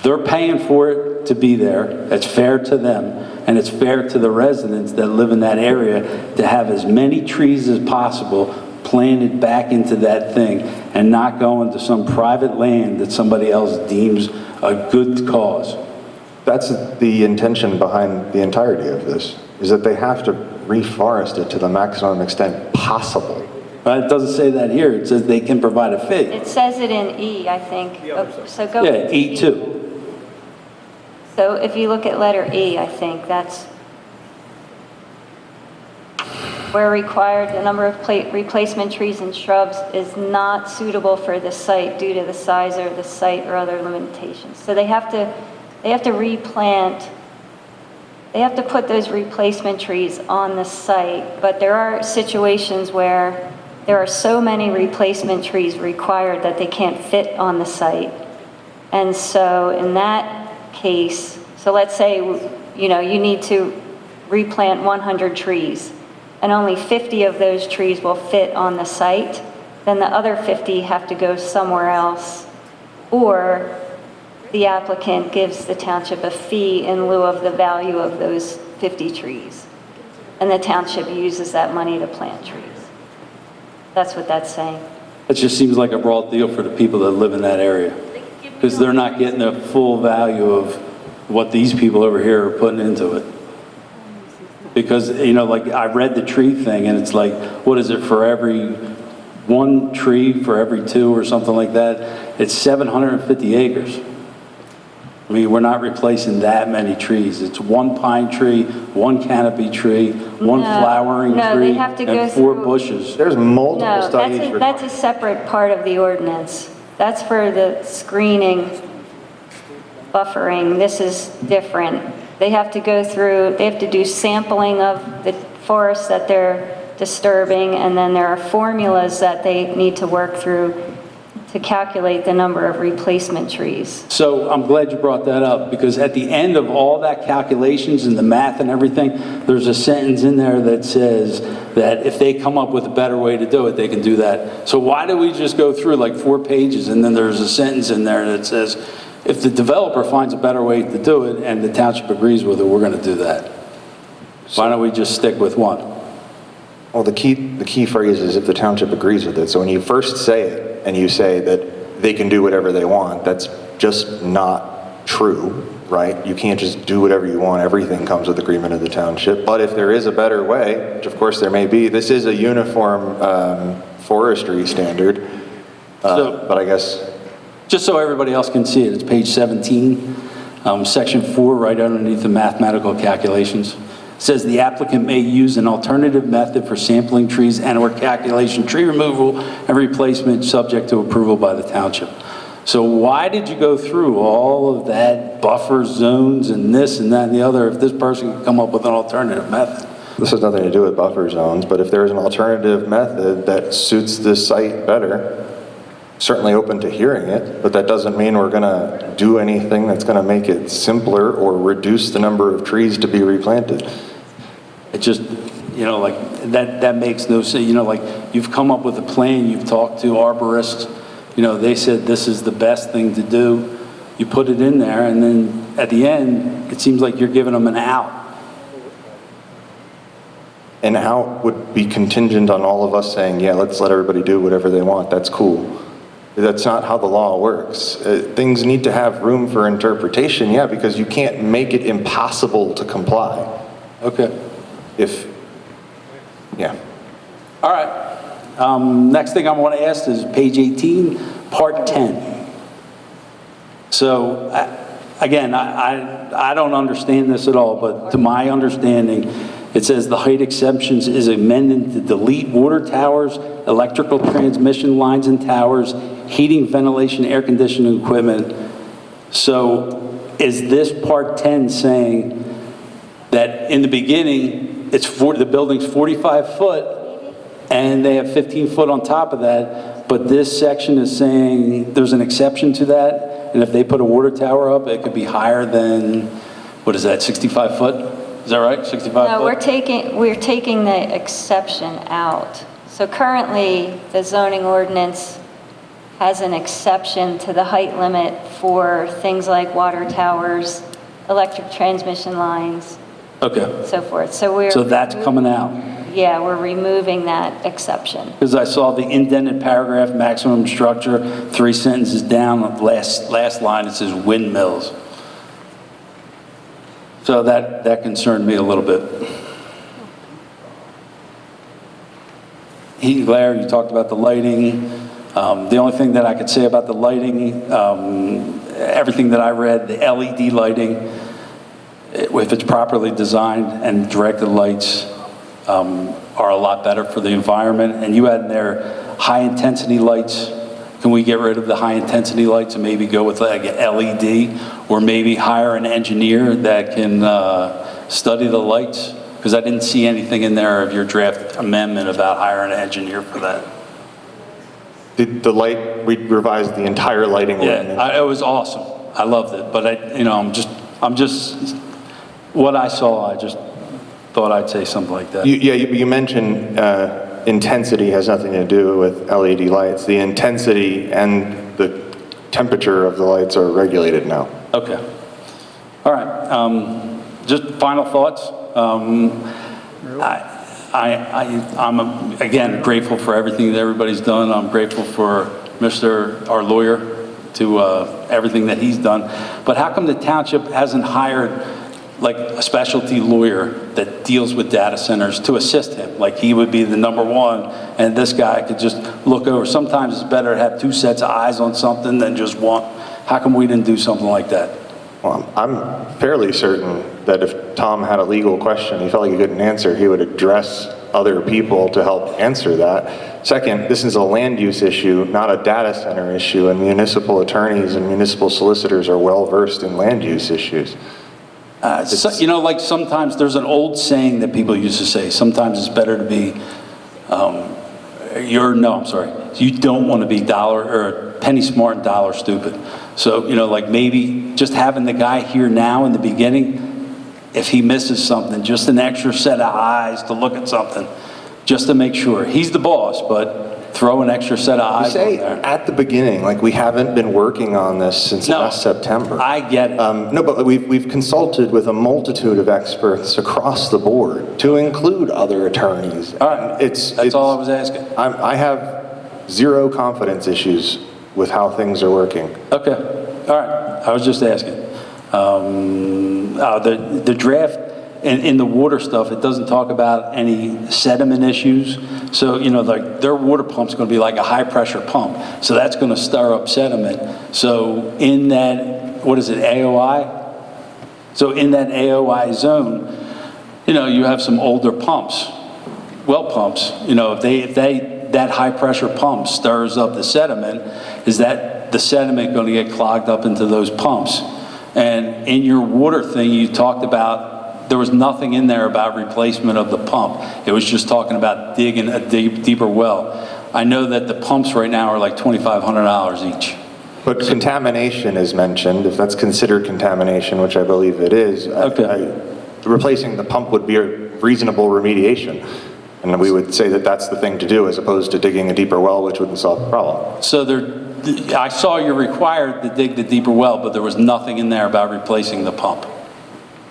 Speaker 14: They're paying for it to be there. It's fair to them, and it's fair to the residents that live in that area to have as many trees as possible planted back into that thing and not go into some private land that somebody else deems a good cause.
Speaker 3: That's the intention behind the entirety of this, is that they have to reforest it to the maximum extent possible.
Speaker 14: But it doesn't say that here. It says they can provide a fee.
Speaker 2: It says it in E, I think. So go.
Speaker 14: Yeah, E2.
Speaker 2: So if you look at letter E, I think that's where required, the number of replacement trees and shrubs is not suitable for the site due to the size of the site or other limitations. So they have to replant, they have to put those replacement trees on the site, but there are situations where there are so many replacement trees required that they can't fit on the site. And so in that case, so let's say, you need to replant 100 trees and only 50 of those trees will fit on the site, then the other 50 have to go somewhere else. Or the applicant gives the township a fee in lieu of the value of those 50 trees. And the township uses that money to plant trees. That's what that's saying.
Speaker 14: It just seems like a raw deal for the people that live in that area, because they're not getting the full value of what these people over here are putting into it. Because, like I read the tree thing and it's like, what is it for every one tree for every two or something like that? It's 750 acres. I mean, we're not replacing that many trees. It's one pine tree, one canopy tree, one flowering tree,
Speaker 2: they have to go
Speaker 14: and 4
Speaker 2: through-
Speaker 14: bushes.
Speaker 3: There's multiple
Speaker 2: No,
Speaker 3: studies.
Speaker 2: that's a separate part of the ordinance. That's for the screening, buffering. This is different. They have to go through, they have to do sampling of the forests that they're disturbing, and then there are formulas that they need to work through to calculate the number of replacement trees.
Speaker 14: So I'm glad you brought that up, because at the end of all that calculations and the math and everything, there's a sentence in there that says that if they come up with a better way to do it, they can do that. So why do we just go through like 4 pages and then there's a sentence in there that says, if the developer finds a better way to do it and the township agrees with it, we're going to do that. Why don't we just stick with one?
Speaker 3: Well, the key phrase is if the township agrees with it. So when you first say it and you say that they can do whatever they want, that's just not true, right? You can't just do whatever you want. Everything comes with agreement of the township. But if there is a better way, which of course there may be, this is a uniform forestry standard. But I guess...
Speaker 14: Just so everybody else can see it, it's page 17, section 4, right underneath the mathematical calculations. It says the applicant may use an alternative method for sampling trees and/or calculation tree removal and replacement subject to approval by the township. So why did you go through all of that buffer zones and this and that and the other if this person could come up with an alternative method?
Speaker 3: This has nothing to do with buffer zones, but if there's an alternative method that suits this site better, certainly open to hearing it, but that doesn't mean we're gonna do anything that's gonna make it simpler or reduce the number of trees to be replanted.
Speaker 14: It just, you know, like, that makes no sense. You know, like, you've come up with a plan, you've talked to arborists, you know, they said this is the best thing to do. You put it in there, and then at the end, it seems like you're giving them an out.
Speaker 3: An out would be contingent on all of us saying, yeah, let's let everybody do whatever they want, that's cool. That's not how the law works. Things need to have room for interpretation, yeah, because you can't make it impossible to comply.
Speaker 14: Okay.
Speaker 3: Yeah.
Speaker 14: All right. Next thing I want to ask is page 18, part 10. So, again, I don't understand this at all, but to my understanding, it says the height exceptions is amended to delete water towers, electrical transmission lines and towers, heating, ventilation, air conditioning equipment. So is this part 10 saying that in the beginning, the building's 45 foot and they have 15 foot on top of that, but this section is saying there's an exception to that, and if they put a water tower up, it could be higher than, what is that, 65 foot? Is that right, 65 foot?
Speaker 2: No, we're taking the exception out. So currently, the zoning ordinance has an exception to the height limit for things like water towers, electric transmission lines,
Speaker 14: Okay.
Speaker 2: so forth. So
Speaker 14: that's coming out.
Speaker 2: Yeah, we're removing that exception.
Speaker 14: Because I saw the indented paragraph, maximum structure, 3 sentences down, last line, it says windmills. So that concerned me a little bit. Heat and glare, you talked about the lighting. The only thing that I could say about the lighting, everything that I read, the LED lighting, if it's properly designed and directed lights are a lot better for the environment. And you had in there high intensity lights. Can we get rid of the high intensity lights and maybe go with like an LED, or maybe hire an engineer that can study the lights? Because I didn't see anything in there of your draft amendment about hiring an engineer for that.
Speaker 3: The light, we revised the entire lighting ordinance.
Speaker 14: Yeah, it was awesome. I loved it, but I'm just what I saw. I just thought I'd say something like that.
Speaker 3: You mentioned intensity has nothing to do with LED lights. The intensity and the temperature of the lights are regulated now.
Speaker 14: Okay. All right. Just final thoughts. I'm again grateful for everything that everybody's done. I'm grateful for our lawyer, to everything that he's done. But how come the township hasn't hired like a specialty lawyer that deals with data centers to assist him? Like he would be the number one, and this guy could just look over. Sometimes it's better to have two sets of eyes on something than just one. How come we didn't do something like that?
Speaker 3: Well, I'm fairly certain that if Tom had a legal question he felt like he couldn't answer, he would address other people to help answer that. Second, this is a land use issue, not a data center issue, and municipal attorneys and municipal solicitors are well versed in land use issues.
Speaker 14: You know, like sometimes there's an old saying that people used to say, sometimes it's better to be, you don't want to be penny smart and dollar stupid. So, you know, like maybe just having the guy here now in the beginning, if he misses something, just an extra set of eyes to look at something, just to make sure. He's the boss, but throw an extra set of
Speaker 3: You
Speaker 14: eyes on
Speaker 3: say
Speaker 14: there.
Speaker 3: at the beginning, like we haven't been working on this since
Speaker 14: No,
Speaker 3: last September.
Speaker 14: I get it.
Speaker 3: No, but we've consulted with a multitude of experts across the board, to include other attorneys.
Speaker 14: All right, that's all I was asking.
Speaker 3: I have zero confidence issues with how things are working.
Speaker 14: Okay, all right, I was just asking. The draft in the water stuff, it doesn't talk about any sediment issues. So, you know, like their water pump's gonna be like a high pressure pump. So that's gonna stir up sediment. So in that, what is it, AOI? So in that AOI zone, you know, you have some older pumps, well pumps, you know, if that high pressure pump stirs up the sediment, is that the sediment going to get clogged up into those pumps? And in your water thing, you talked about, there was nothing in there about replacement of the pump. It was just talking about digging a deeper well. I know that the pumps right now are like $2,500 each.
Speaker 3: But contamination is mentioned, if that's considered contamination, which I believe it is.
Speaker 14: Okay.
Speaker 3: Replacing the pump would be a reasonable remediation. And we would say that that's the thing to do as opposed to digging a deeper well, which wouldn't solve the problem.
Speaker 14: So I saw you're required to dig the deeper well, but there was nothing in there about replacing the pump.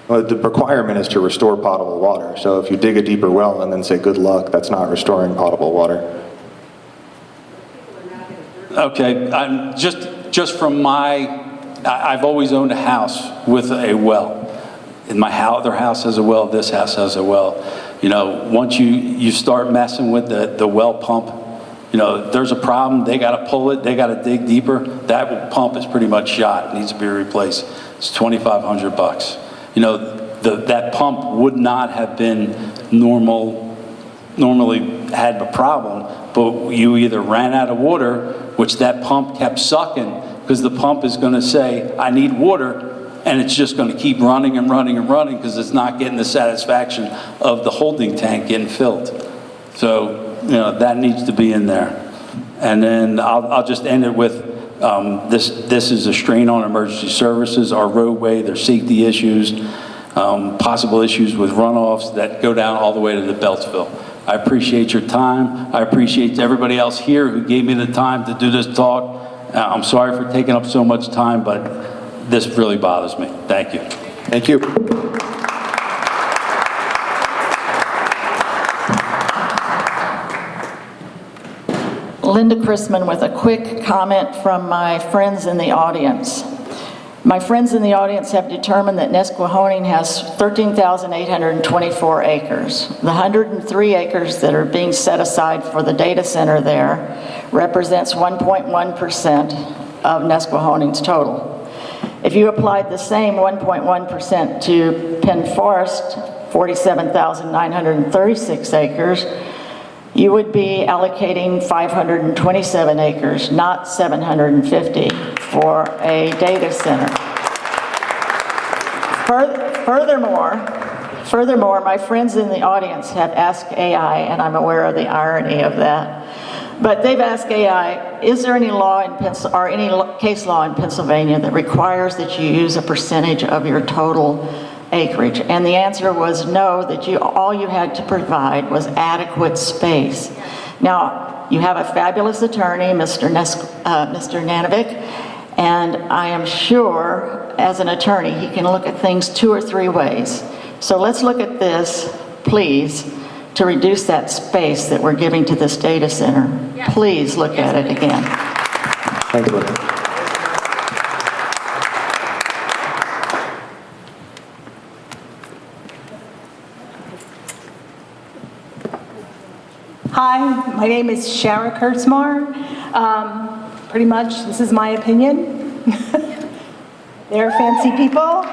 Speaker 3: Well, the requirement is to restore potable water. So if you dig a deeper well and then say good luck, that's not restoring potable water.
Speaker 14: Okay, I'm just from I've always owned a house with a well. In my other house has a well, this house has a well. You know, once you start messing with the well pump, you know, there's a problem, they got to pull it, they got to dig deeper. That pump is pretty much shot, needs to be replaced. It's $2,500. You know, that pump would not have been normally had a problem, but you either ran out of water, which that pump kept sucking, because the pump is going to say, I need water, and it's just going to keep running and running and running because it's not getting the satisfaction of the holding tank getting filled. So, you know, that needs to be in there. And then I'll just end it with, this is a strain on emergency services, our roadway, there's safety issues, possible issues with runoffs that go down all the way to the Beltsville. I appreciate your time. I appreciate everybody else here who gave me the time to do this talk. I'm sorry for taking up so much time, but this really bothers me. Thank you.
Speaker 3: Thank you.
Speaker 4: Linda Chrisman with a quick comment from my friends in the audience. My friends in the audience have determined that Nesquehoning has 13,824 acres. The 103 acres that are being set aside for the data center there represents 1.1% of Nesquehoning's total. If you applied the same 1.1% to Penn Forest, 47,936 acres, you would be allocating 527 acres, not 750, for a data center. Furthermore, my friends in the audience have asked AI, and I'm aware of the irony of that, but they've asked AI, is there any law in any case law in Pennsylvania that requires that you use a percentage of your total acreage? And the answer was no, that all you had to provide was adequate space. Now, you have a fabulous attorney, Mr. Nanovic, and I am sure, as an attorney, he can look at things 2 or 3 ways. So let's look at this, please, to reduce that space that we're giving to this data center. Yes. Please look at it again.
Speaker 3: Thank you.
Speaker 9: Hi, my name is Shara Kurtzmar. Pretty much, this is my opinion. They're fancy people.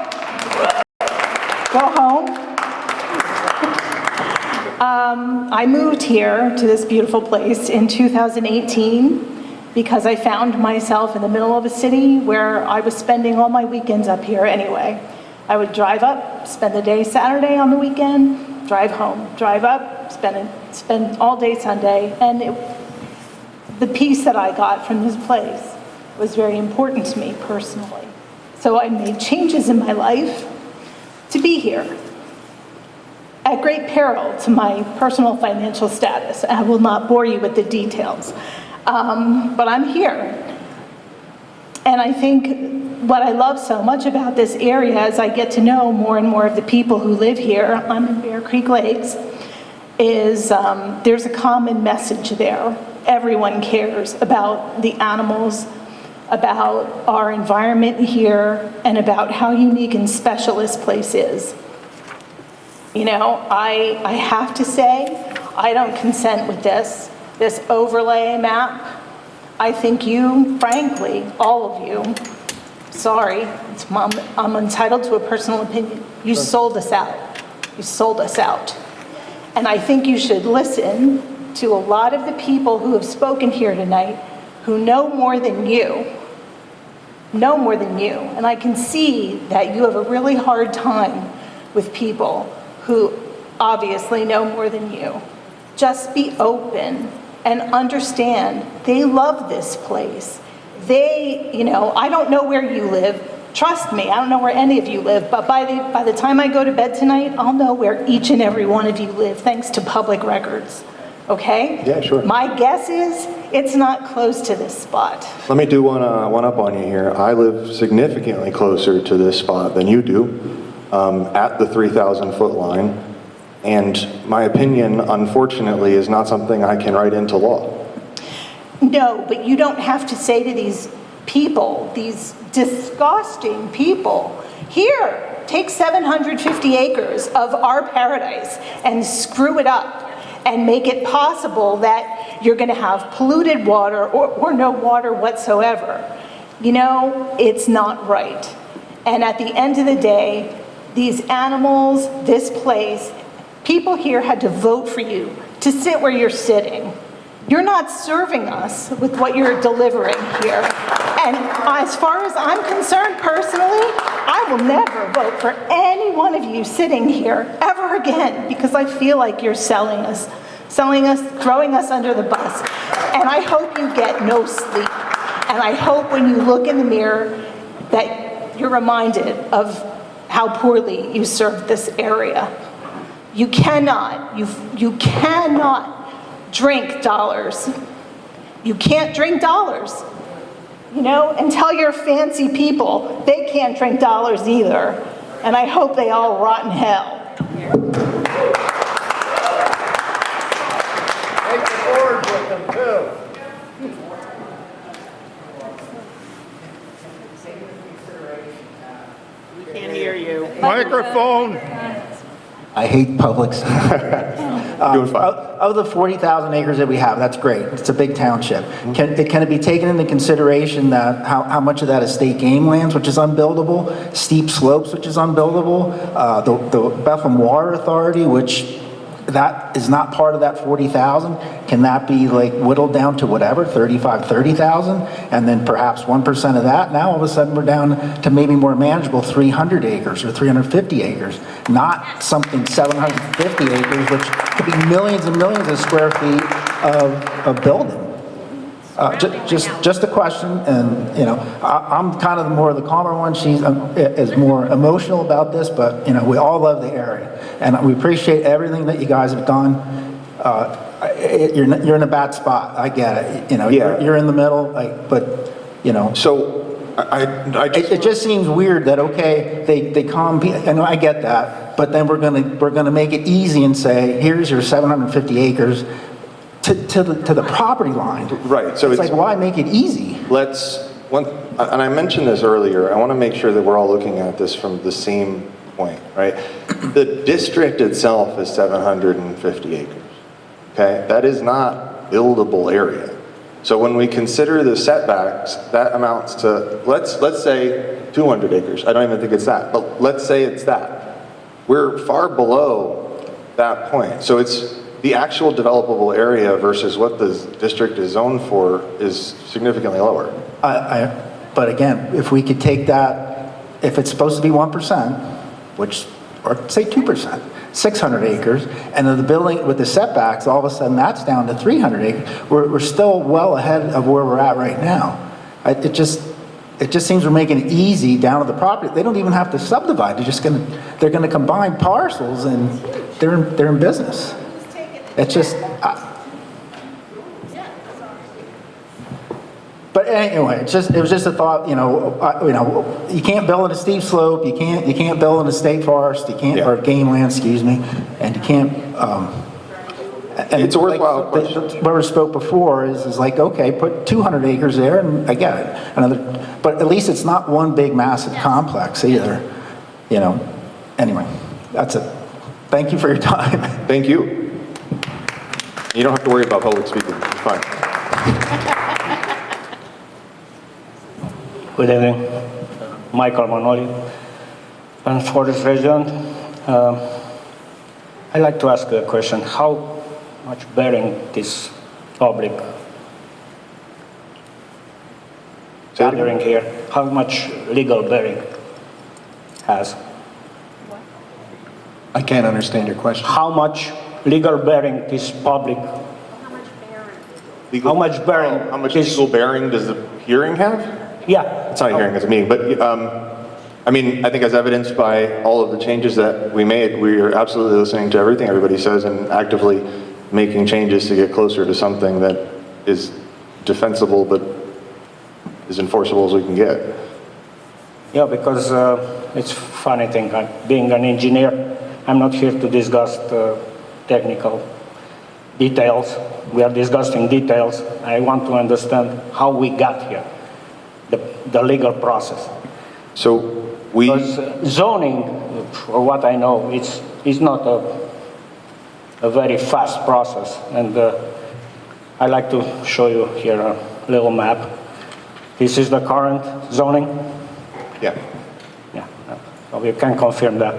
Speaker 9: Go home. I moved here to this beautiful place in 2018 because I found myself in the middle of a city where I was spending all my weekends up here anyway. I would drive up, spend the day Saturday on the weekend, drive home, drive up, spend all day Sunday, and the peace that I got from this place was very important to me personally. So I made changes in my life to be here. at great peril to my personal financial status. I will not bore you with the details, but I'm here. And I think what I love so much about this area as I get to know more and more of the people who live here, I'm in Bear Creek Lakes, is there's a common message there. Everyone cares about the animals, about our environment here, and about how unique and special this place is. You know, I have to say, I don't consent with this overlay map. I think you, frankly, all of you, sorry, I'm entitled to a personal opinion. You sold us out. You sold us out. And I think you should listen to a lot of the people who have spoken here tonight who know more than you. Know more than you. And I can see that you have a really hard time with people who obviously know more than you. Just be open and understand they love this place. They, you know, I don't know where you live. Trust me, I don't know where any of you live, but by the time I go to bed tonight, I'll know where each and every one of you live, thanks to public records. Okay?
Speaker 3: Yeah, sure.
Speaker 9: My guess is it's not close to this spot.
Speaker 3: Let me do one up on you here. I live significantly closer to this spot than you do, at the 3,000-foot line. And my opinion, unfortunately, is not something I can write into law.
Speaker 9: No, but you don't have to say to these people, these disgusting people, here, take 750 acres of our paradise and screw it up and make it possible that you're going to have polluted water or no water whatsoever. You know, it's not right. And at the end of the day, these animals, this place, people here had to vote for you to sit where you're sitting. You're not serving us with what you're delivering here. And as far as I'm concerned personally, I will never vote for any one of you sitting here ever again, because I feel like you're selling us, throwing us under the bus. And I hope you get no sleep. And I hope when you look in the mirror that you're reminded of how poorly you served this area. You cannot drink dollars. You can't drink dollars. You know, and tell your fancy people they can't drink dollars either. And I hope they all rot in hell.
Speaker 17: Take the board with them too.
Speaker 4: We can't hear you.
Speaker 7: Microphone.
Speaker 18: I hate public. Of the 40,000 acres that we have, that's great. It's a big township. Can it be taken into consideration that how much of that is state game lands, which is unbuildable, steep slopes, which is unbuildable, the Bethlehem Water Authority, which that is not part of that 40,000, can that be like whittled down to whatever, 30,000, and then perhaps 1% of that? Now all of a sudden we're down to maybe more manageable 300 acres or 350 acres, not something 750 acres, which could be millions and millions of square feet of building. Just a question, and you know, I'm kind of more of the calmer one. She is more emotional about this, but you know, we all love the area, and we appreciate everything that you guys have done. You're in a bad spot. I get it. You know,
Speaker 3: Yeah.
Speaker 18: you're in the middle, like, but you know.
Speaker 3: So
Speaker 18: It just seems weird that, okay, they calm, and I get that, but then we're gonna make it easy and say, here's your 750 acres to the property line.
Speaker 3: Right. So
Speaker 18: it's like, why make it easy?
Speaker 3: And I mentioned this earlier, I want to make sure that we're all looking at this from the same point, right? The district itself is 750 acres, okay? That is not buildable area. So when we consider the setbacks, that amounts to, let's say 200 acres. I don't even think it's that, but let's say it's that. We're far below that point. So it's the actual developable area versus what the district is zoned for is significantly lower.
Speaker 18: But again, if we could take that, if it's supposed to be 1%, which, or say 2%, 600 acres, and then the building with the setbacks, all of a sudden that's down to 300 acres. We're still well ahead of where we're at right now. It just seems we're making it easy down to the property. They don't even have to subdivide. They're gonna combine parcels, and they're in business. It's just, but anyway, it was just a thought, you can't build in a steep slope, you can't build in a state forest, you can't, or game land, excuse me, and you can't, and
Speaker 3: It's a worthwhile question.
Speaker 18: Whoever spoke before is like, okay, put 200 acres there, and I get it. But at least it's not one big massive complex either, Anyway, that's it. Thank you for your time.
Speaker 3: Thank you. You don't have to worry about public speaking. It's fine.
Speaker 19: Good evening. Michael Manoli, Penn Forest resident. I'd like to ask a question. How much bearing this public gathering here, how much legal bearing has?
Speaker 6: I can't understand your question.
Speaker 19: How much legal bearing this public? How much bearing?
Speaker 3: How much legal bearing does the hearing have?
Speaker 19: Yeah.
Speaker 3: It's not a hearing, it's a meeting, but I think as evidenced by all of the changes that we made, we are absolutely listening to everything everybody says and actively making changes to get closer to something that is defensible but as enforceable as we can get.
Speaker 19: Yeah, because it's a funny thing. Being an engineer, I'm not here to discuss the technical details. We are discussing details. I want to understand how we got here, the legal process.
Speaker 3: So
Speaker 19: because zoning, for what I know, it's not a very fast process. And I like to show you here a little map. This is the current zoning.
Speaker 3: Yeah.
Speaker 19: Yeah, so you can confirm that.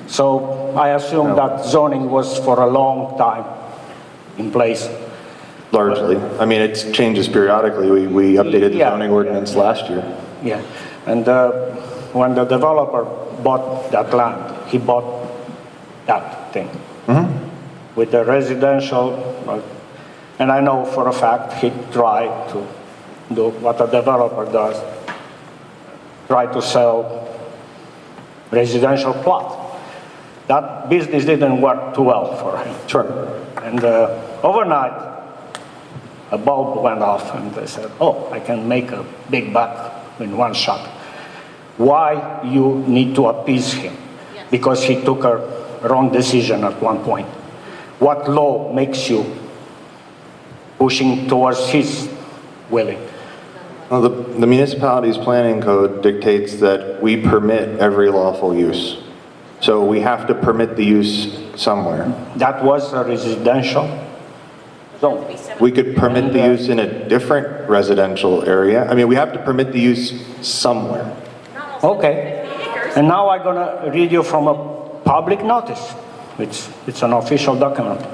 Speaker 19: So I assume that zoning was for a long time in place.
Speaker 3: Largely. I mean, it changes periodically. We updated the zoning ordinance last year.
Speaker 19: Yeah, and when the developer bought that land, he bought that thing with the residential, and I know for a fact he tried to do what a developer does, try to sell residential plot. That business didn't work too well for him.
Speaker 3: Sure.
Speaker 19: And overnight, a bulb went off and they said, oh, I can make a big buck in one shot. Why you need to appease him? Because he took a wrong decision at one point. What law makes you pushing towards his willing?
Speaker 3: Well, the municipality's planning code dictates that we permit every lawful use. So we have to permit the use somewhere.
Speaker 19: That was a residential zone.
Speaker 3: We could permit the use in a different residential area. I mean, we have to permit the use somewhere.
Speaker 19: Okay. And now I'm gonna read you from a public notice. It's an official document.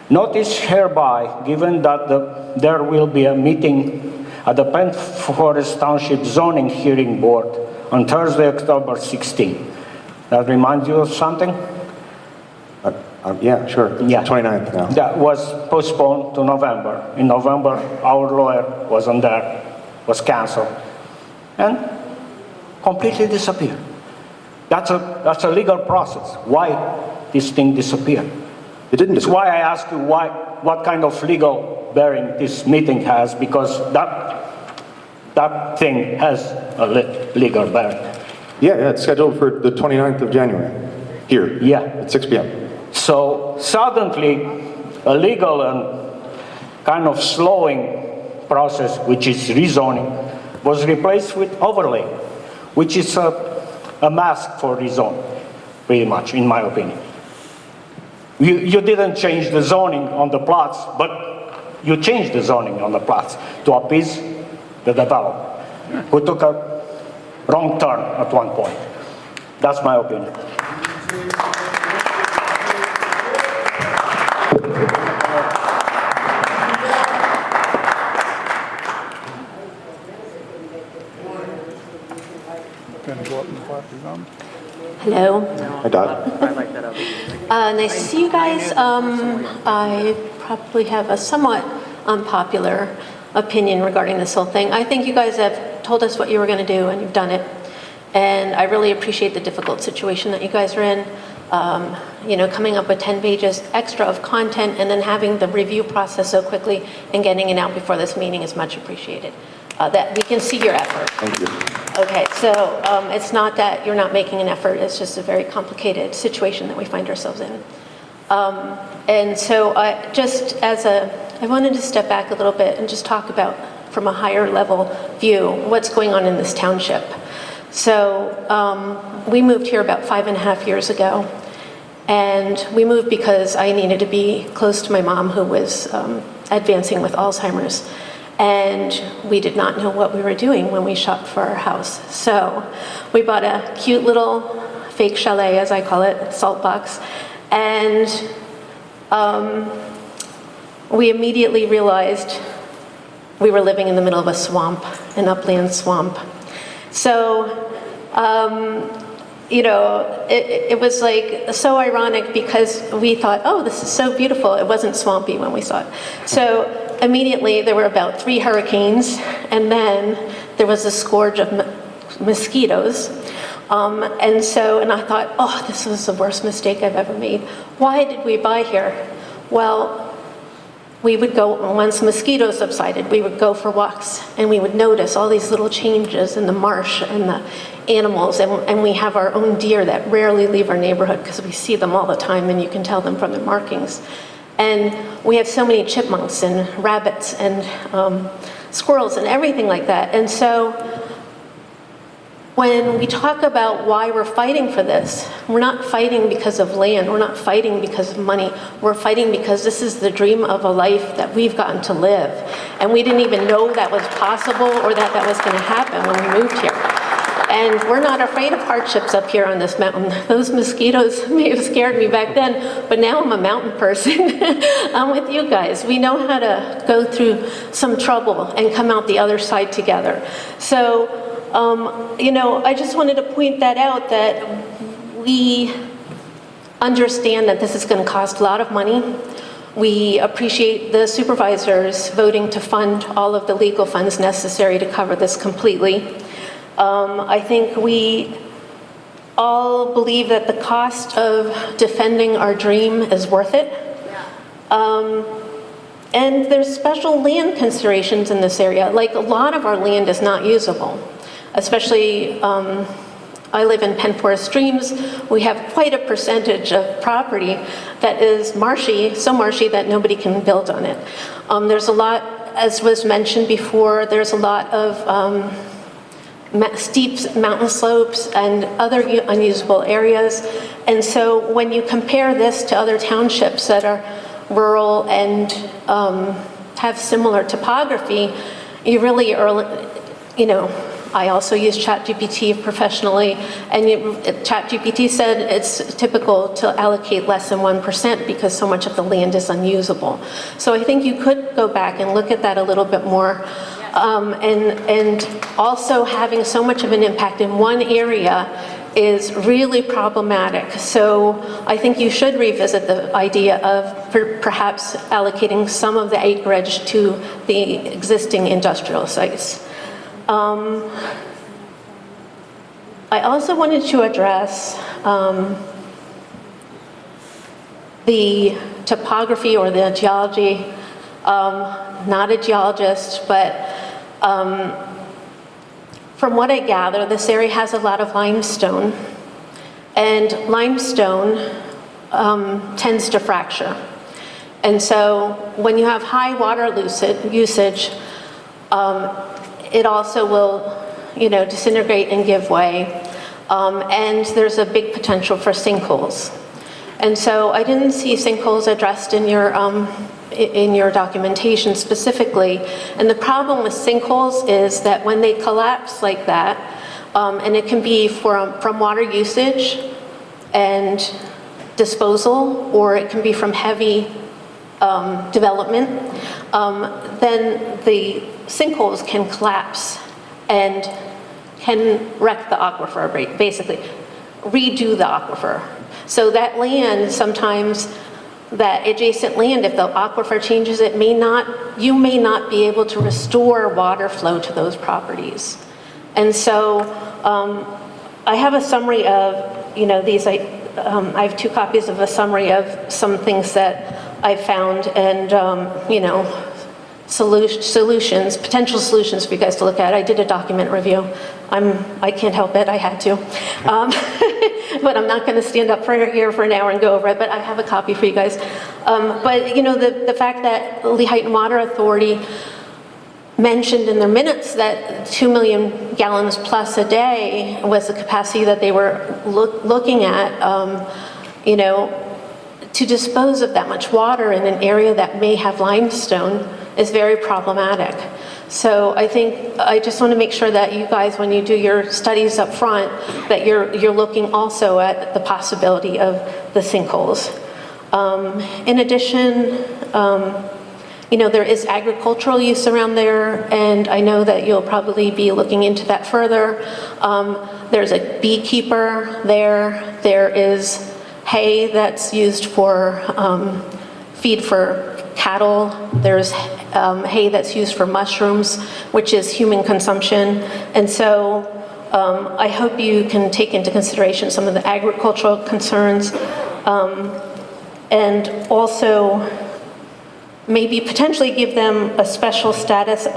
Speaker 19: Notice hereby given that there will be a meeting at the Penn Forest Township Zoning Hearing Board on Thursday, October 16. That reminds you of something?
Speaker 3: Yeah, sure.
Speaker 19: Yeah.
Speaker 3: 29th now.
Speaker 19: That was postponed to November. In November, our lawyer wasn't there, was canceled, and completely disappeared. That's a legal process. Why this thing disappeared?
Speaker 3: It didn't.
Speaker 19: It's why I asked you what kind of legal bearing this meeting has, because that thing has a legal bearing.
Speaker 3: Yeah, it's scheduled for the 29th of January, here.
Speaker 19: Yeah.
Speaker 3: At 6 p.m.
Speaker 19: So suddenly, a legal and kind of slowing process, which is rezoning, was replaced with overlay, which is a mask for rezone, pretty much, in my opinion. You didn't change the zoning on the plots, but you changed the zoning on the plots to appease the developer, who took a wrong turn at one point. That's my opinion.
Speaker 20: Hello.
Speaker 3: Hi, Dot.
Speaker 20: Nice to see you guys. I probably have a somewhat unpopular opinion regarding this whole thing. I think you guys have told us what you were going to do, and you've done it. And I really appreciate the difficult situation that you guys are in. coming up with 10 pages extra of content and then having the review process so quickly and getting it out before this meeting is much appreciated. That we can see your effort.
Speaker 3: Thank you.
Speaker 20: Okay, so it's not that you're not making an effort, it's just a very complicated situation that we find ourselves in. And so I wanted to step back a little bit and just talk about, from a higher level view, what's going on in this township. So we moved here about 5.5 years ago, and we moved because I needed to be close to my mom, who was advancing with Alzheimer's. And we did not know what we were doing when we shopped for our house. So we bought a cute little fake chalet, as I call it, salt box. And we immediately realized we were living in the middle of a swamp, an upland swamp. So, it was like so ironic because we thought, oh, this is so beautiful. It wasn't swampy when we saw it. So immediately there were about 3 hurricanes, and then there was a scourge of mosquitoes. And I thought, oh, this was the worst mistake I've ever made. Why did we buy here? Well, we would go, once mosquitoes subsided, we would go for walks, and we would notice all these little changes in the marsh and the animals, and we have our own deer that rarely leave our neighborhood because we see them all the time, and you can tell them from their markings. And we have so many chipmunks and rabbits and squirrels and everything like that. And so when we talk about why we're fighting for this, we're not fighting because of land, we're not fighting because of money, we're fighting because this is the dream of a life that we've gotten to live. And we didn't even know that was possible or that was going to happen when we moved here. And we're not afraid of hardships up here on this mountain. Those mosquitoes may have scared me back then, but now I'm a mountain person. I'm with you guys. We know how to go through some trouble and come out the other side together. So, I just wanted to point that out, that we understand that this is going to cost a lot of money. We appreciate the supervisors voting to fund all of the legal funds necessary to cover this completely. I think we all believe that the cost of defending our dream is worth it. And there's special land considerations in this area. Like, a lot of our land is not usable. Especially, I live in Penn Forest streams. We have quite a percentage of property that is marshy, so marshy that nobody can build on it. There's a lot, as was mentioned before, there's a lot of steep mountain slopes and other unusable areas. And so when you compare this to other townships that are rural and have similar topography, you really are, I also use ChatGPT professionally, and ChatGPT said it's typical to allocate less than 1% because so much of the land is unusable. So I think you could go back and look at that a little bit more. And also having so much of an impact in one area is really problematic. So I think you should revisit the idea of perhaps allocating some of the acreage to the existing industrial sites. I also wanted to address the topography or the geology. Not a geologist, but from what I gather, this area has a lot of limestone, and limestone tends to fracture. And so when you have high water usage, it also will, disintegrate and give way, and there's a big potential for sinkholes. And so I didn't see sinkholes addressed in your documentation specifically. And the problem with sinkholes is that when they collapse like that, and it can be from water usage and disposal, or it can be from heavy development, then the sinkholes can collapse and can wreck the aquifer, basically redo the aquifer. So that land, sometimes that adjacent land, if the aquifer changes, you may not be able to restore water flow to those properties. And so I have a summary of, these I have 2 copies of a summary of some things that I found and, you know, solutions, potential solutions for you guys to look at. I did a document review. I can't help it, I had to. But I'm not going to stand up here for an hour and go over it, but I have a copy for you guys. But, you know, the fact that Lehighton Water Authority mentioned in their minutes that 2 million gallons plus a day was the capacity that they were looking at, you know, to dispose of that much water in an area that may have limestone is very problematic. So I just want to make sure that you guys, when you do your studies up front, that you're looking also at the possibility of the sinkholes. In addition, you know, there is agricultural use around there, and I know that you'll probably be looking into that further. There's a beekeeper there. There is hay that's used for feed for cattle. There's hay that's used for mushrooms, which is human consumption. And so I hope you can take into consideration some of the agricultural concerns, and also maybe potentially give them a special status.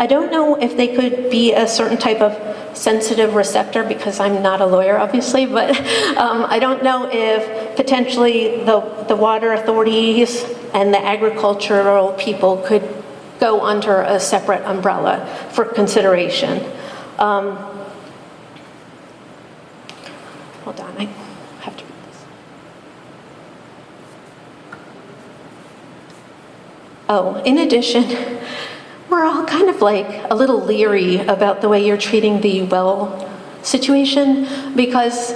Speaker 20: I don't know if they could be a certain type of sensitive receptor, because I'm not a lawyer, obviously, but I don't know if potentially the water authorities and the agricultural people could go under a separate umbrella for consideration. Hold on, I have to read this. Oh, in addition, we're all kind of like a little leery about the way you're treating the well situation, because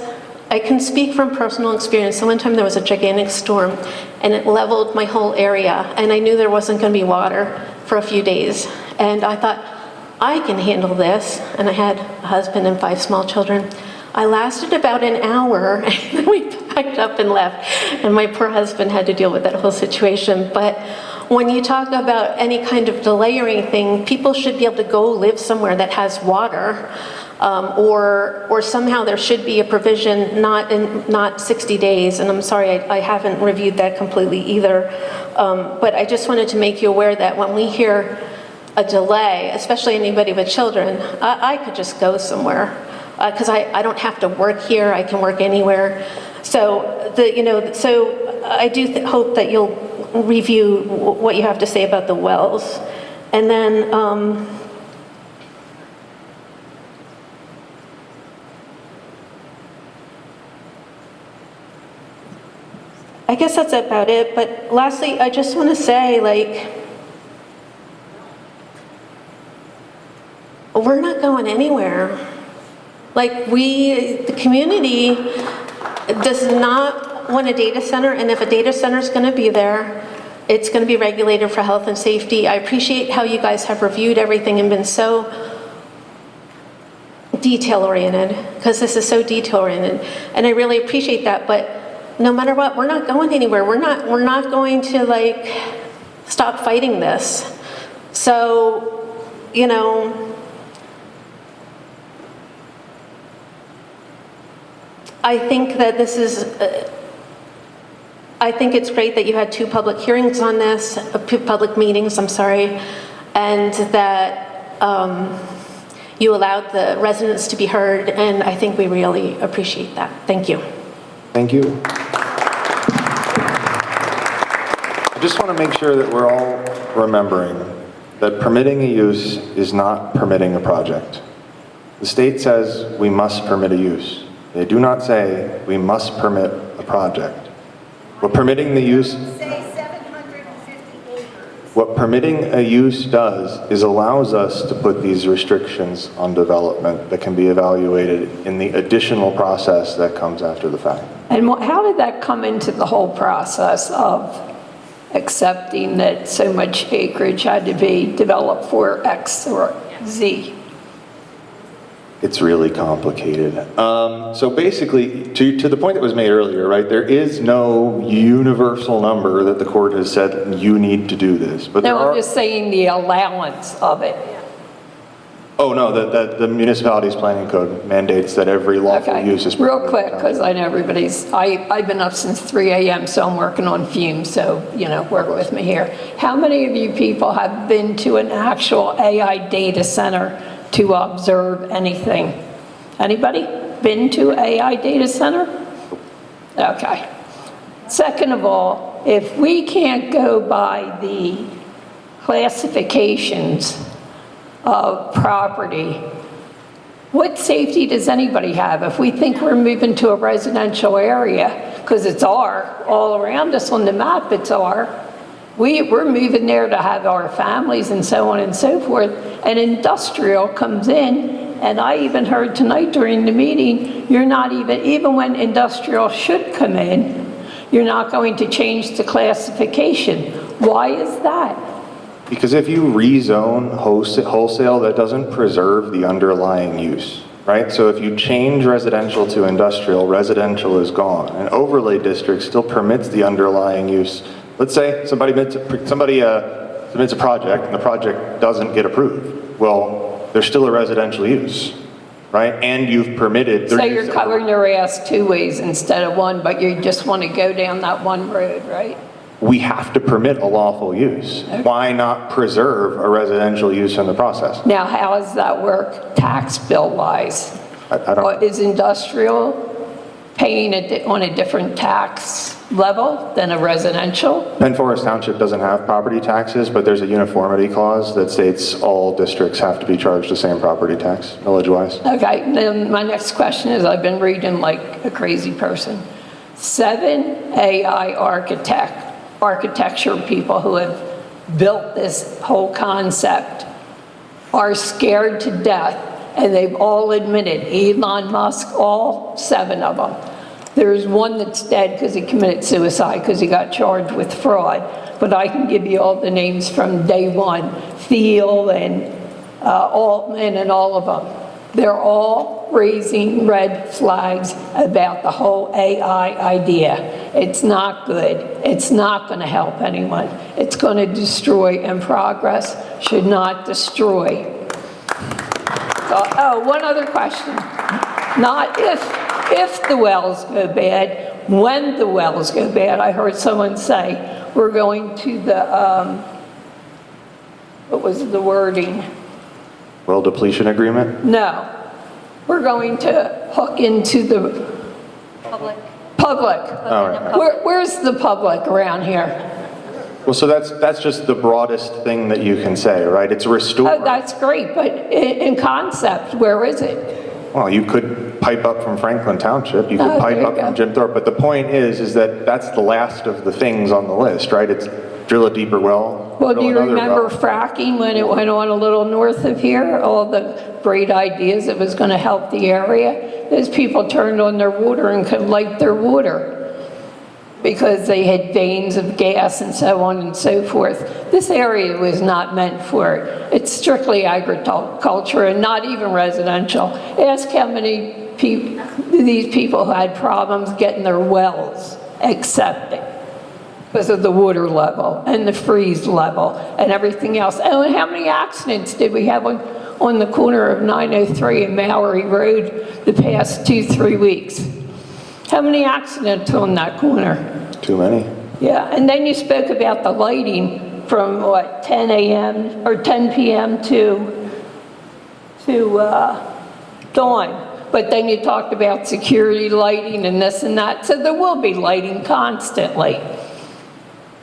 Speaker 20: I can speak from personal experience. So one time there was a gigantic storm and it leveled my whole area, and I knew there wasn't going to be water for a few days. And I thought, I can handle this. And I had a husband and 5 small children. I lasted about an hour, and then we packed up and left. And my poor husband had to deal with that whole situation. But when you talk about any kind of delay or anything, people should be able to go live somewhere that has water, or somehow there should be a provision, not 60 days. And I'm sorry, I haven't reviewed that completely either. But I just wanted to make you aware that when we hear a delay, especially anybody with children, I could just go somewhere, because I don't have to work here. I can work anywhere. So I do hope that you'll review what you have to say about the wells. And then I guess that's about it. But lastly, I just want to say, like, we're not going anywhere. Like, the community does not want a data center, and if a data center is going to be there, it's going to be regulated for health and safety. I appreciate how you guys have reviewed everything and been so detail-oriented, because this is so detail-oriented, and I really appreciate that. But no matter what, we're not going anywhere. We're not going to, like, stop fighting this. So, you know, I think that this is, I think it's great that you had 2 public hearings on this, public meetings, I'm sorry, and that you allowed the residents to be heard, and I think we really appreciate that. Thank you.
Speaker 3: Thank you. I just want to make sure that we're all remembering that permitting a use is not permitting a project. The state says we must permit a use. They do not say we must permit a project. What permitting the use, what permitting a use does is allows us to put these restrictions on development that can be evaluated in the additional process that comes after the fact.
Speaker 21: And how did that come into the whole process of accepting that so much acreage had to be developed for X or Z?
Speaker 3: It's really complicated. So basically, to the point that was made earlier, right, there is no universal number that the court has said you need to do this. But
Speaker 21: No, I'm just saying the allowance of it.
Speaker 3: Oh, no, the municipality's planning code mandates that every lawful
Speaker 21: Okay,
Speaker 3: use is.
Speaker 21: real quick, because I know I've been up since 3 a.m., so I'm working on fumes, so, work with me here. How many of you people have been to an actual AI data center to observe anything? Anybody been to AI data center? Okay. Second of all, if we can't go by the classifications of property, what safety does anybody have if we think we're moving to a residential area? Because it's all around us on the map, it's we're moving there to have our families and so on and so forth, and industrial comes in, and I even heard tonight during the meeting, you're not even when industrial should come in, you're not going to change the classification. Why is that?
Speaker 3: Because if you rezone wholesale, that doesn't preserve the underlying use, right? So if you change residential to industrial, residential is gone. An overlay district still permits the underlying use. Let's say somebody submits a project and the project doesn't get approved. Well, there's still a residential use, right? And you've permitted.
Speaker 21: So you're covering their ass two ways instead of one, but you just want to go down that one road, right?
Speaker 3: We have to permit a lawful use. Okay. Why not preserve a residential use in the process?
Speaker 21: Now, how does that work tax bill wise?
Speaker 3: I don't.
Speaker 21: Is industrial paying on a different tax level than a residential?
Speaker 3: Penn Forest Township doesn't have property taxes, but there's a uniformity clause that states all districts have to be charged the same property tax, millage-wise.
Speaker 21: Okay, then my next question is, I've been reading like a crazy person. 7 AI architecture people who have built this whole concept are scared to death, and they've all admitted, Elon Musk, all 7 of them. There's one that's dead because he committed suicide because he got charged with fraud, but I can give you all the names from day one, Thiel and Altman and all of them. They're all raising red flags about the whole AI idea. It's not good. It's not going to help anyone. It's going to destroy, and progress should not destroy. So, one other question. Not if the wells go bad, when the wells go bad. I heard someone say, we're going to the, what was the wording?
Speaker 3: Well depletion agreement?
Speaker 21: No. We're going to hook into the public.
Speaker 3: All right.
Speaker 21: Where's the public around here?
Speaker 3: Well, so that's just the broadest thing that you can say, right? It's restore.
Speaker 21: Oh, that's great, but in concept, where is it?
Speaker 3: Well, you could pipe up from Franklin Township, you could pipe up from Jim Thorp, but the point is that that's the last of the things on the list, right? It's drill a deeper well.
Speaker 21: Well, do you remember fracking when it went on a little north of here? All the great ideas it was going to help the area. Those people turned on their water and could light their water because they had veins of gas and so on and so forth. This area was not meant for it. It's strictly agriculture and not even residential. Ask how many these people who had problems getting their wells accepted because of the water level and the freeze level and everything else. And how many accidents did we have on the corner of 903 and Moria Road the past 2-3 weeks? How many accidents on that corner?
Speaker 3: Too many.
Speaker 21: Yeah, and then you spoke about the lighting from what, 10 a.m. or 10 p.m. to dawn. But then you talked about security lighting and this and that. So there will be lighting constantly.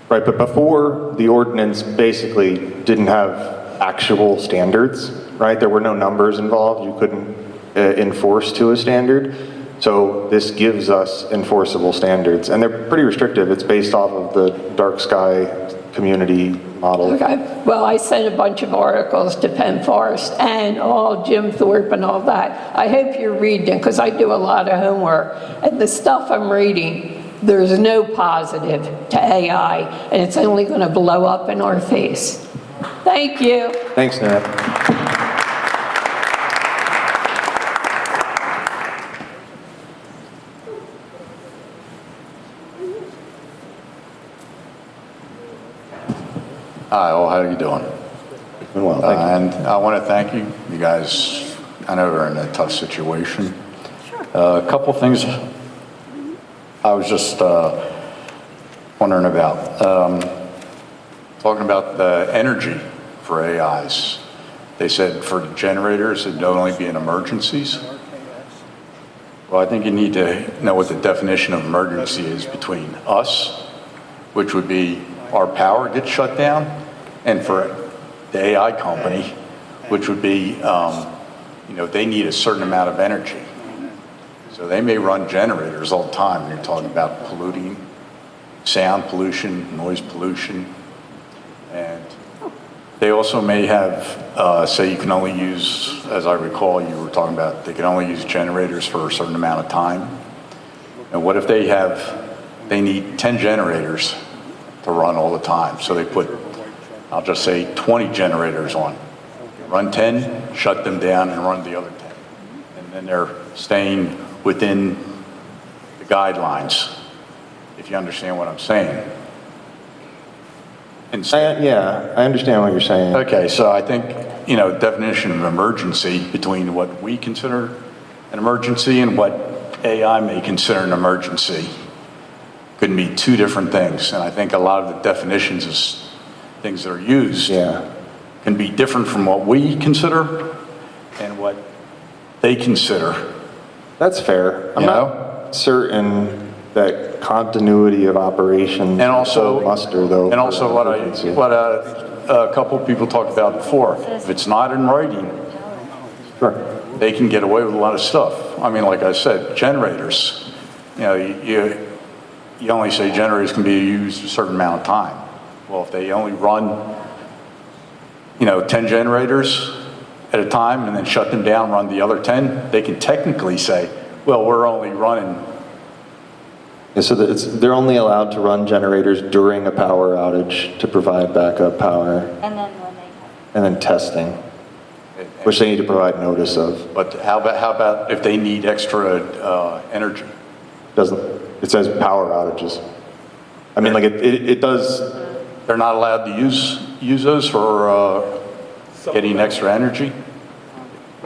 Speaker 3: Right, but before the ordinance basically didn't have actual standards, right? There were no numbers involved. You couldn't enforce to a standard. So this gives us enforceable standards, and they're pretty restrictive. It's based off of the dark sky community model.
Speaker 21: Okay, well, I sent a bunch of articles to Penn Forest and all Jim Thorp and all that. I hope you're reading, because I do a lot of homework, and the stuff I'm reading, there's no positive to AI, and it's only going to blow up in our face. Thank you.
Speaker 3: Thanks, Nat.
Speaker 1: Hi, all, how are you doing?
Speaker 3: Well, thank you.
Speaker 1: And I want to thank you. You guys, I know are in a tough situation. A couple things I was just wondering about. Talking about the energy for AIs. They said for generators, it'd only be in emergencies. Well, I think you need to know what the definition of emergency is between us, which would be our power gets shut down, and for the AI company, which would be, they need a certain amount of energy. So they may run generators all the time. You're talking about polluting, sound pollution, noise pollution, and they also may have, say you can only use, as I recall, you were talking about, they can only use generators for a certain amount of time. And what if they need 10 generators to run all the time? So they put, I'll just say 20 generators on. Run 10, shut them down, and run the other 10. And then they're staying within the guidelines, if you understand what I'm saying.
Speaker 3: Yeah, I understand what you're saying.
Speaker 1: Okay, so I think, definition of emergency between what we consider an emergency and what AI may consider an emergency could be two different things. And I think a lot of the definitions of things that are used can be different from what we consider and what they consider.
Speaker 3: That's fair. I'm not certain that continuity of operation
Speaker 1: and also
Speaker 3: muster though.
Speaker 1: And also what a couple of people talked about before. If it's not in writing, they can get away with a lot of stuff. I mean, like I said, generators. You only say generators can be used a certain amount of time. Well, if they only run, 10 generators at a time and then shut them down, run the other 10, they can technically say, well, we're only running.
Speaker 3: Yeah, so they're only allowed to run generators during a power outage to provide backup power. And then testing, which they need to provide notice of.
Speaker 1: But how about if they need extra energy?
Speaker 3: It says power outages. I mean, like it does.
Speaker 1: They're not allowed to use those for getting extra energy.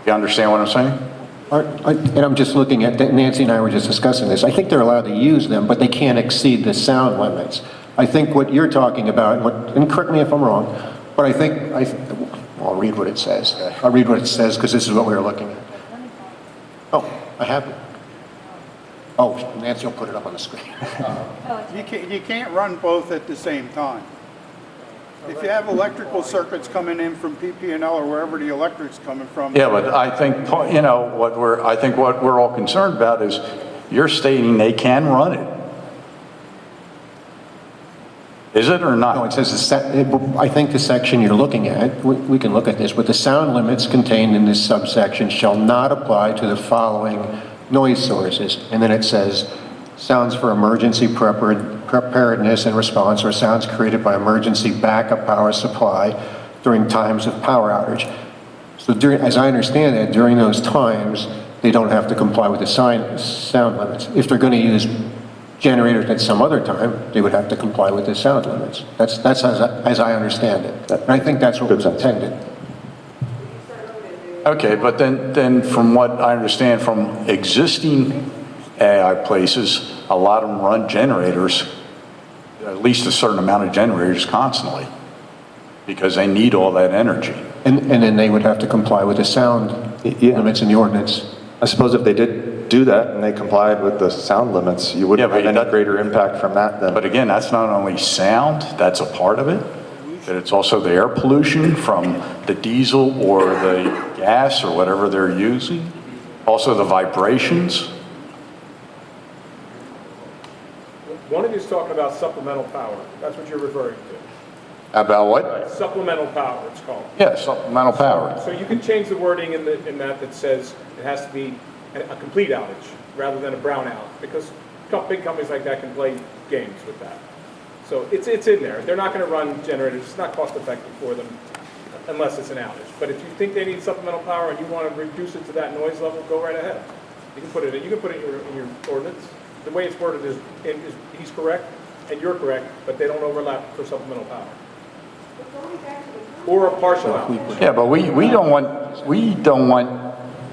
Speaker 1: You understand what I'm saying?
Speaker 6: And I'm just looking at, Nancy and I were just discussing this. I think they're allowed to use them, but they can't exceed the sound limits. I think what you're talking about, and correct me if I'm wrong, but I'll read what it says. I'll read what it says because this is what we were looking at. Oh, I have it. Oh, Nancy will put it up on the screen.
Speaker 7: You can't run both at the same time. If you have electrical circuits coming in from PP&L or wherever the electric's coming from.
Speaker 1: Yeah, but I think, what we're all concerned about is you're stating they can run it. Is it or not?
Speaker 6: No, it says, I think the section you're looking at, we can look at this, but the sound limits contained in this subsection shall not apply to the following noise sources. And then it says, sounds for emergency preparedness and response, or sounds created by emergency backup power supply during times of power outage. So as I understand it, during those times, they don't have to comply with the sound limits. If they're going to use generators at some other time, they would have to comply with the sound limits. That's as I understand it. And I think that's what was intended.
Speaker 1: Okay, but then from what I understand from existing AI places, a lot of them run generators, at least a certain amount of generators constantly, because they need all that energy.
Speaker 6: And then they would have to comply with the sound limits in the ordinance.
Speaker 3: I suppose if they did do that and they complied with the sound limits, you wouldn't have any greater impact from that then.
Speaker 1: But again, that's not only sound, that's a part of it, but it's also the air pollution from the diesel or the gas or whatever they're using, also the vibrations.
Speaker 16: One of you is talking about supplemental power. That's what you're referring to.
Speaker 1: About what?
Speaker 16: Supplemental power, it's called.
Speaker 1: Yeah, supplemental power.
Speaker 16: So you can change the wording in that says it has to be a complete outage rather than a brownout, because big companies like that can play games with that. So it's in there. They're not going to run generators. It's not cost effective for them unless it's an outage. But if you think they need supplemental power and you want to reduce it to that noise level, go right ahead. You can put it in your ordinance. The way it's worded is he's correct and you're correct, but they don't overlap for supplemental power. Or a partial out.
Speaker 1: Yeah, but we don't want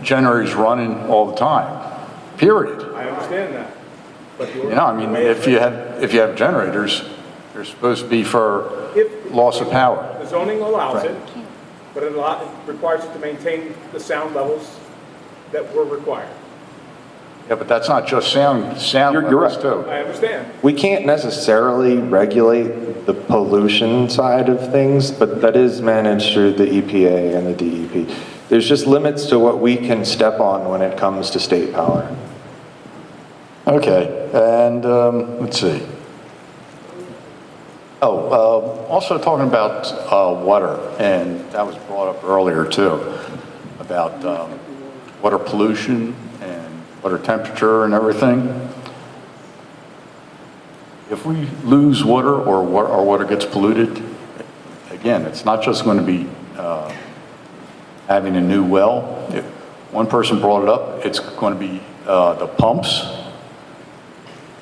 Speaker 1: generators running all the time, period.
Speaker 16: I understand that. But
Speaker 1: You know, I mean, if you have generators, they're supposed to be for loss of power.
Speaker 16: The zoning allows it, but it requires it to maintain the sound levels that were required.
Speaker 1: Yeah, but that's not just sound
Speaker 3: You're
Speaker 1: levels
Speaker 3: right.
Speaker 1: too.
Speaker 16: I understand.
Speaker 3: We can't necessarily regulate the pollution side of things, but that is managed through the EPA and the DEP. There's just limits to what we can step on when it comes to state power.
Speaker 1: Okay, and let's see. Also talking about water, and that was brought up earlier too, about water pollution and water temperature and everything. If we lose water or our water gets polluted, again, it's not just going to be having a new well. One person brought it up, it's going to be the pumps.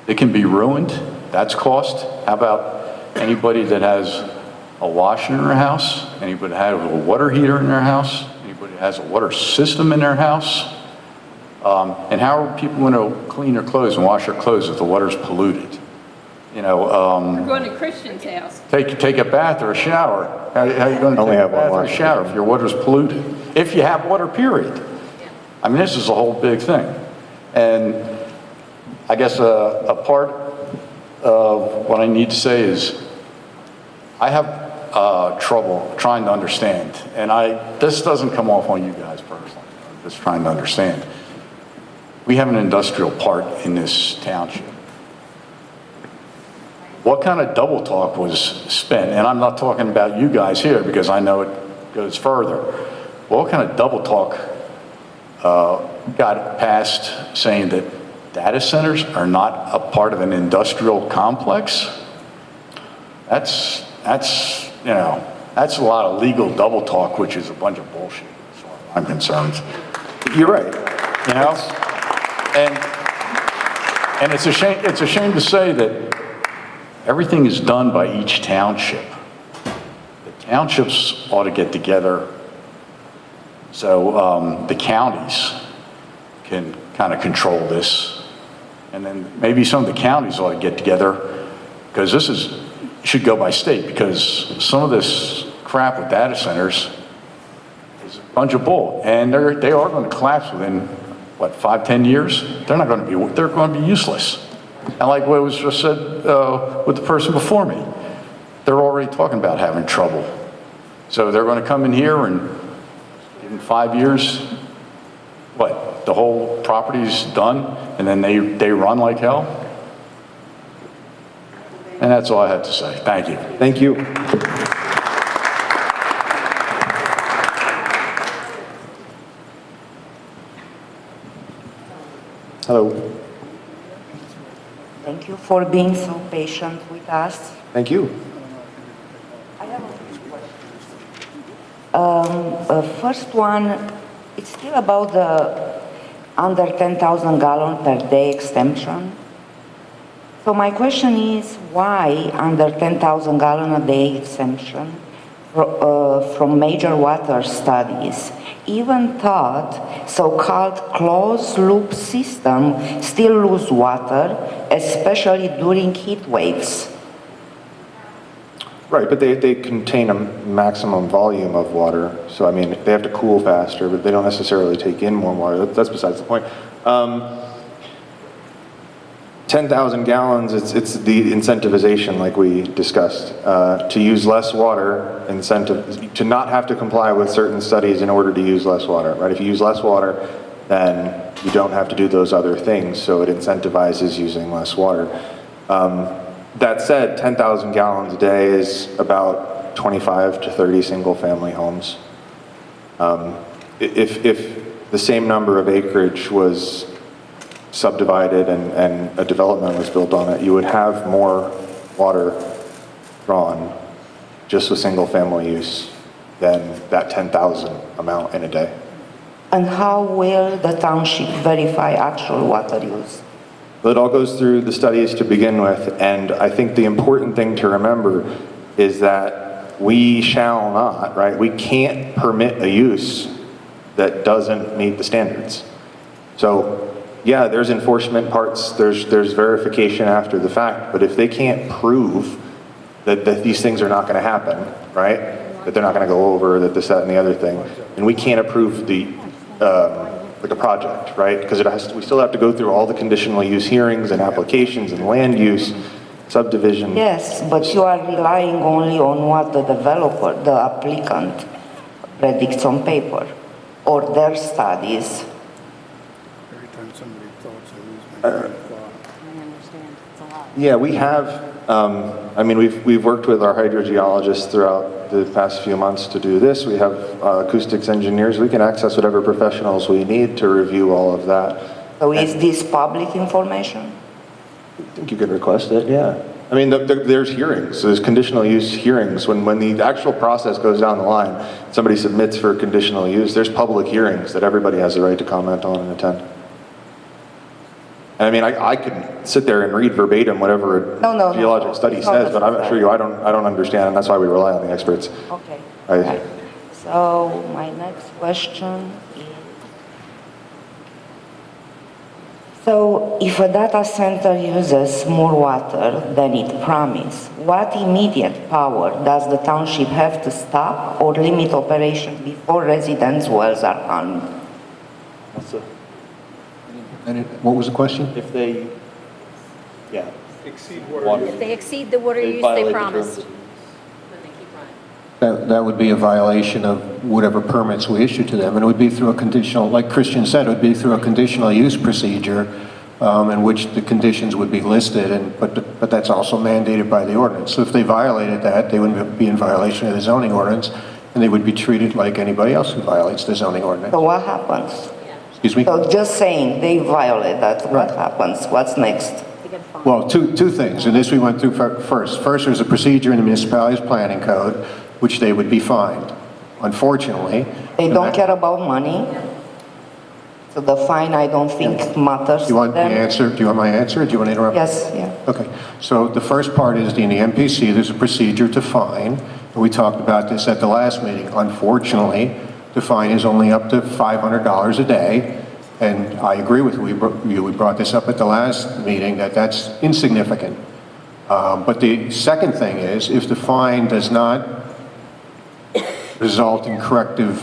Speaker 1: It can be ruined. That's cost. How about anybody that has a washer in their house? Anybody that has a water heater in their house? Anybody that has a water system in their house? And how are people going to clean their clothes and wash their clothes if the water's polluted? You know,
Speaker 21: We're going to Christian's house.
Speaker 1: take a bath or a shower. How are you going to
Speaker 3: Only
Speaker 1: take a
Speaker 3: have one
Speaker 1: bath or a
Speaker 3: wash.
Speaker 1: shower if your water's polluted? If you have water, period. I mean, this is a whole big thing. And I guess a part of what I need to say is I have trouble trying to understand, and this doesn't come off on you guys personally. I'm just trying to understand. We have an industrial park in this township. What kind of double talk was spent? And I'm not talking about you guys here because I know it goes further. What kind of double talk got passed saying that data centers are not a part of an industrial complex? That's a lot of legal double talk, which is a bunch of bullshit, as far as I'm concerned.
Speaker 3: You're right.
Speaker 1: You know? And it's a shame to say that everything is done by each township. The townships ought to get together so the counties can kind of control this. And then maybe some of the counties ought to get together, because this should go by state, because some of this crap with data centers is a bunch of bull. And they are going to collapse within, 5-10 years? They're going to be useless. And like what was just said with the person before me, they're already talking about having trouble. So they're going to come in here and in 5 years, the whole property's done, and then they run like hell? And that's all I had to say. Thank you.
Speaker 3: Thank you. Hello.
Speaker 5: Thank you for being so patient with us.
Speaker 3: Thank you.
Speaker 5: I have a few questions. First one, it's still about the under 10,000 gallon per day exemption. So my question is, why under 10,000 gallon a day exemption from major water studies? Even thought so-called closed loop system still lose water, especially during heat waves.
Speaker 3: Right, but they contain a maximum volume of water. So, I mean, they have to cool faster, but they don't necessarily take in more water. That's besides the point. 10,000 gallons, it's the incentivization like we discussed. To use less water, to not have to comply with certain studies in order to use less water, right? If you use less water, then you don't have to do those other things, so it incentivizes using less water. That said, 10,000 gallons a day is about 25 to 30 single-family homes. If the same number of acreage was subdivided and a development was built on it, you would have more water drawn just with single-family use than that 10,000 amount in a day.
Speaker 5: And how will the township verify actual water use?
Speaker 3: Well, it all goes through the studies to begin with, and I think the important thing to remember is that we shall not, right? We can't permit a use that doesn't meet the standards. So, yeah, there's enforcement parts, there's verification after the fact, but if they can't prove that these things are not going to happen, right? That they're not going to go over, that this, that, and the other thing, and we can't approve the like a project, right? Because we still have to go through all the conditional use hearings and applications and land use, subdivision.
Speaker 5: Yes, but you are relying only on what the developer, the applicant predicts on paper, or their studies.
Speaker 7: Every time somebody talks, I lose my train of thought.
Speaker 3: Yeah, we have, I mean, we've worked with our hydrogeologists throughout the past few months to do this. We have acoustics engineers. We can access whatever professionals we need to review all of that.
Speaker 5: So is this public information?
Speaker 3: I think you could request it, yeah. I mean, there's hearings, there's conditional use hearings. When the actual process goes down the line, somebody submits for conditional use, there's public hearings that everybody has the right to comment on and attend. And I mean, I could sit there and read verbatim whatever a geologic study says, but I'm not sure I don't understand, and that's why we rely on the experts.
Speaker 5: Okay.
Speaker 3: Right.
Speaker 5: So my next question is, so if a data center uses more water than it promised, what immediate power does the township have to stop or limit operation before residents' wells are harmed?
Speaker 6: What was the question?
Speaker 11: If they, yeah.
Speaker 16: Exceed water use.
Speaker 8: If they exceed the water use they promised.
Speaker 6: That would be a violation of whatever permits we issue to them, and it would be through a conditional, like Christian said, it would be through a conditional use procedure in which the conditions would be listed, but that's also mandated by the ordinance. So if they violated that, they would be in violation of the zoning ordinance, and they would be treated like anybody else who violates the zoning ordinance.
Speaker 5: So what happens?
Speaker 6: Excuse me?
Speaker 5: So just saying they violate that, what happens? What's next?
Speaker 6: Well, two things, and this we went through first. First, there's a procedure in the municipality's planning code, which they would be fined. Unfortunately.
Speaker 5: They don't care about money. So the fine, I don't think matters.
Speaker 6: Do you want the answer? Do you want my answer? Or do you want to interrupt?
Speaker 5: Yes, yeah.
Speaker 6: Okay. So the first part is in the MPC, there's a procedure to fine. We talked about this at the last meeting. Unfortunately, the fine is only up to $500 a day. And I agree with you. We brought this up at the last meeting that that's insignificant. But the second thing is, if the fine does not result in corrective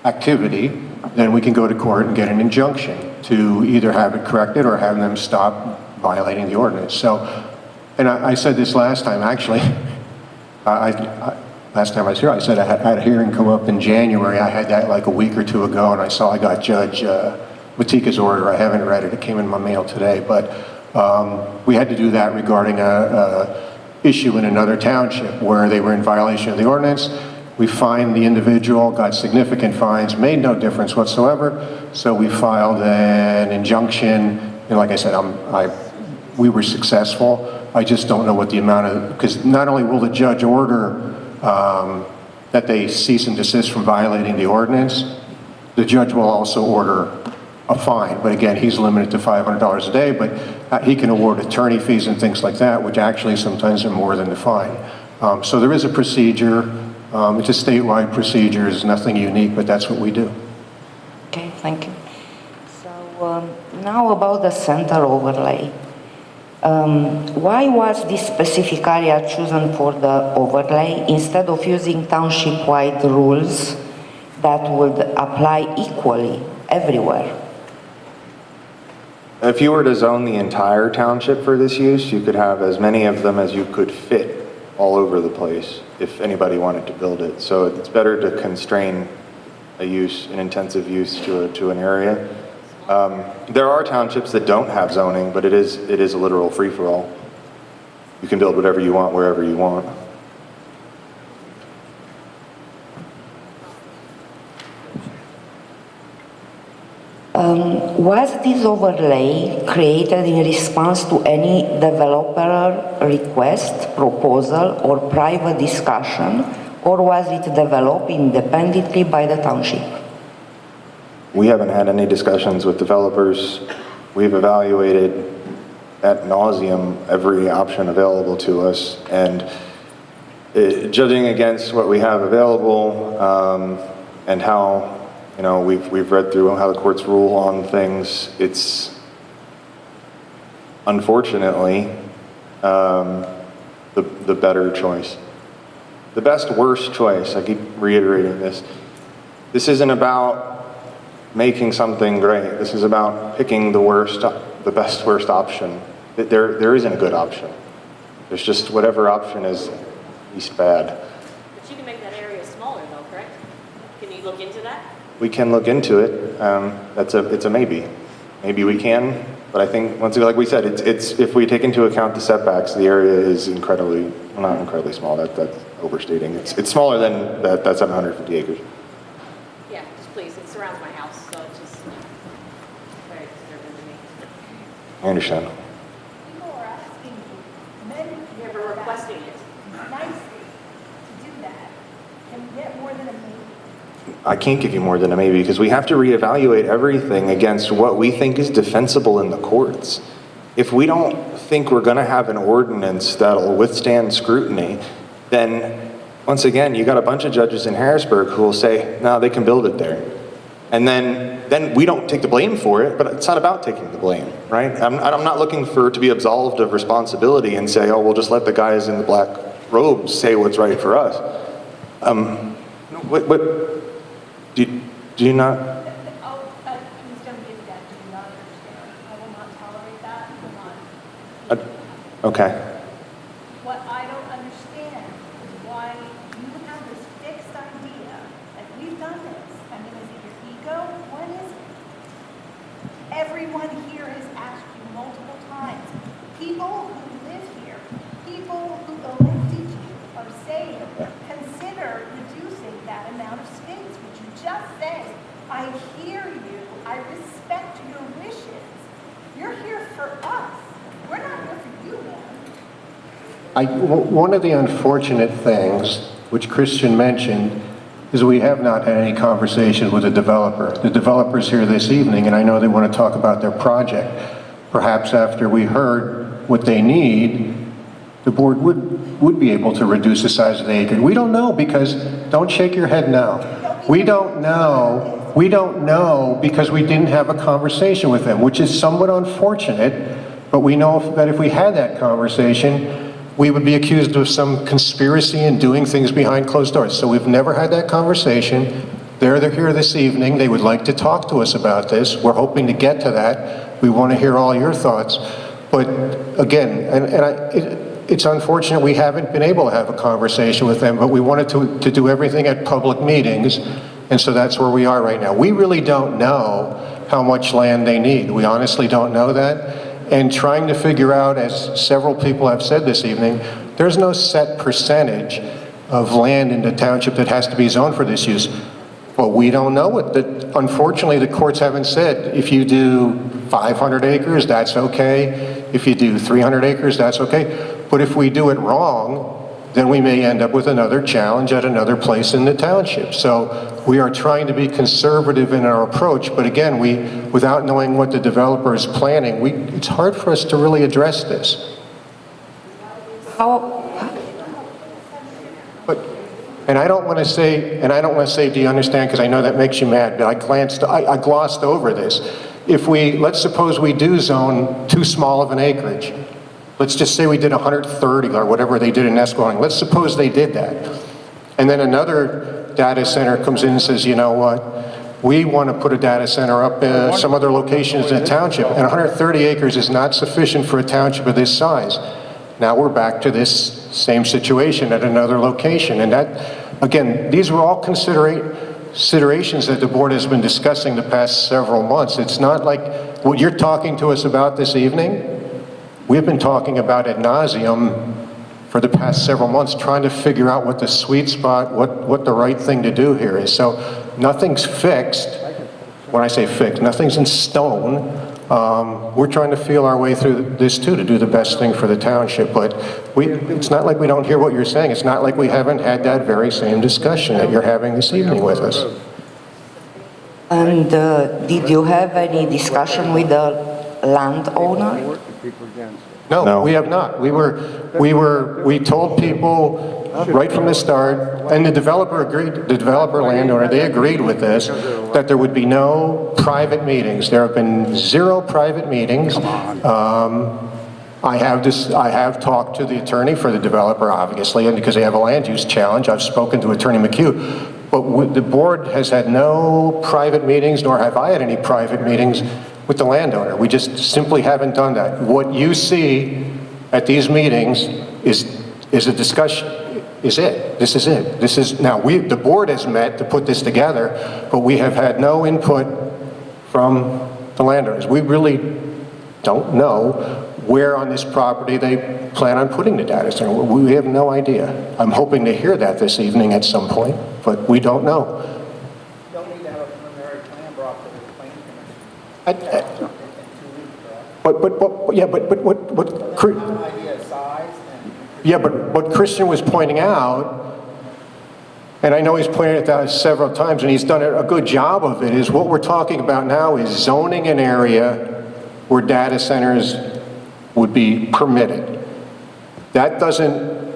Speaker 6: activity, then we can go to court and get an injunction to either have it corrected or have them stop violating the ordinance. So, and I said this last time, actually, last time I was here, I said I had a hearing come up in January. I had that like a week or two ago, and I got Judge Matika's order. I haven't read it. It came in my mail today, but we had to do that regarding a issue in another township where they were in violation of the ordinance. We fined the individual, got significant fines, made no difference whatsoever. So we filed an injunction, and like I said, we were successful. I just don't know what the amount of, because not only will the judge order that they cease and desist from violating the ordinance, the judge will also order a fine. But again, he's limited to $500 a day, but he can award attorney fees and things like that, which actually sometimes are more than the fine. So there is a procedure. It's a statewide procedure. It's nothing unique, but that's what we do.
Speaker 5: Okay, thank you. So now about the center overlay. Why was this specific area chosen for the overlay instead of using township-wide rules that would apply equally everywhere?
Speaker 3: If you were to zone the entire township for this use, you could have as many of them as you could fit all over the place if anybody wanted to build it. So it's better to constrain a use, an intensive use to an area. There are townships that don't have zoning, but it is a literal free-for-all. You can build whatever you want, wherever you want.
Speaker 5: Was this overlay created in response to any developer request, proposal, or private discussion, or was it developed independently by the township?
Speaker 3: We haven't had any discussions with developers. We've evaluated ad nauseum every option available to us, and judging against what we have available, and how, we've read through how the courts rule on things, it's unfortunately the better choice. The best worst choice, I keep reiterating this. This isn't about making something great. This is about picking the best worst option. There isn't a good option. There's just whatever option is least bad.
Speaker 8: But you can make that area smaller though, correct? Can you look into that?
Speaker 3: We can look into it. It's a maybe. Maybe we can, but I think, once again, like we said, it's if we take into account the setbacks, the area is incredibly, well, not incredibly small, that's overstating. It's smaller than that 750 acres.
Speaker 8: Yeah, just please, it surrounds my house, so it's just very disturbing to me.
Speaker 3: I understand.
Speaker 13: People are asking you, many
Speaker 8: Yeah, we're requesting it.
Speaker 13: nicely to do that. Can we get more than a maybe?
Speaker 3: I can't give you more than a maybe, because we have to reevaluate everything against what we think is defensible in the courts. If we don't think we're going to have an ordinance that'll withstand scrutiny, then once again, you got a bunch of judges in Harrisburg who will say, no, they can build it there. And then we don't take the blame for it, but it's not about taking the blame, right? I'm not looking to be absolved of responsibility and say, oh, we'll just let the guys in the black robes say what's right for us. Do you not?
Speaker 13: Oh, please don't give that. Do you not understand? I will not tolerate that. I will not.
Speaker 3: Okay.
Speaker 13: What I don't understand is why you have this fixed idea that we've done this. I mean, is it your ego? What is it? Everyone here has asked you multiple times. People who live here, people who elected you are saying, consider reducing that amount of space. Would you just say, I hear you, I respect your wishes. You're here for us. We're not here for you, man.
Speaker 6: One of the unfortunate things, which Christian mentioned, is we have not had any conversation with the developer. The developer's here this evening, and I know they want to talk about their project. Perhaps after we heard what they need, the board would be able to reduce the size of the acre. We don't know, because, don't shake your head now. We don't know because we didn't have a conversation with them, which is somewhat unfortunate, but we know that if we had that conversation, we would be accused of some conspiracy and doing things behind closed doors. So we've never had that conversation. They're here this evening. They would like to talk to us about this. We're hoping to get to that. We want to hear all your thoughts. But again, it's unfortunate we haven't been able to have a conversation with them, but we wanted to do everything at public meetings, and so that's where we are right now. We really don't know how much land they need. We honestly don't know that. And trying to figure out, as several people have said this evening, there's no set percentage of land in the township that has to be zoned for this use. Well, we don't know it. Unfortunately, the courts haven't said, if you do 500 acres, that's okay. If you do 300 acres, that's okay. But if we do it wrong, then we may end up with another challenge at another place in the township. So we are trying to be conservative in our approach, but again, without knowing what the developer is planning, it's hard for us to really address this. And I don't want to say, do you understand, because I know that makes you mad, but I glossed over this. Let's suppose we do zone too small of an acreage. Let's just say we did 130 or whatever they did in Nesquehoning. Let's suppose they did that. And then another data center comes in and says, you know what, we want to put a data center up some other locations in the township, and 130 acres is not sufficient for a township of this size. Now we're back to this same situation at another location. And that, again, these were all considerations that the board has been discussing the past several months. It's not like what you're talking to us about this evening. We've been talking about ad nauseum for the past several months, trying to figure out what the sweet spot, what the right thing to do here is. So nothing's fixed. When I say fixed, nothing's in stone. We're trying to feel our way through this too, to do the best thing for the township. But it's not like we don't hear what you're saying. It's not like we haven't had that very same discussion that you're having this evening with us.
Speaker 5: And did you have any discussion with the landowner?
Speaker 6: No, we have not. We told people right from the start, and the developer agreed, the developer landowner, they agreed with this, that there would be no private meetings. There have been 0 private meetings. I have talked to the attorney for the developer, obviously, and because they have a land use challenge, I've spoken to Attorney McHugh. But the board has had no private meetings, nor have I had any private meetings with the landowner. We just simply haven't done that. What you see at these meetings is a discussion, is it. This is it. This is, now, the board has met to put this together, but we have had no input from the landowners. We really don't know where on this property they plan on putting the data center. We have no idea. I'm hoping to hear that this evening at some point, but we don't know.
Speaker 18: They'll need to have a preliminary plan brought to the planning commission.
Speaker 6: But what Christian was pointing out, and I know he's pointed it out several times, and he's done a good job of it, is what we're talking about now is zoning an area where data centers would be permitted. That doesn't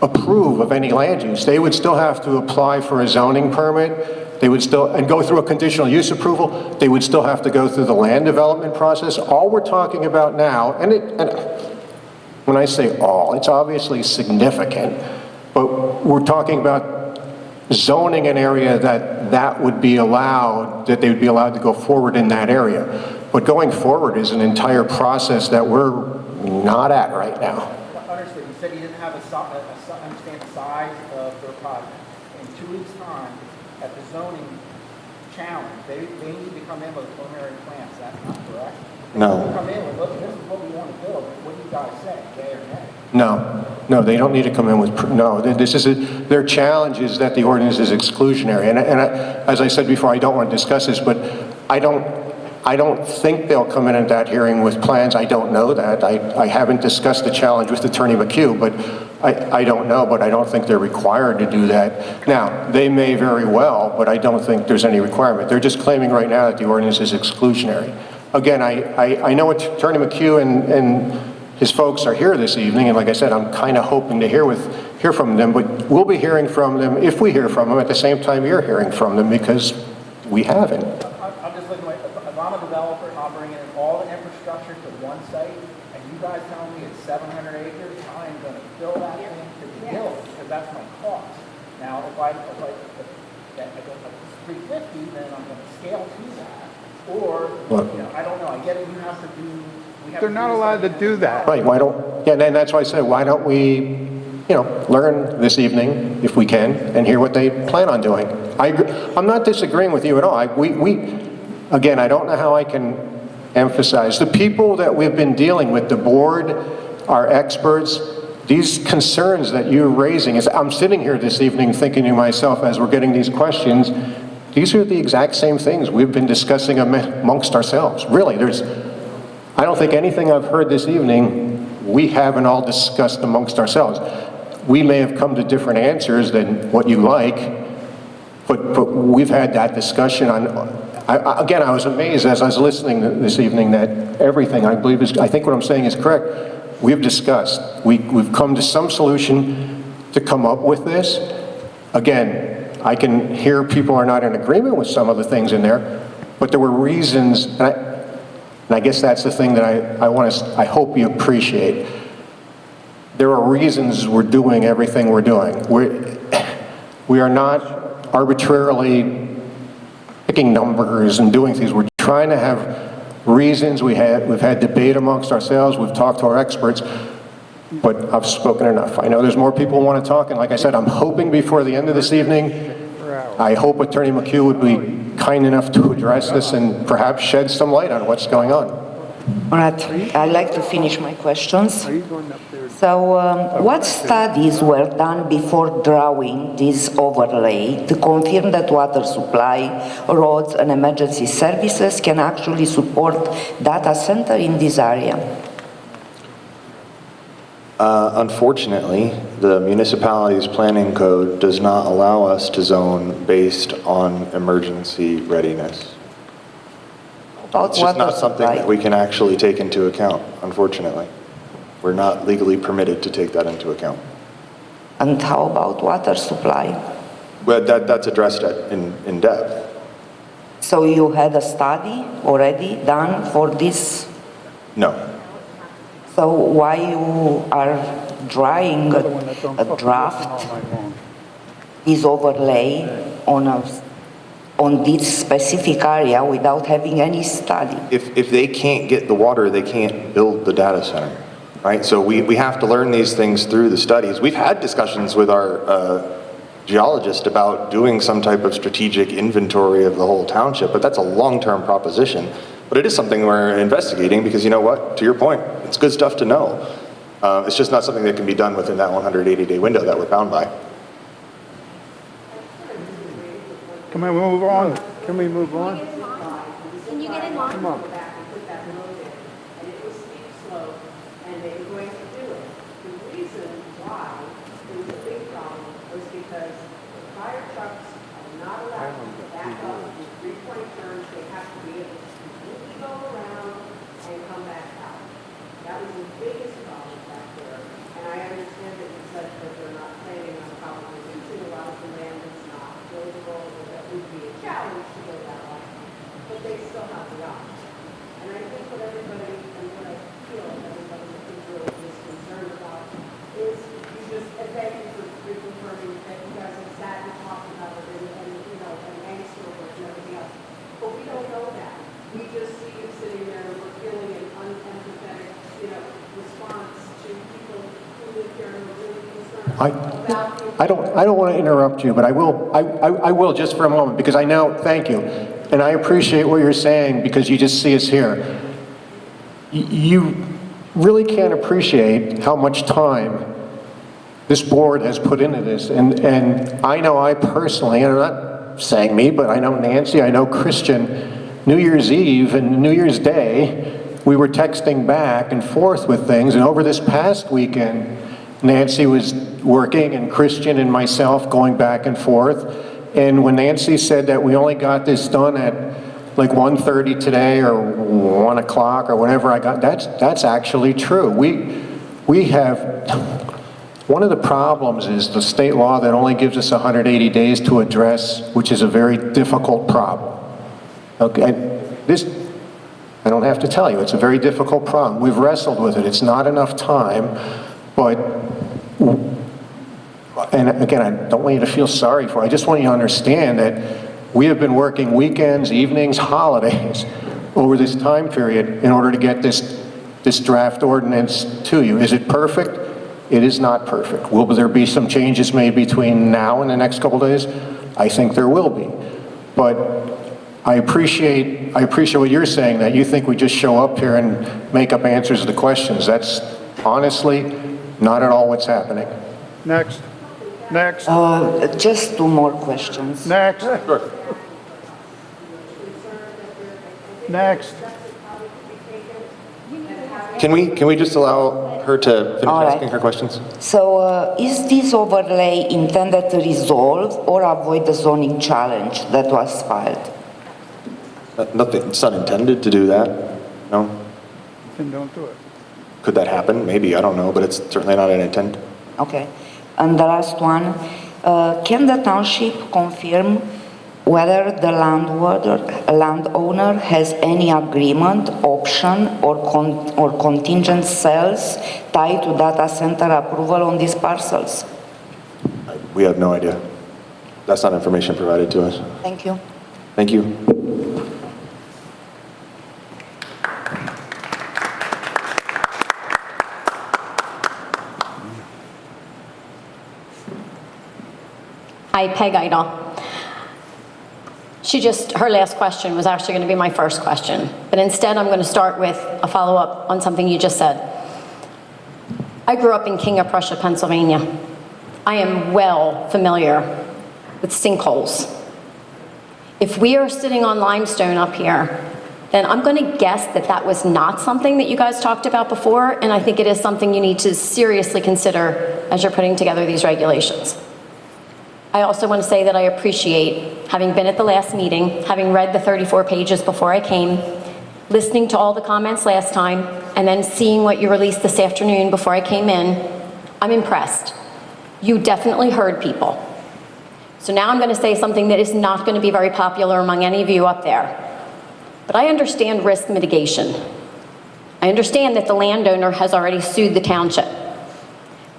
Speaker 6: approve of any land use. They would still have to apply for a zoning permit. They would still, and go through a conditional use approval. They would still have to go through the land development process. All we're talking about now, and when I say all, it's obviously significant, but we're talking about zoning an area that would be allowed, that they would be allowed to go forward in that area. But going forward is an entire process that we're not at right now.
Speaker 18: Understood. You said you didn't have understand the size of their project. In 2 weeks' time, at the zoning challenge, they need to come in with preliminary plans. That's not correct?
Speaker 6: No.
Speaker 18: They come in with, look, this is what we want to build. What do you guys say, yay or nay?
Speaker 6: No, they don't need to come in with, no, this is, their challenge is that the ordinance is exclusionary. And as I said before, I don't want to discuss this, but I don't think they'll come in at that hearing with plans. I don't know that. I haven't discussed the challenge with Attorney McHugh, but I don't know, but I don't think they're required to do that. Now, they may very well, but I don't think there's any requirement. They're just claiming right now that the ordinance is exclusionary. Again, I know Attorney McHugh and his folks are here this evening, and like I said, I'm kind of hoping to hear from them, but we'll be hearing from them, if we hear from them, at the same time you're hearing from them, because we haven't.
Speaker 18: I'm just looking, if I'm a developer and I'm bringing in all the infrastructure to one site, and you guys tell me it's 700 acres, I'm going to fill that thing to the hill, because that's my cost. Now, if I go up to 350, then I'm going to scale to that. Or, I don't know, I get it, you have to do...
Speaker 7: They're not allowed to do that.
Speaker 6: Right, why don't, yeah, and that's why I said, why don't we, learn this evening, if we can, and hear what they plan on doing. I'm not disagreeing with you at all. Again, I don't know how I can emphasize. The people that we've been dealing with, the board, our experts, these concerns that you're raising, I'm sitting here this evening thinking to myself as we're getting these questions, these are the exact same things we've been discussing amongst ourselves. Really, I don't think anything I've heard this evening we haven't all discussed amongst ourselves. We may have come to different answers than what you like, but we've had that discussion on, again, I was amazed as I was listening this evening that everything I believe I think what I'm saying is correct. We've discussed, we've come to some solution to come up with this. Again, I can hear people are not in agreement with some of the things in there, but there were reasons, and I guess that's the thing that I hope you appreciate. There are reasons we're doing everything we're doing. We are not arbitrarily picking numbers and doing things. We're trying to have reasons. We've had debate amongst ourselves. We've talked to our experts, but I've spoken enough. I know there's more people who want to talk, and like I said, I'm hoping before the end of this evening, I hope Attorney McHugh would be kind enough to address this and perhaps shed some light on what's going on.
Speaker 5: All right, I'd like to finish my questions. So, what studies were done before drawing this overlay to confirm that water supply, roads, and emergency services can actually support data center in this area?
Speaker 3: Unfortunately, the municipality's planning code does not allow us to zone based on emergency readiness. It's just not something that we can actually take into account, unfortunately. We're not legally permitted to take that into account.
Speaker 5: And how about water supply?
Speaker 3: Well, that's addressed in depth.
Speaker 5: So you had a study already done for this?
Speaker 3: No.
Speaker 5: So why you are drawing a draft, this overlay on this specific area without having any study?
Speaker 3: If they can't get the water, they can't build the data center, right? So we have to learn these things through the studies. We've had discussions with our geologist about doing some type of strategic inventory of the whole township, but that's a long-term proposition. But it is something we're investigating because, you know what, to your point, it's good stuff to know. It's just not something that can be done within that 180-day window that we're bound by.
Speaker 7: Can we move on? Can we move on?
Speaker 13: Can you get in line?
Speaker 7: Come on.
Speaker 6: I don't want to interrupt you, but I will just for a moment, because I know, thank you, and I appreciate what you're saying because you just see us here. You really can't appreciate how much time this board has put into this, and I know I personally, and I'm not saying me, but I know Nancy, I know Christian, New Year's Eve and New Year's Day, we were texting back and forth with things, and over this past weekend, Nancy was working and Christian and myself going back and forth. And when Nancy said that we only got this done at like 1:30 today or 1 o'clock or whatever I got, that's actually true. We have, one of the problems is the state law that only gives us 180 days to address, which is a very difficult problem. Okay, I don't have to tell you, it's a very difficult problem. We've wrestled with it. It's not enough time, but, and again, I don't want you to feel sorry for it. I just want you to understand that we have been working weekends, evenings, holidays over this time period in order to get this draft ordinance to you. Is it perfect? It is not perfect. Will there be some changes made between now and the next couple days? I think there will be. But I appreciate what you're saying, that you think we just show up here and make up answers to the questions. That's honestly not at all what's happening.
Speaker 7: Next. Next.
Speaker 5: Just two more questions.
Speaker 7: Next. Sure. Next.
Speaker 3: Can we just allow her to finish asking her questions?
Speaker 5: So is this overlay intended to resolve or avoid the zoning challenge that was filed?
Speaker 3: Nothing, it's not intended to do that, no?
Speaker 7: Then don't do it.
Speaker 3: Could that happen? Maybe, I don't know, but it's certainly not an intent.
Speaker 5: Okay. And the last one, can the township confirm whether the landowner has any agreement, option, or contingent sales tied to data center approval on these parcels?
Speaker 3: We have no idea. That's not information provided to us.
Speaker 5: Thank you.
Speaker 3: Thank you.
Speaker 10: Hi, Peg Idol. Her last question was actually going to be my first question, but instead I'm going to start with a follow-up on something you just said. I grew up in King of Prussia, Pennsylvania. I am well familiar with sinkholes. If we are sitting on limestone up here, then I'm going to guess that that was not something that you guys talked about before, and I think it is something you need to seriously consider as you're putting together these regulations. I also want to say that I appreciate having been at the last meeting, having read the 34 pages before I came, listening to all the comments last time, and then seeing what you released this afternoon before I came in. I'm impressed. You definitely heard people. So now I'm going to say something that is not going to be very popular among any of you up there. But I understand risk mitigation. I understand that the landowner has already sued the township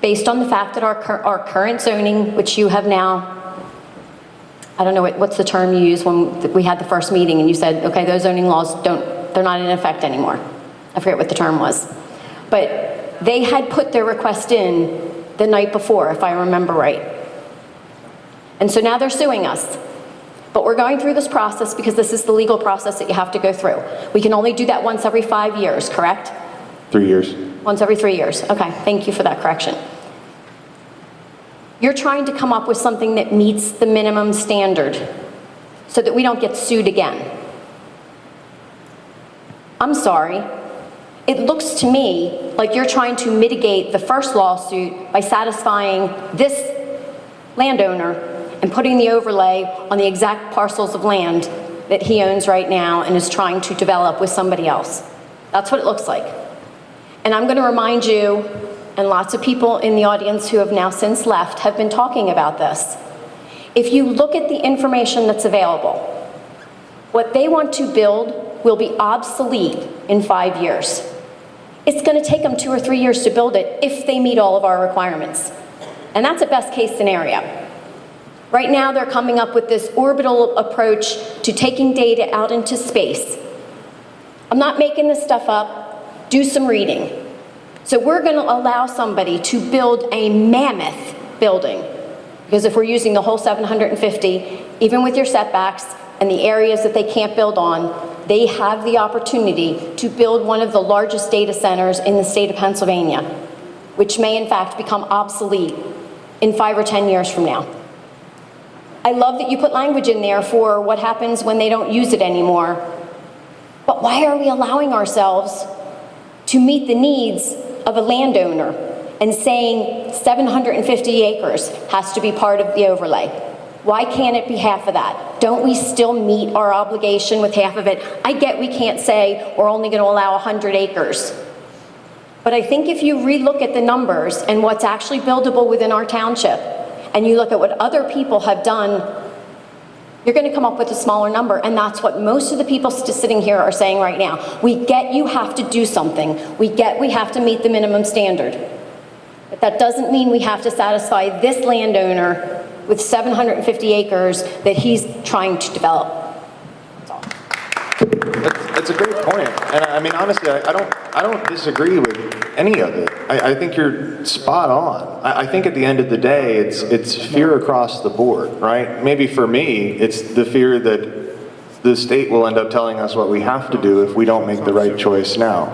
Speaker 10: based on the fact that our current zoning, which you have now, I don't know what's the term you used when we had the first meeting and you said, okay, those zoning laws they're not in effect anymore. I forget what the term was. But they had put their request in the night before, if I remember right. And so now they're suing us. But we're going through this process because this is the legal process that you have to go through. We can only do that once every 5 years, correct?
Speaker 3: 3 years.
Speaker 10: Once every 3 years. Okay, thank you for that correction. You're trying to come up with something that meets the minimum standard so that we don't get sued again. I'm sorry. It looks to me like you're trying to mitigate the first lawsuit by satisfying this landowner and putting the overlay on the exact parcels of land that he owns right now and is trying to develop with somebody else. That's what it looks like. And I'm going to remind you, and lots of people in the audience who have now since left have been talking about this. If you look at the information that's available, what they want to build will be obsolete in 5 years. It's going to take them 2 or 3 years to build it if they meet all of our requirements. And that's a best case scenario. Right now, they're coming up with this orbital approach to taking data out into space. I'm not making this stuff up. Do some reading. So we're going to allow somebody to build a mammoth building. Because if we're using the whole 750, even with your setbacks and the areas that they can't build on, they have the opportunity to build one of the largest data centers in the state of Pennsylvania, which may in fact become obsolete in 5 or 10 years from now. I love that you put language in there for what happens when they don't use it anymore. But why are we allowing ourselves to meet the needs of a landowner and saying 750 acres has to be part of the overlay? Why can't it be half of that? Don't we still meet our obligation with half of it? I get we can't say we're only going to allow 100 acres. But I think if you relook at the numbers and what's actually buildable within our township, and you look at what other people have done, you're going to come up with a smaller number. And that's what most of the people sitting here are saying right now. We get you have to do something. We get we have to meet the minimum standard. But that doesn't mean we have to satisfy this landowner with 750 acres that he's trying to develop.
Speaker 3: That's a great point. And I mean, honestly, I don't disagree with any of it. I think you're spot on. I think at the end of the day, it's fear across the board, right? Maybe for me, it's the fear that the state will end up telling us what we have to do if we don't make the right choice now,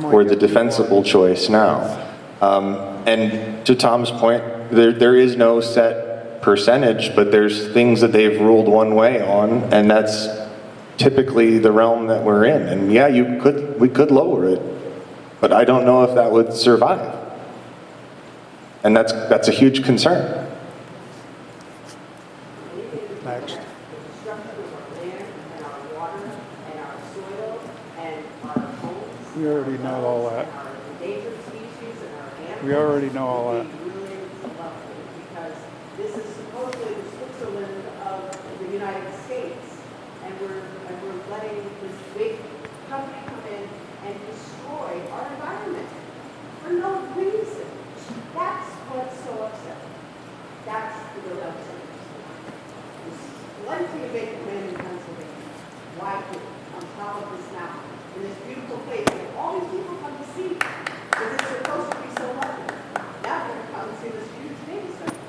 Speaker 3: or the defensible choice now. And to Tom's point, there is no set percentage, but there's things that they've ruled one way on, and that's typically the realm that we're in. And yeah, we could lower it, but I don't know if that would survive. And that's a huge concern.
Speaker 7: Next. We already know all that. We already know all that.
Speaker 12: Because this is supposedly the Switzerland of the United States. And we're letting this big company come in and destroy our environment for no reason. That's what's so upsetting. That's the real upsetting. There's plenty of vacant land in Pennsylvania. Why on top of this mountain, in this beautiful place, and all these people come to see, because it's supposed to be so lovely. Now they're going to come and see this huge data center.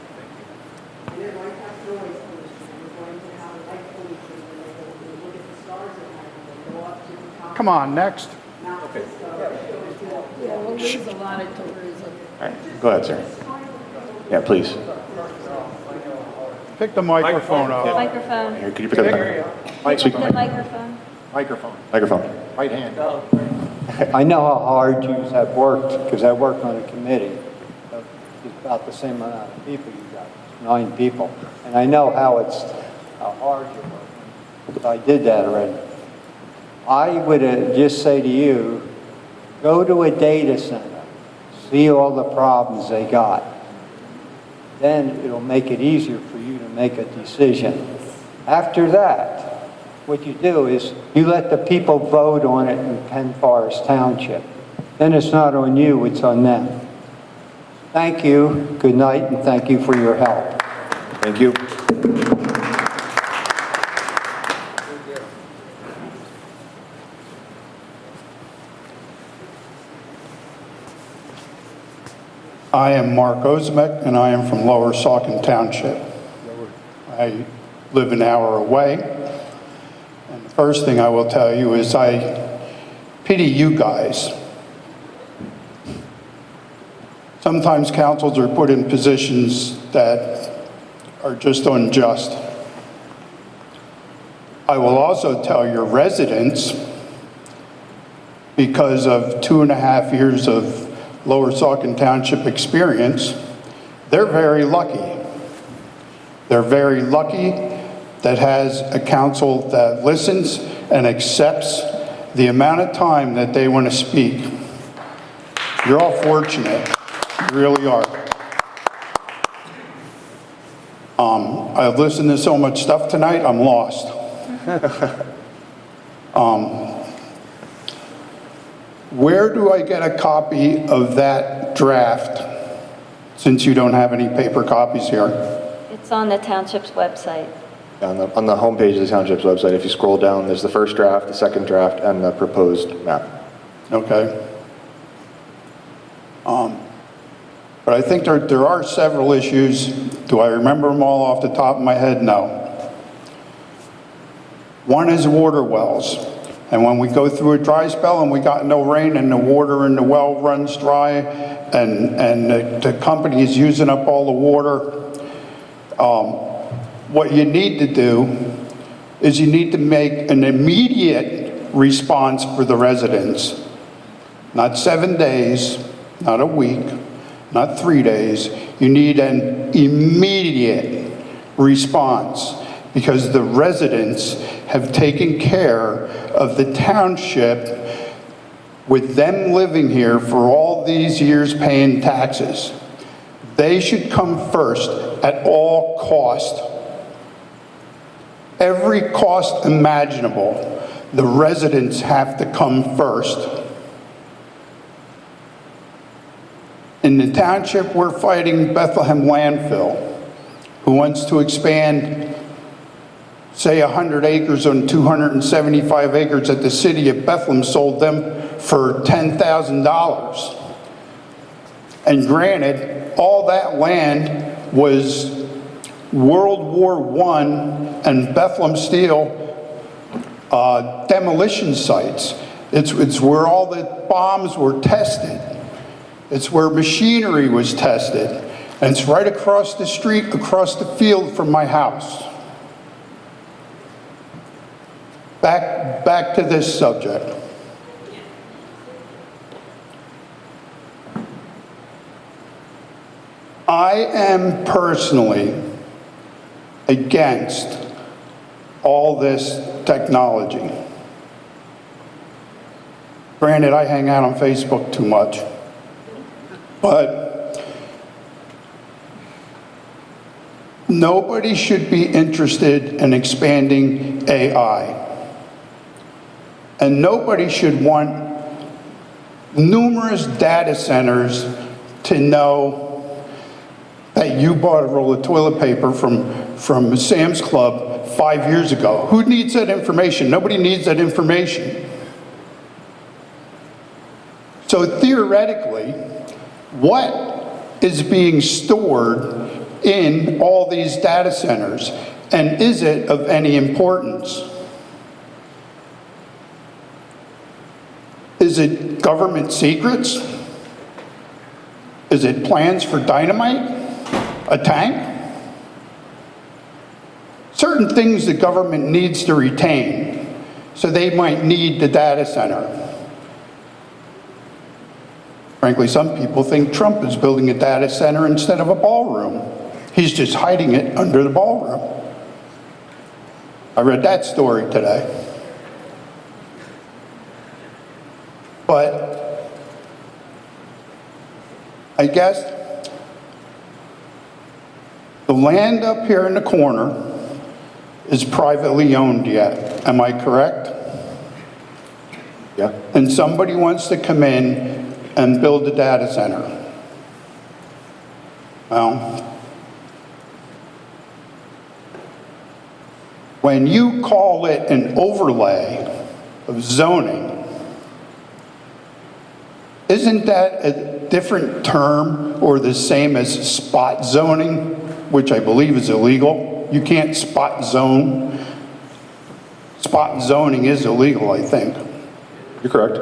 Speaker 12: And they're going to have noise pollution, and they're going to have light pollution, and they're going to look at the stars at night, and they go up to the top.
Speaker 7: Come on, next.
Speaker 12: Okay.
Speaker 21: Yeah, well, there's a lot of tourism.
Speaker 3: All right, go ahead, sir. Yeah, please.
Speaker 7: Pick the microphone up.
Speaker 2: Microphone.
Speaker 3: Here, could you pick up the
Speaker 2: Pick the microphone.
Speaker 3: microphone?
Speaker 17: Right hand. I know how hard you have worked, because I worked on a committee of about the same amount of people you got, 9 people. And I know how hard you're working. So I did that already. I would just say to you, go to a data center, see all the problems they got. then it'll make it easier for you to make a decision. After that, what you do is you let the people vote on it in Penn Forest Township. Then it's not on you, it's on them. Thank you, good night, and thank you for your help.
Speaker 3: Thank you.
Speaker 7: I am Mark Ozimek, and I am from Lower Saucon Township. I live an hour away, and the first thing I will tell you is I pity you guys. Sometimes councils are put in positions that are just unjust. I will also tell your residents, because of 2.5 years of Lower Saucon Township experience, they're very lucky. They're very lucky that has a council that listens and accepts the amount of time that they want to speak. You're all fortunate, you really are. I've listened to so much stuff tonight, I'm lost. Where do I get a copy of that draft, since you don't have any paper copies here?
Speaker 2: It's on the township's website.
Speaker 3: On the homepage of the township's website, if you scroll down, there's the first draft, the second draft, and the proposed map.
Speaker 7: Okay. But I think there are several issues. Do I remember them all off the top of my head? No. One is water wells. And when we go through a dry spell and we got no rain and the water in the well runs dry and the company is using up all the water, what you need to do is you need to make an immediate response for the residents. Not 7 days, not a week, not 3 days. You need an immediate response because the residents have taken care of the township with them living here for all these years paying taxes. They should come first at all cost. Every cost imaginable, the residents have to come first. In the township, we're fighting Bethlehem Landfill, who wants to expand, say, 100 acres on 275 acres that the city of Bethlehem sold them for $10,000. And granted, all that land was World War I and Bethlehem Steel demolition sites. It's where all the bombs were tested. It's where machinery was tested. And it's right across the street, across the field from my house. Back to this subject. I am personally against all this technology. Granted, I hang out on Facebook too much, but nobody should be interested in expanding AI. And nobody should want numerous data centers to know that you bought a roll of toilet paper from Sam's Club 5 years ago. Who needs that information? Nobody needs that information. So theoretically, what is being stored in all these data centers? And is it of any importance? Is it government secrets? Is it plans for dynamite? A tank? Certain things the government needs to retain, so they might need the data center. Frankly, some people think Trump is building a data center instead of a ballroom. He's just hiding it under the ballroom. I read that story today. But I guess The land up here in the corner is privately owned yet, am I correct?
Speaker 3: Yeah.
Speaker 7: And somebody wants to come in and build a data center. Well, when you call it an overlay of zoning, isn't that a different term or the same as spot zoning, which I believe is illegal? You can't spot zone. Spot zoning is illegal, I think.
Speaker 3: You're correct.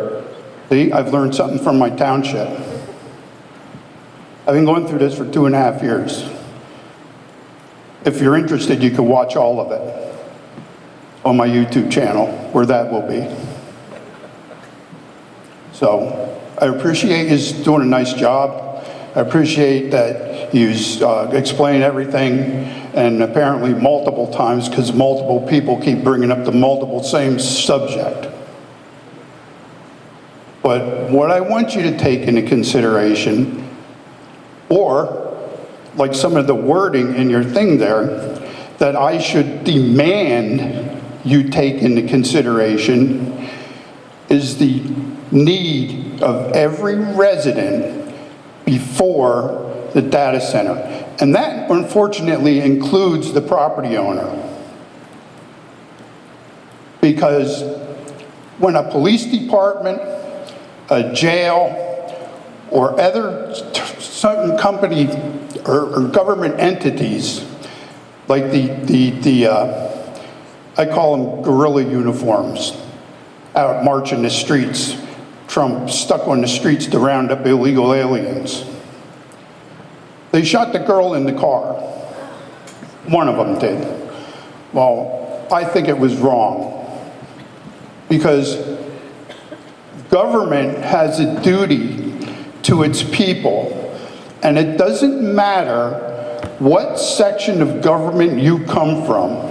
Speaker 7: See, I've learned something from my township. I've been going through this for 2.5 years. If you're interested, you can watch all of it on my YouTube channel, where that will be. So I appreciate you doing a nice job. I appreciate that you explain everything, and apparently multiple times, because multiple people keep bringing up the multiple same subject. But what I want you to take into consideration, or like some of the wording in your thing there, that I should demand you take into consideration, is the need of every resident before the data center. And that unfortunately includes the property owner. Because when a police department, a jail, or other certain company or government entities, like I call them guerrilla uniforms, out marching the streets, Trump stuck on the streets to round up illegal aliens. They shot the girl in the car. One of them did. Well, I think it was wrong, because government has a duty to its people, and it doesn't matter what section of government you come from.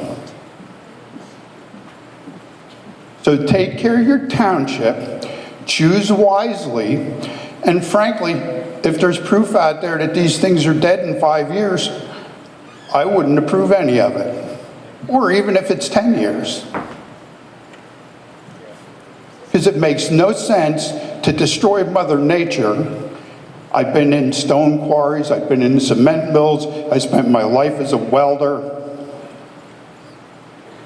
Speaker 7: So take care of your township, choose wisely, and frankly, if there's proof out there that these things are dead in 5 years, I wouldn't approve any of it, or even if it's 10 years. Because it makes no sense to destroy Mother Nature. I've been in stone quarries, I've been in cement mills, I spent my life as a welder.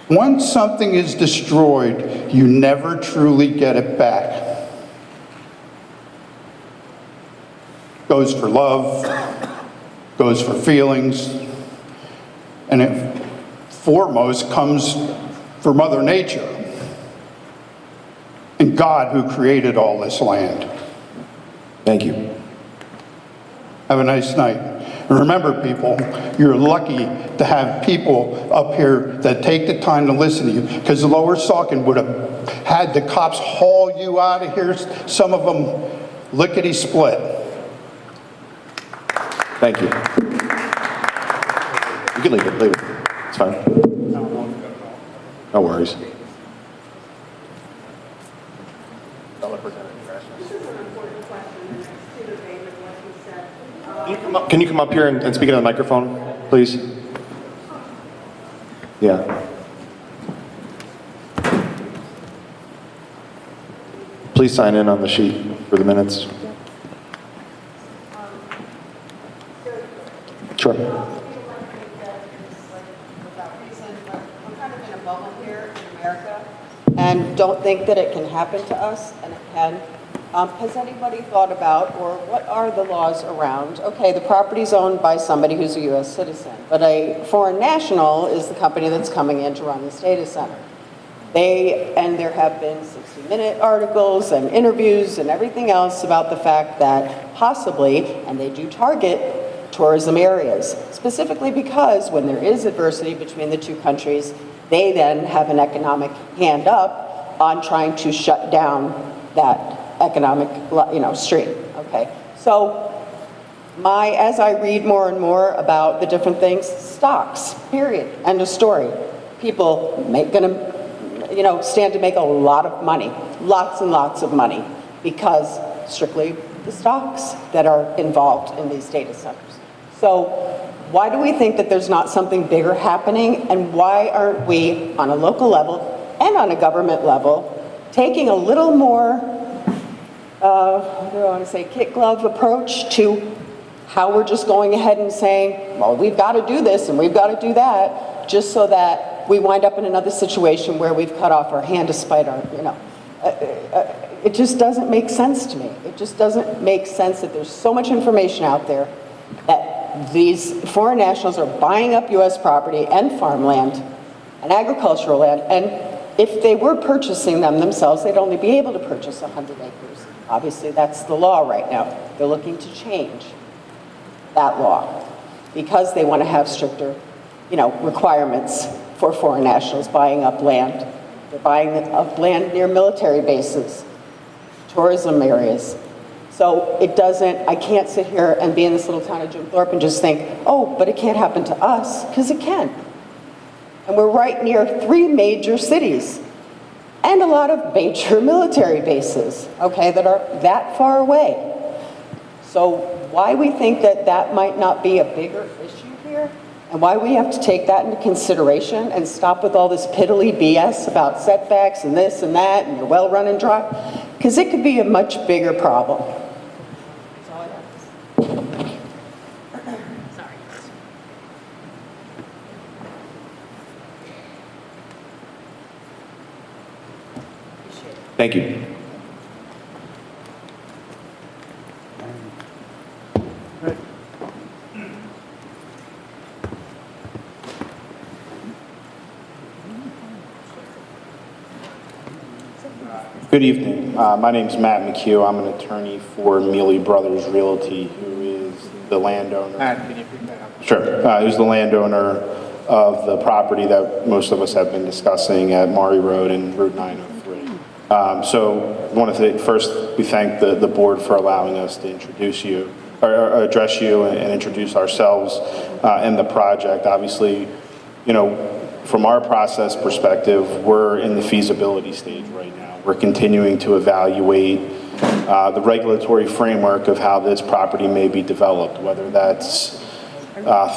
Speaker 7: Once something is destroyed, you never truly get it back. Goes for love, goes for feelings, and it foremost comes for Mother Nature and God, who created all this land.
Speaker 3: Thank you.
Speaker 7: Have a nice night. And remember, people, you're lucky to have people up here that take the time to listen to you, because Lower Saucon would have had the cops haul you out of here, some of them lickety-split.
Speaker 3: Thank you. You can leave it. It's fine. No worries. Can you come up here and speak into the microphone, please? Yeah. Please sign in on the sheet for the minutes. Sure.
Speaker 12: We're kind of in a bubble here in America, and don't think that it can happen to us, and it can. Has anybody thought about, or what are the laws around? Okay, the property's owned by somebody who's a U.S. citizen, but a foreign national is the company that's coming in to run this data center. And there have been 60-minute articles and interviews and everything else about the fact that possibly, and they do target tourism areas, specifically because when there is adversity between the two countries, they then have an economic hand up on trying to shut down that economic, stream. Okay, so as I read more and more about the different things, stocks, period, end of story. People stand to make a lot of money, lots and lots of money, because strictly the stocks that are involved in these data centers. So why do we think that there's not something bigger happening? And why aren't we, on a local level and on a government level, taking a little more, what do I want to say, kit glove approach to how we're just going ahead and saying, well, we've got to do this and we've got to do that, just so that we wind up in another situation where we've cut off our hand to spite our, it just doesn't make sense to me. It just doesn't make sense that there's so much information out there that these foreign nationals are buying up U.S. property and farmland and agricultural land, and if they were purchasing them themselves, they'd only be able to purchase 100 acres. Obviously, that's the law right now. They're looking to change that law because they want to have stricter, requirements for foreign nationals buying up land. They're buying up land near military bases, tourism areas. So I can't sit here and be in this little town of Jim Thorp and just think, oh, but it can't happen to us, because it can. And we're right near 3 major cities and a lot of major military bases, okay, that are that far away. So why we think that that might not be a bigger issue here, and why we have to take that into consideration and stop with all this piddly BS about setbacks and this and that and your well run and dry, because it could be a much bigger problem. That's all I have to say.
Speaker 8: Sorry.
Speaker 15: Thank you. Good evening. My name is Matt McHugh. I'm an attorney for Mealy Brothers Realty, who is the landowner. Matt, can you pick that up? Sure. Who's the landowner of the property that most of us have been discussing at Moria Rd and Route 903. So I want to say first we thank the board for allowing us to introduce you, or address you and introduce ourselves and the project. Obviously, from our process perspective, we're in the feasibility stage right now. We're continuing to evaluate the regulatory framework of how this property may be developed, whether that's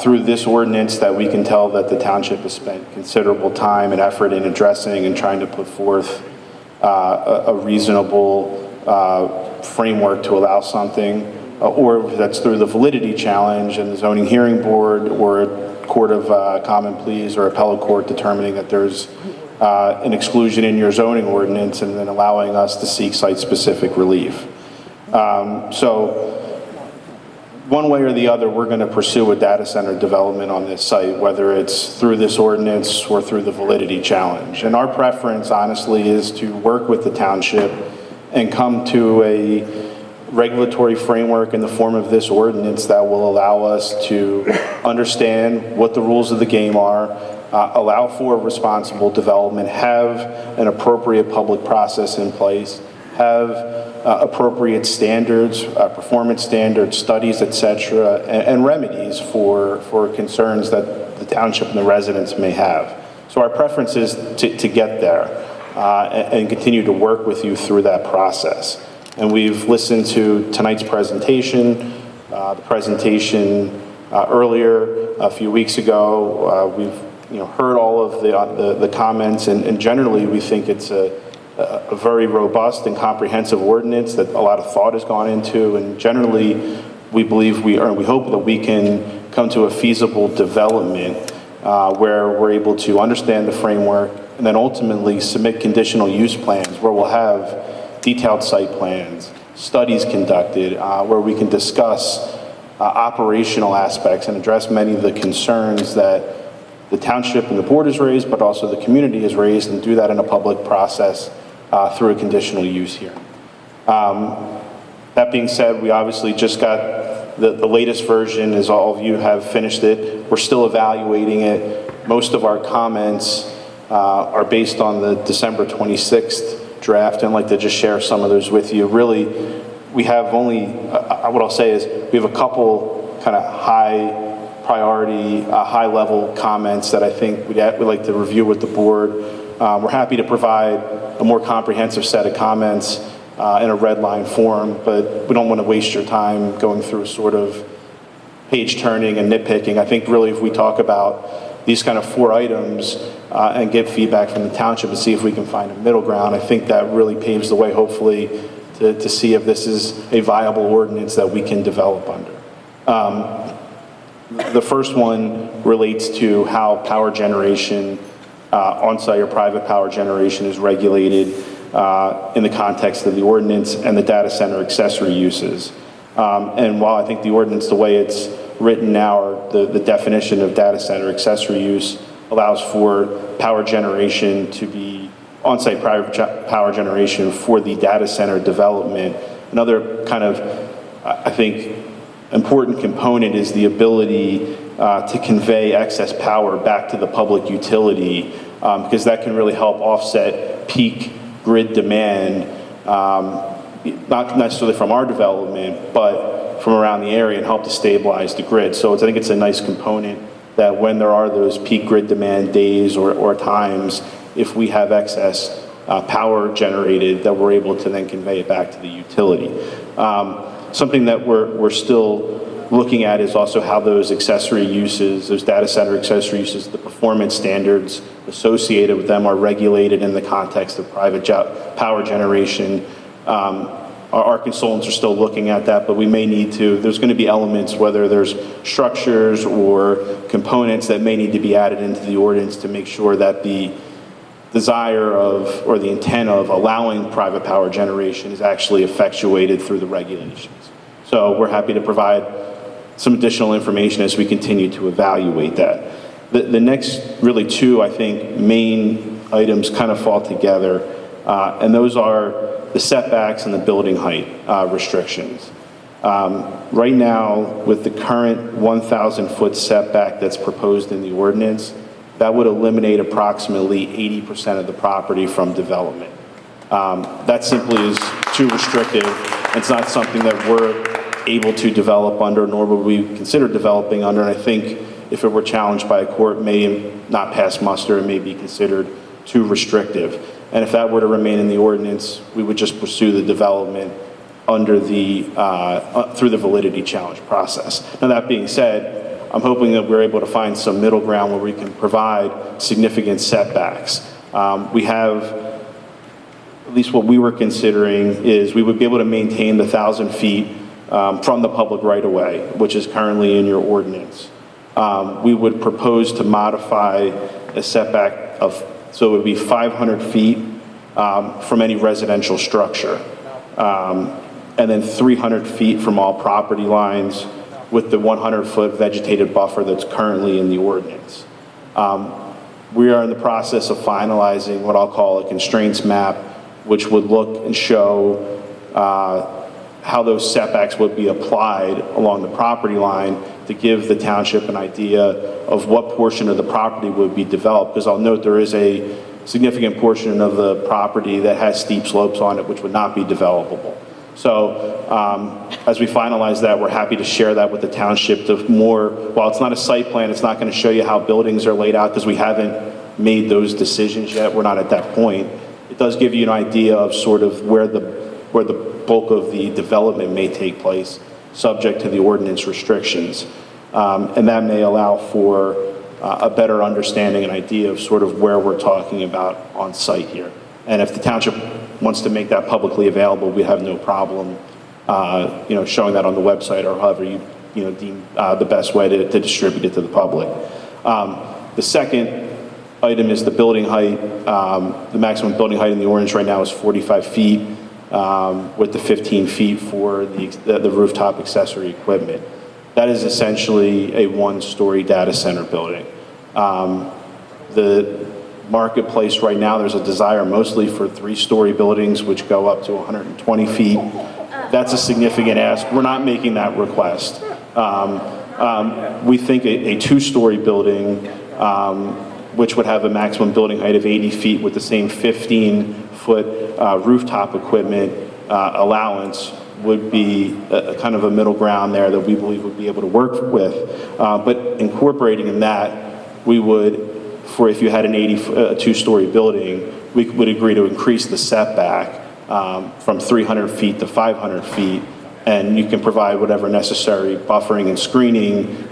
Speaker 15: through this ordinance that we can tell that the township has spent considerable time and effort in addressing and trying to put forth a reasonable framework to allow something, or that's through the validity challenge and the zoning hearing board or a court of common pleas or appellate court determining that there's an exclusion in your zoning ordinance and then allowing us to seek site-specific relief. So one way or the other, we're going to pursue a data center development on this site, whether it's through this ordinance or through the validity challenge. And our preference, honestly, is to work with the township and come to a regulatory framework in the form of this ordinance that will allow us to understand what the rules of the game are, allow for responsible development, have an appropriate public process in place, have appropriate standards, performance standards, studies, etc., and remedies for concerns that the township and the residents may have. So our preference is to get there and continue to work with you through that process. And we've listened to tonight's presentation, the presentation earlier a few weeks ago. We've heard all of the comments, and generally we think it's a very robust and comprehensive ordinance that a lot of thought has gone into, and generally we believe we hope that we can come to a feasible development where we're able to understand the framework and then ultimately submit conditional use plans where we'll have detailed site plans, studies conducted, where we can discuss operational aspects and address many of the concerns that the township and the board has raised, but also the community has raised, and do that in a public process through a conditional use hearing. That being said, we obviously just got the latest version, as all of you have finished it. We're still evaluating it. Most of our comments are based on the December 26th draft, and I'd like to just share some of those with you. Really, we have only, what I'll say is, we have a couple kind of high priority, high level comments that I think we'd like to review with the board. We're happy to provide a more comprehensive set of comments in a red line form, but we don't want to waste your time going through sort of page turning and nitpicking. I think really if we talk about these kind of 4 items and get feedback from the township and see if we can find a middle ground, I think that really paves the way, hopefully, to see if this is a viable ordinance that we can develop under. The first one relates to how power generation, on-site or private power generation, is regulated in the context of the ordinance and the data center accessory uses. And while I think the ordinance, the way it's written now, or the definition of data center accessory use allows for power generation to be on-site private power generation for the data center development. Another kind of, I think, important component is the ability to convey excess power back to the public utility, because that can really help offset peak grid demand, not necessarily from our development, but from around the area, and help to stabilize the grid. So I think it's a nice component that when there are those peak grid demand days or times, if we have excess power generated, that we're able to then convey it back to the utility. Something that we're still looking at is also how those accessory uses, those data center accessory uses, the performance standards associated with them are regulated in the context of private power generation. Our consultants are still looking at that, but we may need to, there's going to be elements, whether there's structures or components that may need to be added into the ordinance to make sure that the desire of, or the intent of allowing private power generation is actually effectuated through the regulations. So we're happy to provide some additional information as we continue to evaluate that. The next really 2, I think, main items kind of fall together, and those are the setbacks and the building height restrictions. Right now, with the current 1,000-foot setback that's proposed in the ordinance, that would eliminate approximately 80% of the property from development. That simply is too restrictive. It's not something that we're able to develop under, nor would we consider developing under. And I think if it were challenged by a court, may not pass muster and may be considered too restrictive. And if that were to remain in the ordinance, we would just pursue the development under the, through the validity challenge process. Now, that being said, I'm hoping that we're able to find some middle ground where we can provide significant setbacks. We have, at least what we were considering, is we would be able to maintain the 1,000 feet from the public right-of-way, which is currently in your ordinance. We would propose to modify a setback of, so it would be 500 feet from any residential structure, and then 300 feet from all property lines, with the 100-foot vegetated buffer that's currently in the ordinance. We are in the process of finalizing what I'll call a constraints map, which would look and show how those setbacks would be applied along the property line to give the township an idea of what portion of the property would be developed. Because I'll note there is a significant portion of the property that has steep slopes on it, which would not be developable. So as we finalize that, we're happy to share that with the township to more, while it's not a site plan, it's not going to show you how buildings are laid out because we haven't made those decisions yet. We're not at that point. It does give you an idea of sort of where the bulk of the development may take place, subject to the ordinance restrictions. And that may allow for a better understanding and idea of sort of where we're talking about on site here. And if the township wants to make that publicly available, we have no problem, showing that on the website or however you deem the best way to distribute it to the public. The second item is the building height. The maximum building height in the ordinance right now is 45 feet, with the 15 feet for the rooftop accessory equipment. That is essentially a one-story data center building. The marketplace right now, there's a desire mostly for 3-story buildings, which go up to 120 feet. That's a significant ask. We're not making that request. We think a 2-story building, which would have a maximum building height of 80 feet with the same 15-foot rooftop equipment allowance, would be a kind of a middle ground there that we believe would be able to work with. But incorporating in that, we would, for if you had a 2-story building, we would agree to increase the setback from 300 feet to 500 feet and you can provide whatever necessary buffering and screening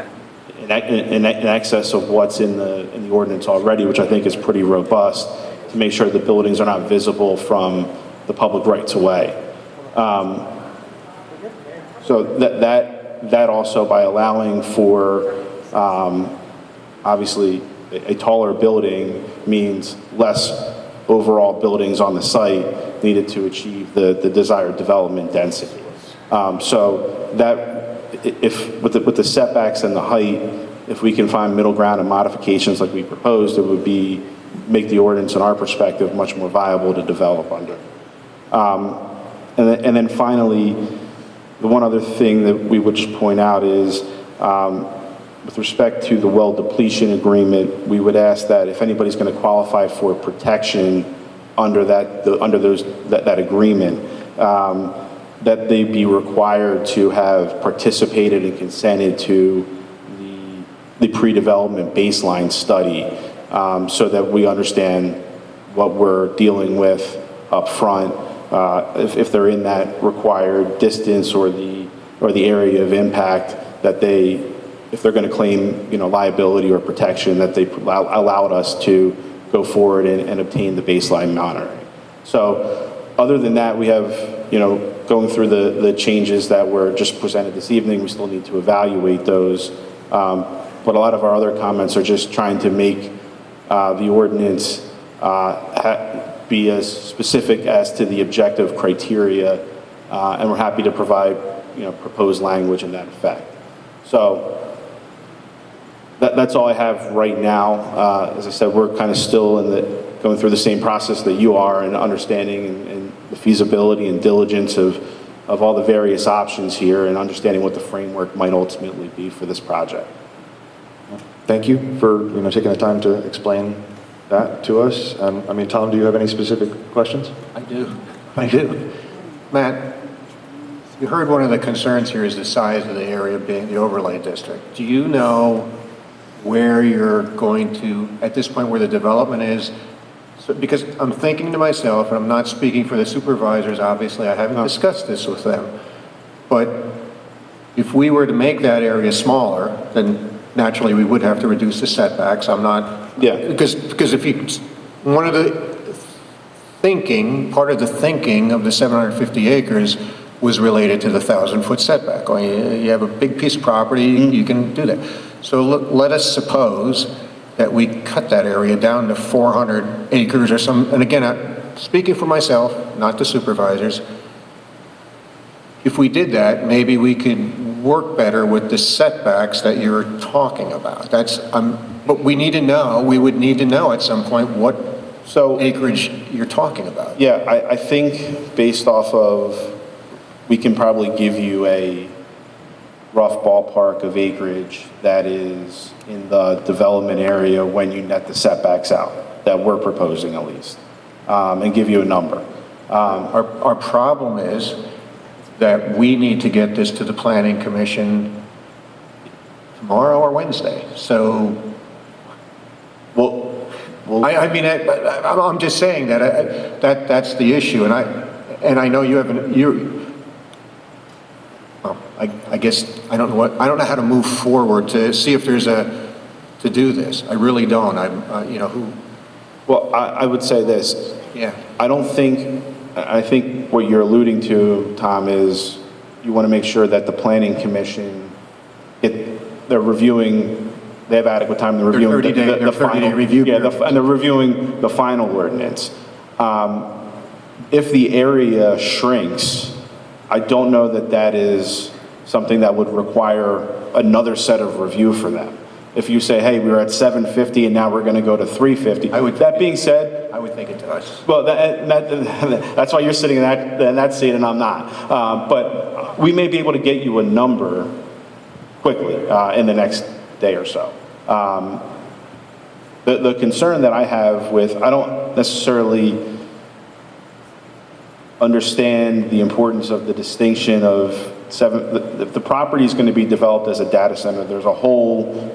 Speaker 15: in excess of what's in the ordinance already, which I think is pretty robust, to make sure the buildings are not visible from the public rights of way. So that also, by allowing for, obviously, a taller building means less overall buildings on the site needed to achieve the desired development density. So that, if with the setbacks and the height, if we can find middle ground and modifications like we proposed, it would make the ordinance, in our perspective, much more viable to develop under. And then finally, the one other thing that we would just point out is, with respect to the well depletion agreement, we would ask that if anybody's going to qualify for protection under that agreement, that they be required to have participated and consented to the pre-development baseline study, so that we understand what we're dealing with up front, if they're in that required distance or the area of impact, that if they're going to claim, liability or protection, that they allowed us to go forward and obtain the baseline monitoring. So other than that, we have, going through the changes that were just presented this evening, we still need to evaluate those. But a lot of our other comments are just trying to make the ordinance be as specific as to the objective criteria, and we're happy to provide, proposed language in that effect. So that's all I have right now. As I said, we're kind of still going through the same process that you are, and understanding and the feasibility and diligence of all the various options here, and understanding what the framework might ultimately be for this project.
Speaker 3: Thank you for taking the time to explain that to us. Tom, do you have any specific questions?
Speaker 6: I do. Matt, you heard one of the concerns here is the size of the area being the overlay district. Do you know where you're going to, at this point, where the development is? So, because I'm thinking to myself, and I'm not speaking for the supervisors, obviously, I haven't discussed this with them, but if we were to make that area smaller, then naturally we would have to reduce the setbacks. Because if you, part of the thinking of the 750 acres was related to the 1,000-foot setback. You have a big piece of property, you can do that. So let us suppose that we cut that area down to 400 acres or some, and again, speaking for myself, not the supervisors, if we did that, maybe we could work better with the setbacks that you're talking about. But we need to know, we would need to know at some point what acreage you're talking about.
Speaker 15: Yeah, I think based off of, we can probably give you a rough ballpark of acreage that is in the development area when you net the setbacks out, that we're proposing at least, and give you a number.
Speaker 6: Our problem is that we need to get this to the Planning Commission tomorrow or Wednesday. So, I'm just saying that's the issue, and I know you haven't. I guess I don't know how to move forward to see if there's to do this. I really don't.
Speaker 15: Well, I would say this.
Speaker 6: Yeah.
Speaker 15: I think what you're alluding to, Tom, is you want to make sure that the Planning Commission, they're reviewing, they have adequate time to review the final review. Yeah, and they're reviewing the final ordinance. If the area shrinks, I don't know that is something that would require another set of review for them. If you say, hey, we were at 750 and now we're going to go to 350. That being said,
Speaker 6: I would think it does.
Speaker 15: Well, that's why you're sitting in that seat and I'm not. But we may be able to get you a number quickly in the next day or so. The concern that I have I don't necessarily understand the importance of the distinction of the property is going to be developed as a data center. There's a whole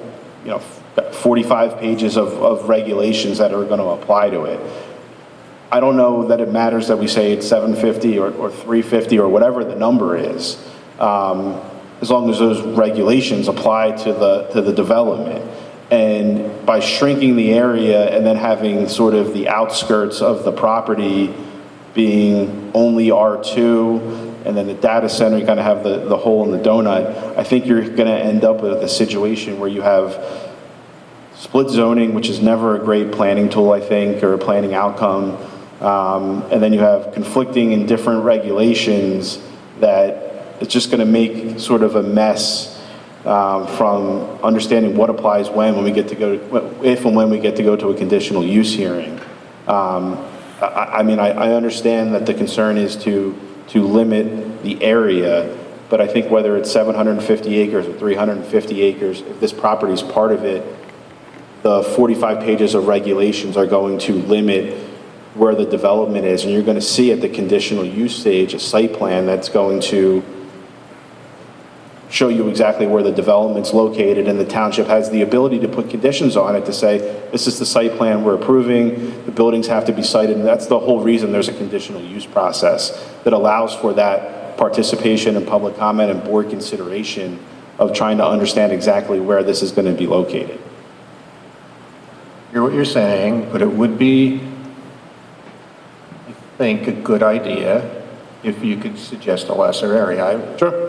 Speaker 15: 45 pages of regulations that are going to apply to it. I don't know that it matters that we say it's 750 or 350 or whatever the number is. as long as those regulations apply to the development. And by shrinking the area and then having sort of the outskirts of the property being only R2, and then the data center, you kind of have the hole in the donut, I think you're going to end up with a situation where you have split zoning, which is never a great planning tool, I think, or a planning outcome. And then you have conflicting and different regulations that it's just going to make sort of a mess from understanding what applies when we get to go, if and when we get to go to a conditional use hearing. I mean, I understand that the concern is to limit the area, but I think whether it's 750 acres or 350 acres, if this property is part of it, the 45 pages of regulations are going to limit where the development is, and you're going to see at the conditional use stage a site plan that's going to show you exactly where the development's located, and the township has the ability to put conditions on it to say, this is the site plan we're approving, the buildings have to be cited, and that's the whole reason there's a conditional use process that allows for that participation and public comment and board consideration of trying to understand exactly where this is going to be located.
Speaker 6: I hear what you're saying, but it would be, I think, a good idea if you could suggest a lesser area.
Speaker 15: Sure.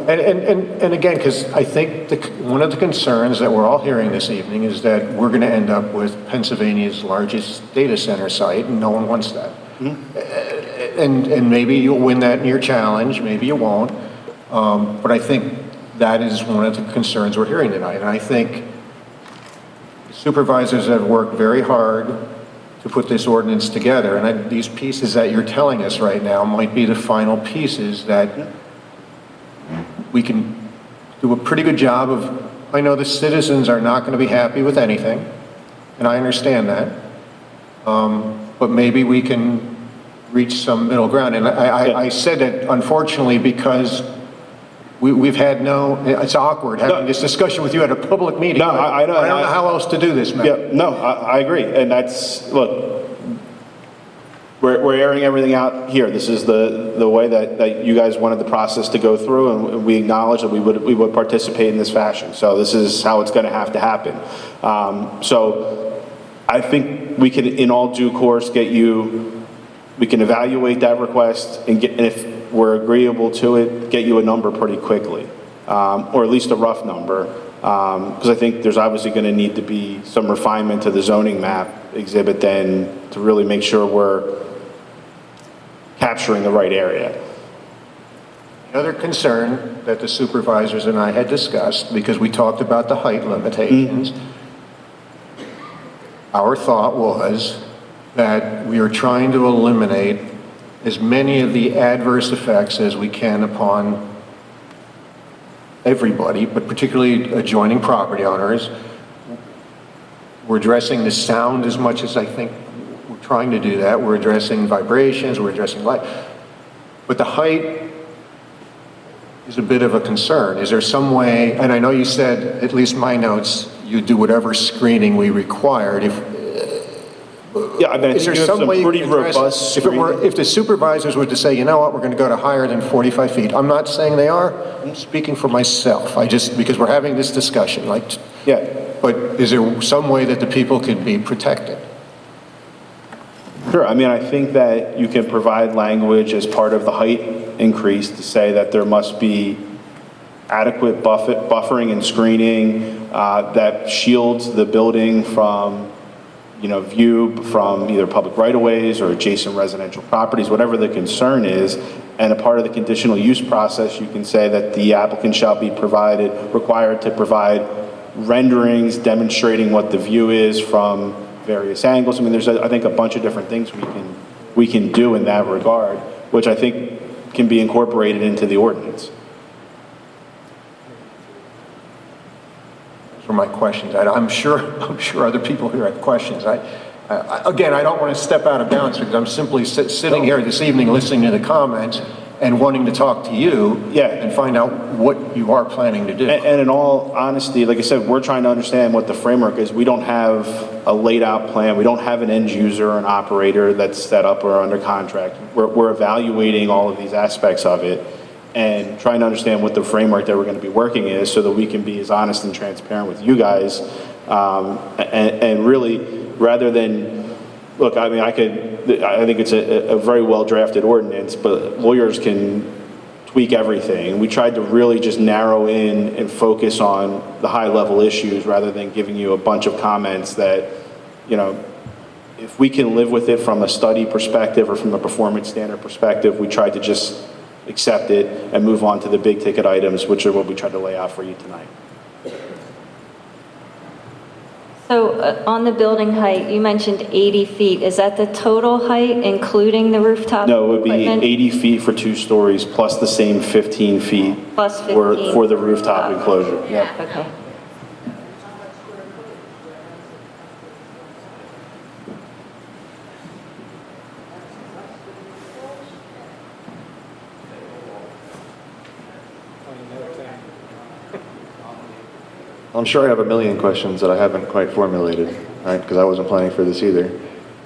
Speaker 6: And again, because I think one of the concerns that we're all hearing this evening is that we're going to end up with Pennsylvania's largest data center site, and no one wants that. And maybe you'll win that in your challenge, maybe you won't. But I think that is one of the concerns we're hearing tonight. And I think supervisors have worked very hard to put this ordinance together, and these pieces that you're telling us right now might be the final pieces that we can do a pretty good job of. I know the citizens are not going to be happy with anything, and I understand that, but maybe we can reach some middle ground. And I said that unfortunately because we've had it's awkward having this discussion with you at a public meeting.
Speaker 15: No, I know.
Speaker 6: I don't know how else to do this, man.
Speaker 15: Yeah, no, I agree. And that's, look, we're airing everything out here. This is the way that you guys wanted the process to go through, and we acknowledge that we would participate in this fashion. So this is how it's going to have to happen. So I think we can, in all due course, we can evaluate that request and if we're agreeable to it, get you a number pretty quickly, or at least a rough number, because I think there's obviously going to need to be some refinement to the zoning map exhibit then to really make sure we're capturing the right area.
Speaker 6: Another concern that the supervisors and I had discussed, because we talked about the height limitations, our thought was that we are trying to eliminate as many of the adverse effects as we can upon everybody, but particularly adjoining property owners. We're addressing the sound as much as I think we're trying to do that. We're addressing vibrations, we're addressing light. But the height is a bit of a concern. Is there some way, and I know you said, at least my notes, you do whatever screening we required.
Speaker 15: Yeah, I mean,
Speaker 6: is there some way you can address, if the supervisors were to say, you know what, we're going to go to higher than 45 feet. I'm not saying they are. I'm speaking for myself. Because we're having this discussion. But is there some way that the people could be protected?
Speaker 15: Sure. I mean, I think that you can provide language as part of the height increase to say that there must be adequate buffering and screening that shields the building from view from either public right-of-ways or adjacent residential properties, whatever the concern is. And a part of the conditional use process, you can say that the applicant shall be required to provide renderings demonstrating what the view is from various angles. I mean, there's, I think, a bunch of different things we can do in that regard, which I think can be incorporated into the ordinance.
Speaker 6: For my questions. I'm sure other people here have questions. Again, I don't want to step out of bounds because I'm simply sitting here this evening listening to the comments and wanting to talk to you and find out what you are planning to do.
Speaker 15: And in all honesty, like I said, we're trying to understand what the framework is. We don't have a laid out plan. We don't have an end user or an operator that's set up or under contract. We're evaluating all of these aspects of it. and trying to understand what the framework that we're going to be working is so that we can be as honest and transparent with you guys. And really, rather than, look, I mean, I think it's a very well-drafted ordinance, but lawyers can tweak everything. We tried to really just narrow in and focus on the high-level issues rather than giving you a bunch of comments that, you know, if we can live with it from a study perspective or from a performance standard perspective, we tried to just accept it and move on to the big ticket items, which are what we tried to lay out for you tonight.
Speaker 2: So on the building height, you mentioned 80 feet. Is that the total height, including the rooftop
Speaker 15: No, it would be
Speaker 2: equipment?
Speaker 15: 80 feet for 2 stories plus the same 15 feet
Speaker 2: Plus 15.
Speaker 15: for the rooftop enclosure. Yep.
Speaker 2: Okay.
Speaker 3: I'm sure I have a million questions that I haven't quite formulated, right? Because I wasn't planning for this either.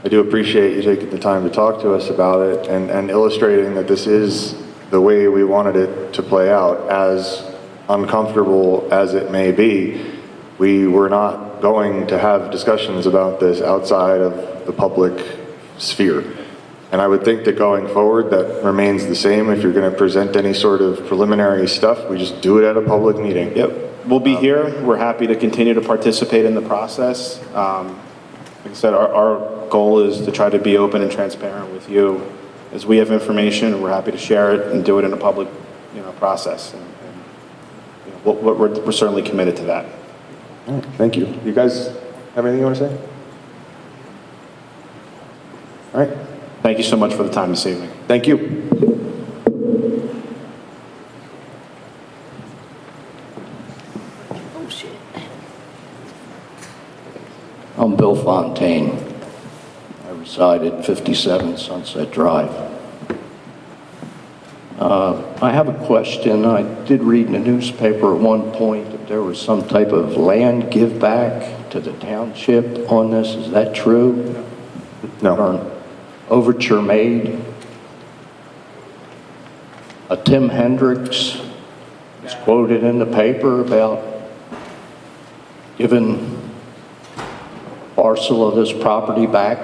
Speaker 3: I do appreciate you taking the time to talk to us about it and illustrating that this is the way we wanted it to play out. As uncomfortable as it may be, we were not going to have discussions about this outside of the public sphere. And I would think that going forward, that remains the same. If you're going to present any sort of preliminary stuff, we just do it at a public meeting.
Speaker 15: Yep. We'll be here. We're happy to continue to participate in the process. Like I said, our goal is to try to be open and transparent with you. As we have information, we're happy to share it and do it in a public, process. And we're certainly committed to that.
Speaker 3: All right, thank you. You guys have anything you want to say? All right.
Speaker 15: Thank you so much for the time this evening.
Speaker 3: Thank you.
Speaker 14: I'm Bill Fontaine. I reside at 57 Sunset Drive. I have a question. I did read in the newspaper at one point that there was some type of land give back to the township on this. Is that true?
Speaker 3: No.
Speaker 14: Or an overture made? Tim Hendricks is quoted in the paper about giving parcel of this property back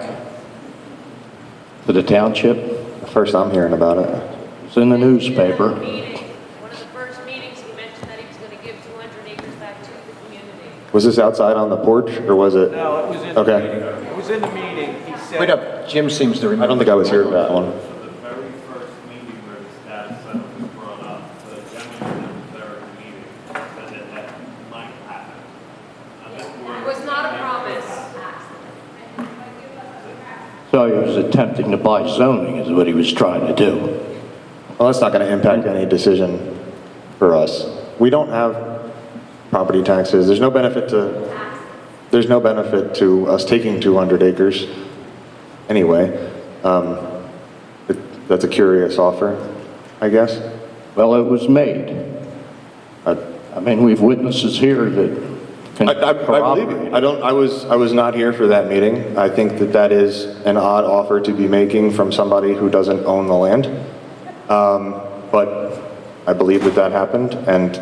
Speaker 14: to the township.
Speaker 3: First I'm hearing about it.
Speaker 14: It's in the newspaper.
Speaker 8: One of the first meetings, he mentioned that he was going to give 200 acres back to the community.
Speaker 3: Was this outside on the porch, or was it?
Speaker 22: No, it was in the meeting. It was in the meeting. He said.
Speaker 6: Wait up, Jim seems to remember.
Speaker 3: I don't think I was here for that one.
Speaker 23: The very first meeting where the status settlement was brought up, the gentleman that was there at the meeting said that might happen.
Speaker 8: It was not a promise.
Speaker 14: So he was attempting to buy zoning is what he was trying to do.
Speaker 3: Well, that's not going to impact any decision for us. We don't have property taxes. There's no benefit to us taking 200 acres anyway. That's a curious offer, I guess.
Speaker 14: Well, it was made. I mean, we've witnesses here that can
Speaker 3: I believe you. I was not here for that meeting. I think that is an odd offer to be making from somebody who doesn't own the land. But I believe that happened, and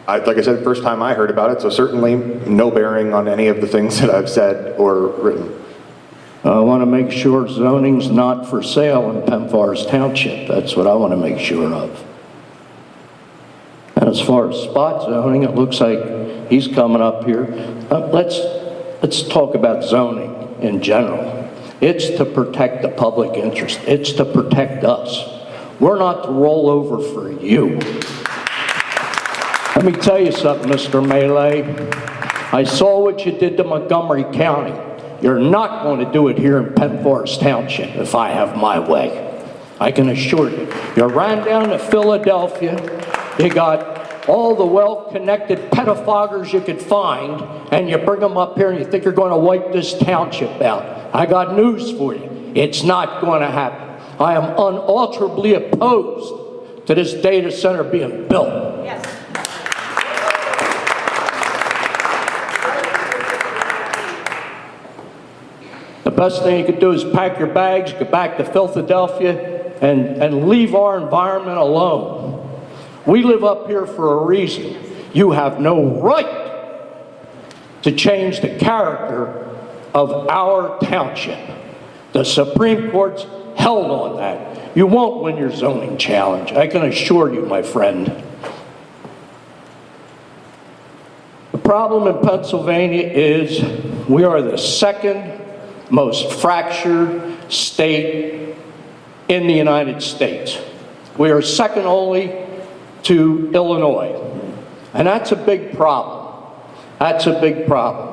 Speaker 3: like I said, first time I heard about it, so certainly no bearing on any of the things that I've said or written.
Speaker 14: I want to make sure zoning's not for sale in Penn Forest Township. That's what I want to make sure of. And as far as spot zoning, it looks like he's coming up here. Let's talk about zoning in general. It's to protect the public interest. It's to protect us. We're not to roll over for you. Let me tell you something, Mr. Melee. I saw what you did to Montgomery County. You're not going to do it here in Penn Forest Township if I have my way. I can assure you. You ran down to Philadelphia. You got all the well-connected pettifoggers you could find, and you bring them up here and you think you're going to wipe this township out. I got news for you. It's not going to happen. I am unalterably opposed to this data center being built.
Speaker 8: Yes.
Speaker 14: The best thing you could do is pack your bags, go back to Philadelphia, and leave our environment alone. We live up here for a reason. You have no right to change the character of our township. The Supreme Court's held on that. You won't win your zoning challenge, I can assure you, my friend. The problem in Pennsylvania is we are the second most fractured state in the United States. We are second only to Illinois. And that's a big problem. That's a big problem.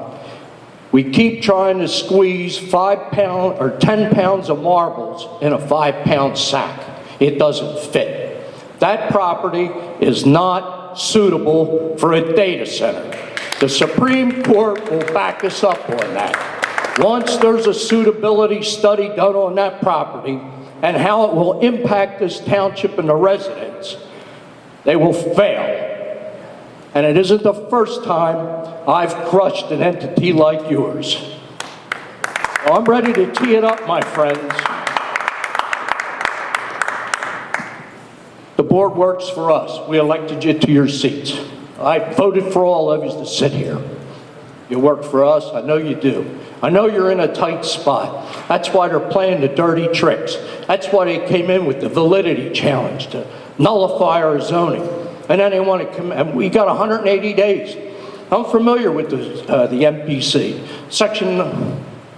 Speaker 14: We keep trying to squeeze 5 pound or 10 pounds of marbles in a 5-pound sack. It doesn't fit. That property is not suitable for a data center. The Supreme Court will back us up on that. Once there's a suitability study done on that property and how it will impact this township and the residents, they will fail. And it isn't the first time I've crushed an entity like yours. So I'm ready to tee it up, my friends. The board works for us. We elected you to your seats. I voted for all of you to sit here. You work for us, I know you do. I know you're in a tight spot. That's why they're playing the dirty tricks. That's why they came in with the validity challenge to nullify our zoning. And then they want to come, and we got 180 days. I'm familiar with the MPC, section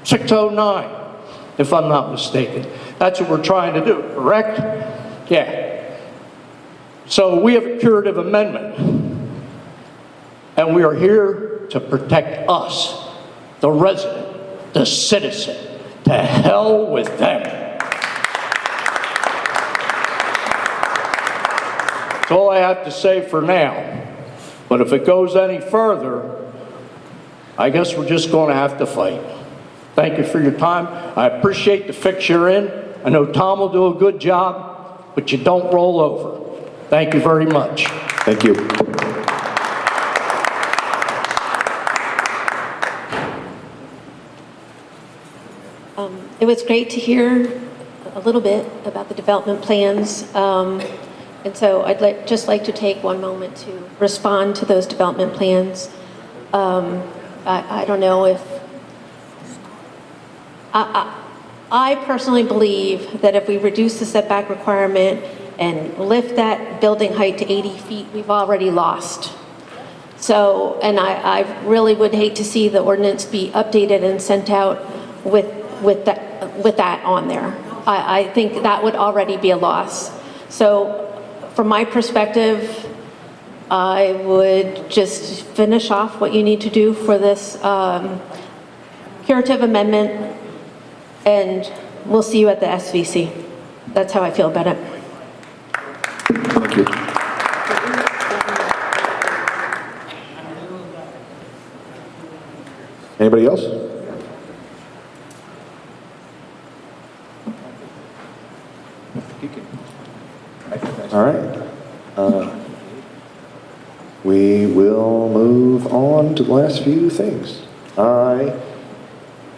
Speaker 14: 609, if I'm not mistaken. That's what we're trying to do, correct? Yeah. So we have a curative amendment. And we are here to protect us, the resident, the citizen. To hell with them. That's all I have to say for now. But if it goes any further, I guess we're just going to have to fight. Thank you for your time. I appreciate the fix you're in. I know Tom will do a good job, but you don't roll over. Thank you very much.
Speaker 3: Thank you.
Speaker 20: It was great to hear a little bit about the development plans. And so I'd just like to take one moment to respond to those development plans. I don't know if... I personally believe that if we reduce the setback requirement and lift that building height to 80 feet, we've already lost. So, and I really would hate to see the ordinance be updated and sent out with that on there. I think that would already be a loss. So from my perspective, I would just finish off what you need to do for this curative amendment, and we'll see you at the SVC. That's how I feel about it.
Speaker 3: Thank you. Anybody else? All right. We will move on to the last few things. I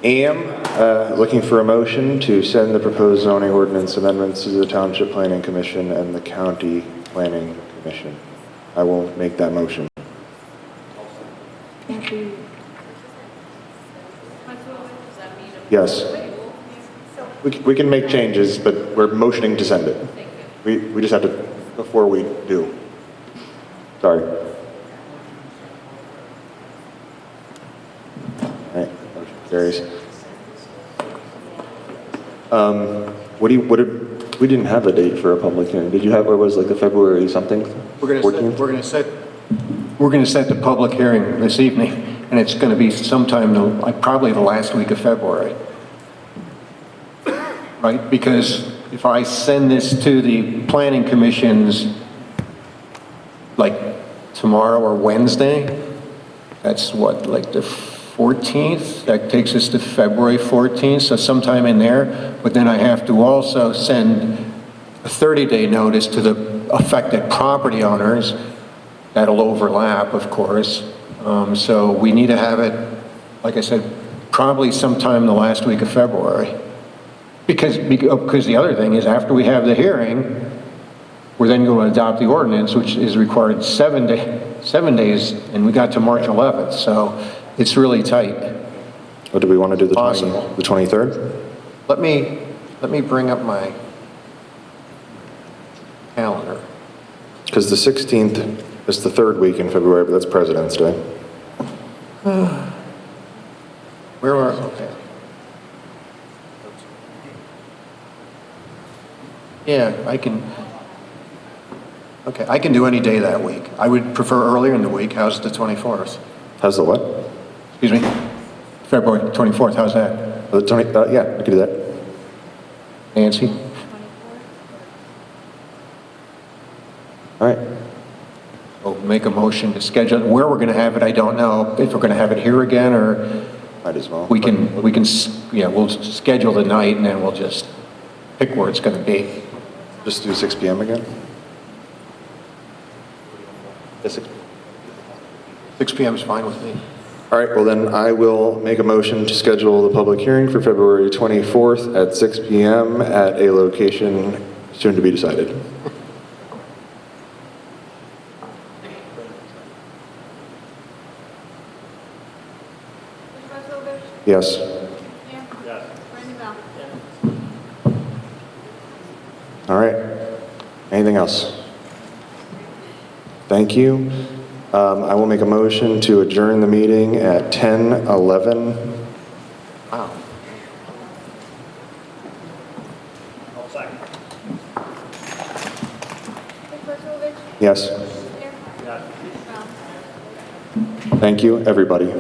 Speaker 3: am looking for a motion to send the proposed zoning ordinance amendments to the Township Planning Commission and the County Planning Commission. I will make that motion. Yes. We can make changes, but we're motioning to send it. We just have to, before we do. Sorry. All right, motion carries. We didn't have a date for a public hearing. Did you have, or was like the February something?
Speaker 6: We're going to set the public hearing this evening, and it's going to be sometime, like probably the last week of February. Right? Because if I send this to the planning commissions like tomorrow or Wednesday, that's what, like the 14th? That takes us to February 14th, so sometime in there. But then I have to also send a 30-day notice to the affected property owners. That'll overlap, of course. So we need to have it, like I said, probably sometime the last week of February. Because the other thing is, after we have the hearing, we're then going to adopt the ordinance, which is required 7 days, and we got to March 11th, so it's really tight.
Speaker 3: Or do we want to do the
Speaker 6: Possible.
Speaker 3: the 23rd?
Speaker 6: Let me bring up my calendar.
Speaker 3: Because the 16th is the third week in February, but that's President's Day.
Speaker 6: Where are, okay. Yeah, I can do any day that week. I would prefer earlier in the week. How's the 24th?
Speaker 3: How's the what?
Speaker 6: Excuse me? February 24th, how's that?
Speaker 3: The 20, yeah, we can do that.
Speaker 6: Nancy?
Speaker 3: All right.
Speaker 6: We'll make a motion to schedule it. Where we're going to have it, I don't know. If we're going to have it here again, or
Speaker 3: might as well.
Speaker 6: We'll schedule the night, and then we'll just pick where it's going to be.
Speaker 3: Just do 6 p.m. again? 6
Speaker 6: p.m. is fine with me.
Speaker 3: All right, well then I will make a motion to schedule the public hearing for February 24th at 6 p.m. at a location soon to be decided. Yes. All right. Anything else? Thank you. I will make a motion to adjourn the meeting at 10:11.
Speaker 6: Wow.
Speaker 3: Yes. Thank you, everybody.